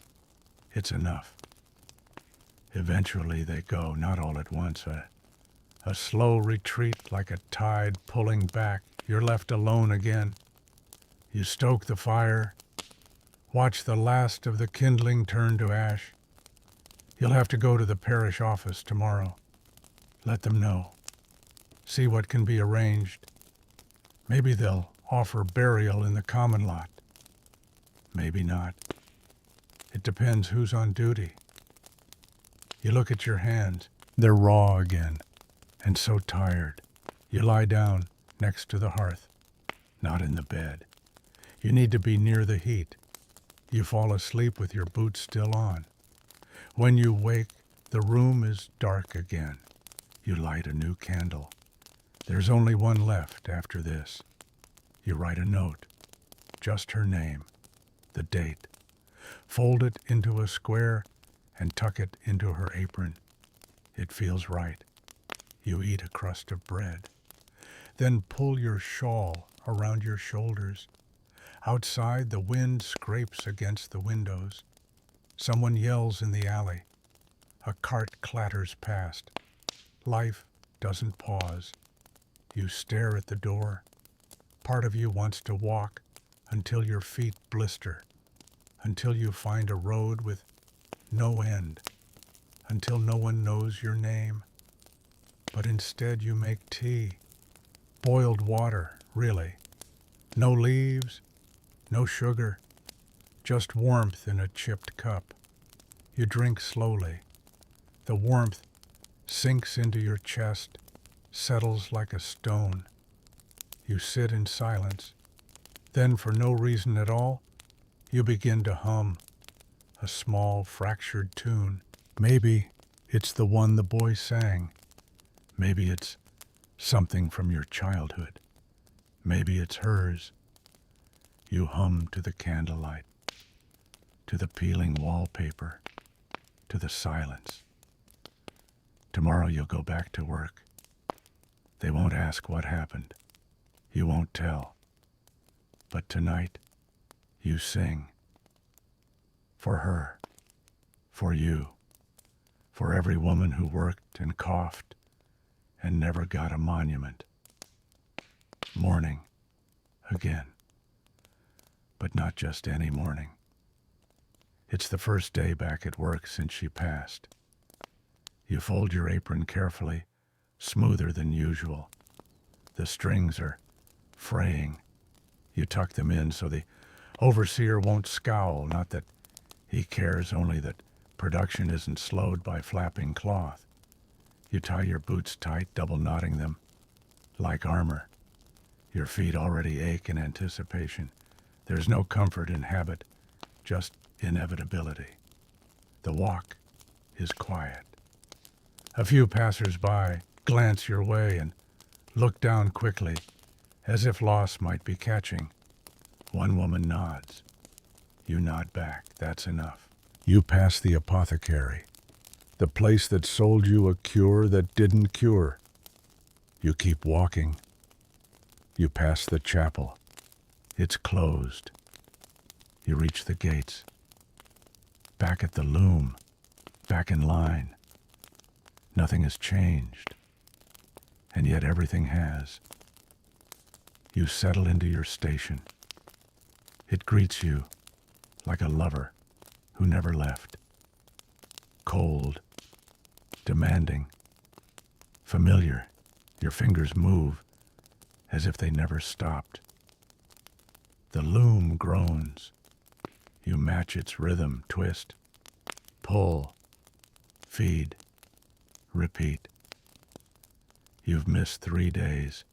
it's enough. Eventually they go, not all at once, a slow retreat like a tide pulling back. You're left alone again. You stoke the fire, watch the last of the kindling turn to ash. You'll have to go to the parish office tomorrow. Let them know. See what can be arranged. Maybe they'll offer burial in the common lot. Maybe not. It depends who's on duty. You look at your hands. They're raw again, and so tired. You lie down next to the hearth, not in the bed. You need to be near the heat. You fall asleep with your boots still on. When you wake, the room is dark again. You light a new candle. There's only one left after this. You write a note, just her name, the date. Fold it into a square and tuck it into her apron. It feels right. You eat a crust of bread. Then pull your shawl around your shoulders. Outside, the wind scrapes against the windows. Someone yells in the alley. A cart clatters past. Life doesn't pause. You stare at the door. Part of you wants to walk until your feet blister, until you find a road with no end, until no one knows your name. But instead you make tea. Boiled water, really. No leaves, no sugar, just warmth in a chipped cup. You drink slowly. The warmth sinks into your chest, settles like a stone. You sit in silence. Then, for no reason at all, you begin to hum a small, fractured tune. Maybe it's the one the boy sang. Maybe it's something from your childhood. Maybe it's hers. You hum to the candlelight, to the peeling wallpaper, to the silence. Tomorrow you'll go back to work. They won't ask what happened. You won't tell. But tonight, you sing. For her. For you. For every woman who worked and coughed and never got a monument. Morning. Again. But not just any morning. It's the first day back at work since she passed. You fold your apron carefully, smoother than usual. The strings are fraying. You tuck them in so the overseer won't scowl, not that he cares, only that production isn't slowed by flapping cloth. You tie your boots tight, double knotting them, like armor. Your feet already ache in anticipation. There's no comfort in habit, just inevitability. The walk is quiet. A few passers-by glance your way and look down quickly, as if loss might be catching. One woman nods. You nod back. That's enough. You pass the apothecary, the place that sold you a cure that didn't cure. You keep walking. You pass the chapel. It's closed. You reach the gates. Back at the loom. Back in line. Nothing has changed. And yet everything has. You settle into your station. It greets you like a lover who never left. Cold, demanding, familiar. Your fingers move as if they never stopped. The loom groans. You match its rhythm, twist, pull, feed, repeat. You've missed 3 days.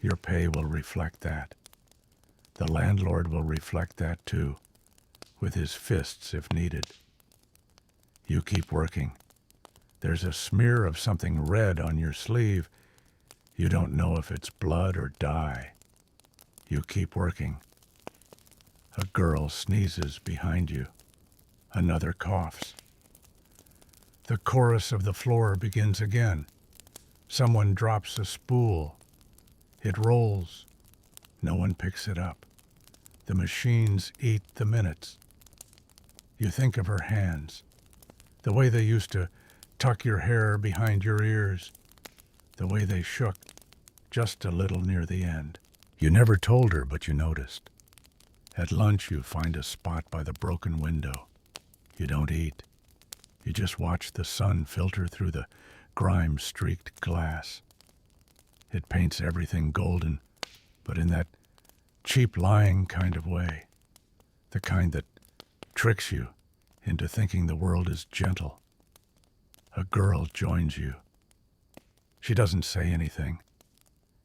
Your pay will reflect that. The landlord will reflect that too, with his fists if needed. You keep working. There's a smear of something red on your sleeve. You don't know if it's blood or dye. You keep working. A girl sneezes behind you. Another coughs. The chorus of the floor begins again. Someone drops a spool. It rolls. No one picks it up. The machines eat the minutes. You think of her hands, the way they used to tuck your hair behind your ears, the way they shook just a little near the end. You never told her, but you noticed. At lunch, you find a spot by the broken window. You don't eat. You just watch the sun filter through the grime-streaked glass. It paints everything golden, but in that cheap lying kind of way, the kind that tricks you into thinking the world is gentle. A girl joins you. She doesn't say anything.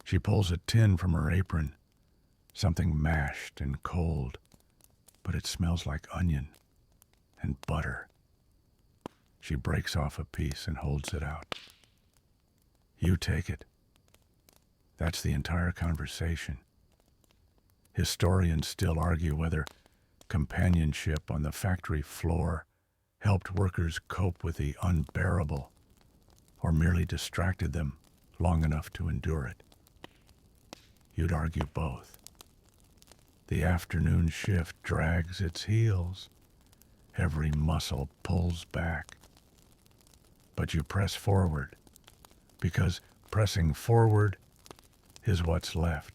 She pulls a tin from her apron, something mashed and cold, but it smells like onion and butter. She breaks off a piece and holds it out. You take it. That's the entire conversation. Historians still argue whether companionship on the factory floor helped workers cope with the unbearable or merely distracted them long enough to endure it. You'd argue both. The afternoon shift drags its heels. Every muscle pulls back. But you press forward, because pressing forward is what's left.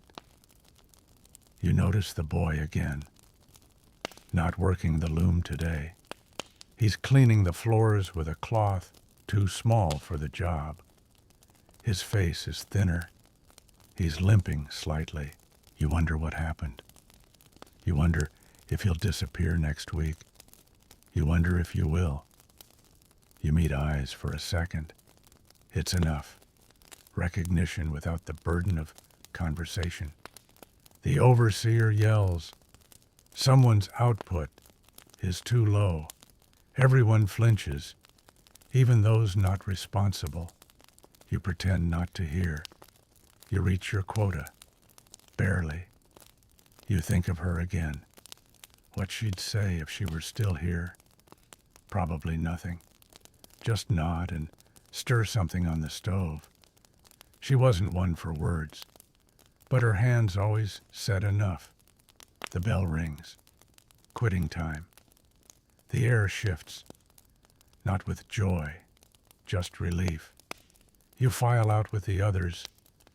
You notice the boy again, not working the loom today. He's cleaning the floors with a cloth too small for the job. His face is thinner. He's limping slightly. You wonder what happened. You wonder if he'll disappear next week. You wonder if you will. You meet eyes for a second. It's enough. Recognition without the burden of conversation. The overseer yells. Someone's output is too low. Everyone flinches, even those not responsible. You pretend not to hear. You reach your quota. Barely. You think of her again. What she'd say if she were still here. Probably nothing. Just nod and stir something on the stove. She wasn't one for words, but her hands always said enough. The bell rings. Quitting time. The air shifts, not with joy, just relief. You file out with the others,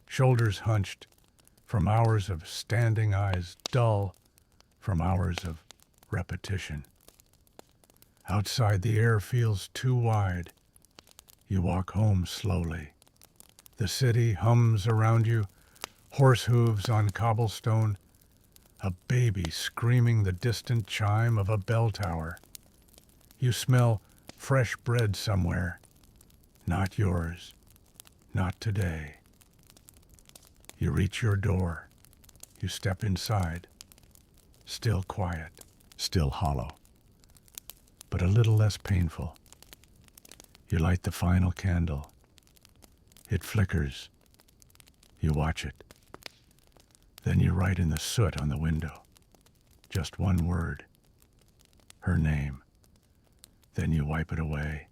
shoulders hunched, from hours of standing, eyes dull, from hours of repetition. Outside, the air feels too wide. You walk home slowly. The city hums around you, horse hooves on cobblestone, a baby screaming the distant chime of a bell tower. You smell fresh bread somewhere. Not yours. Not today. You reach your door. You step inside. Still quiet. Still hollow. But a little less painful. You light the final candle. It flickers. You watch it. Then you write in the soot on the window. Just one word. Her name. Then you wipe it away.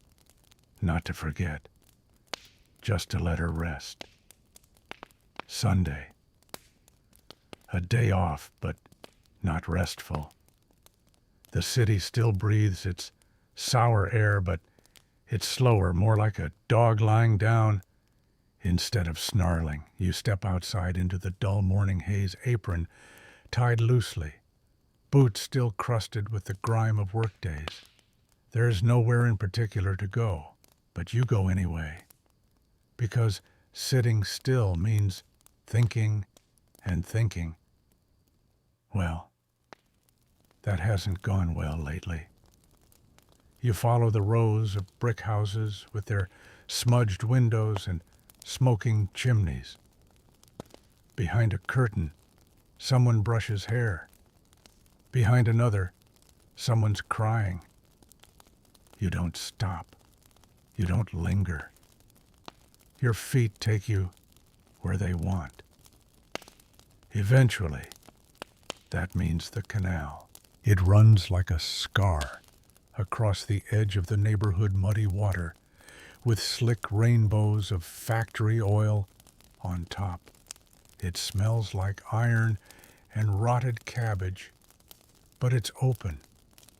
Not to forget. Just to let her rest. Sunday. A day off, but not restful. The city still breathes its sour air, but it's slower, more like a dog lying down. Instead of snarling, you step outside into the dull morning haze, apron tied loosely, boots still crusted with the grime of workdays. There is nowhere in particular to go, but you go anyway, because sitting still means thinking and thinking. Well, that hasn't gone well lately. You follow the rows of brick houses with their smudged windows and smoking chimneys. Behind a curtain, someone brushes hair. Behind another, someone's crying. You don't stop. You don't linger. Your feet take you where they want. Eventually, that means the canal. It runs like a scar across the edge of the neighborhood muddy water, with slick rainbows of factory oil on top. It smells like iron and rotted cabbage, but it's open,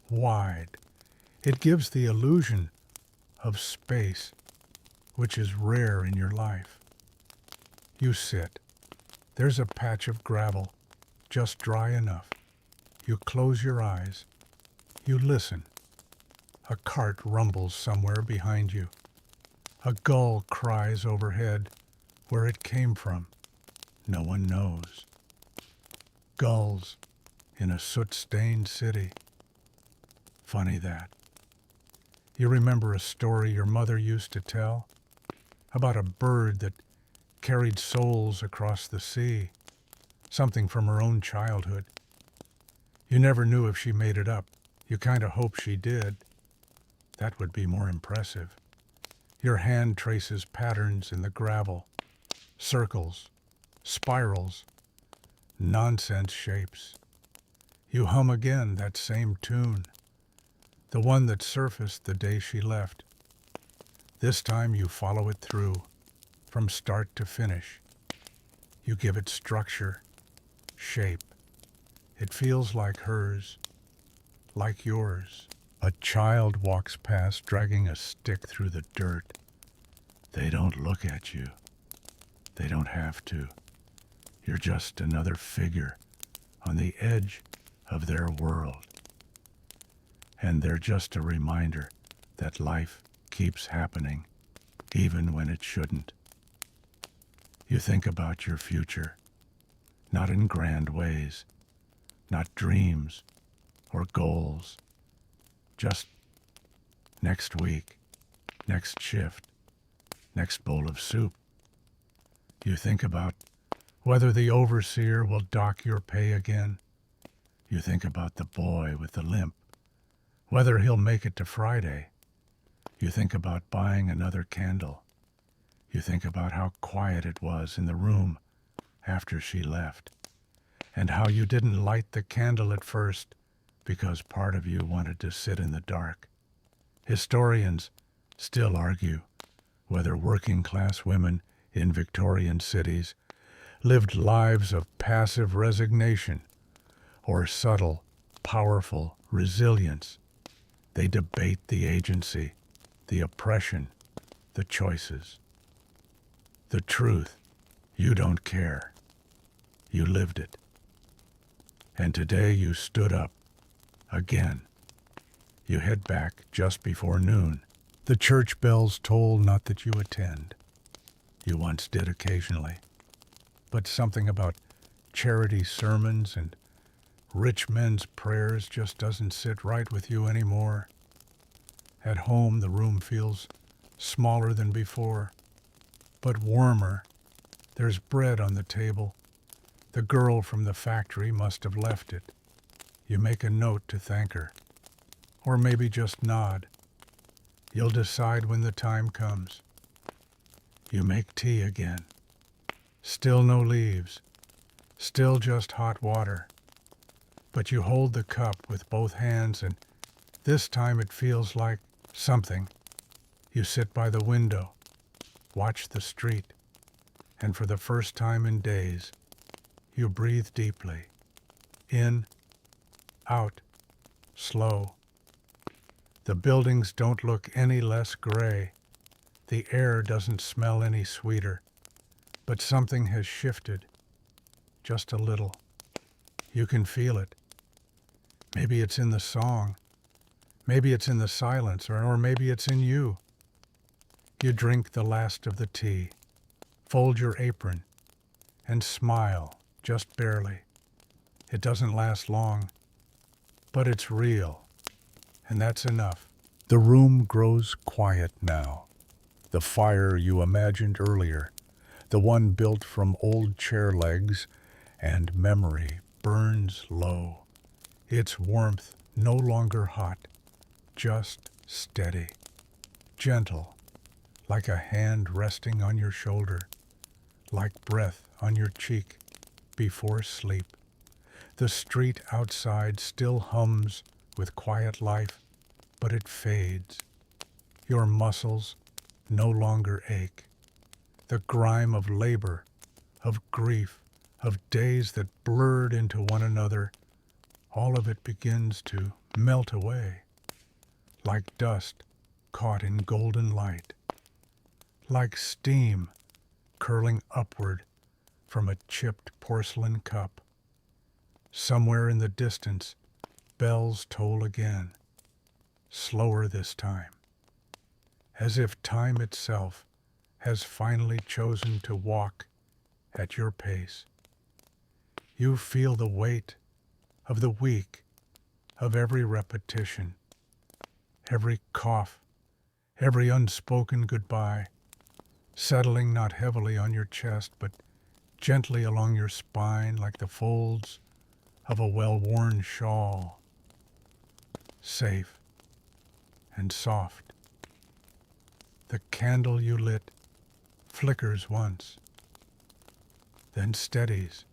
wide. It gives the illusion of space, which is rare in your life. You sit. There's a patch of gravel, just dry enough. You close your eyes. You listen. A cart rumbles somewhere behind you. A gull cries overhead. Where it came from, no one knows. Gulls in a soot-stained city. Funny that. You remember a story your mother used to tell about a bird that carried souls across the sea, something from her own childhood. You never knew if she made it up. You kind of hoped she did. That would be more impressive. Your hand traces patterns in the gravel, circles, spirals, nonsense shapes. You hum again that same tune, the one that surfaced the day she left. This time you follow it through, from start to finish. You give it structure, shape. It feels like hers, like yours. A child walks past dragging a stick through the dirt. They don't look at you. They don't have to. You're just another figure on the edge of their world. And they're just a reminder that life keeps happening, even when it shouldn't. You think about your future, not in grand ways, not dreams or goals, just next week, next shift, next bowl of soup. You think about whether the overseer will dock your pay again. You think about the boy with the limp, whether he'll make it to Friday. You think about buying another candle. You think about how quiet it was in the room after she left, and how you didn't light the candle at first because part of you wanted to sit in the dark. Historians still argue whether working-class women in Victorian cities lived lives of passive resignation or subtle, powerful resilience. They debate the agency, the oppression, the choices. The truth, you don't care. You lived it. And today you stood up again. You head back just before noon. The church bells toll, not that you attend. You once did occasionally. But something about charity sermons and rich men's prayers just doesn't sit right with you anymore. At home, the room feels smaller than before, but warmer. There's bread on the table. The girl from the factory must have left it. You make a note to thank her, or maybe just nod. You'll decide when the time comes. You make tea again. Still no leaves, still just hot water. But you hold the cup with both hands, and this time it feels like something. You sit by the window, watch the street, and for the first time in days, you breathe deeply. In, out, slow. The buildings don't look any less gray. The air doesn't smell any sweeter. But something has shifted, just a little. You can feel it. Maybe it's in the song. Maybe it's in the silence, or maybe it's in you. You drink the last of the tea, fold your apron, and smile, just barely. It doesn't last long, but it's real, and that's enough. The room grows quiet now. The fire you imagined earlier, the one built from old chair legs and memory, burns low. Its warmth no longer hot, just steady, gentle, like a hand resting on your shoulder, like breath on your cheek before sleep. The street outside still hums with quiet life, but it fades. Your muscles no longer ache. The grime of labor, of grief, of days that blurred into one another, all of it begins to melt away, like dust caught in golden light, like steam curling upward from a chipped porcelain cup. Somewhere in the distance, bells toll again, slower this time, as if time itself has finally chosen to walk at your pace. You feel the weight of the week, of every repetition, every cough, every unspoken goodbye, settling not heavily on your chest, but gently along your spine like the folds of a well-worn shawl. Safe and soft. The candle you lit flickers once, then steadies.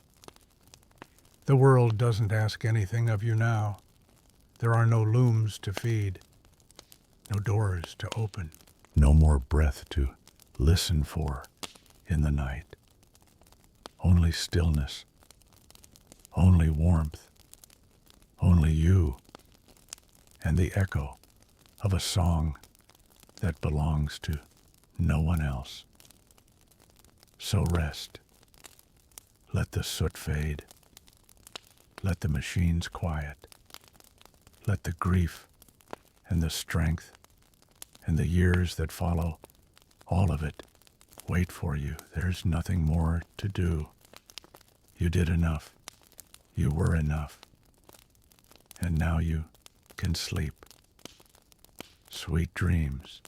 The world doesn't ask anything of you now. There are no looms to feed, no doors to open, no more breath to listen for in the night. Only stillness, Only warmth, only you, and the echo of a song that belongs to no one else. So rest. Let the soot fade. Let the machines quiet. Let the grief and the strength and the years that follow, all of it, wait for you. There's nothing more to do. You did enough. You were enough. And now you can sleep. Sweet dreams.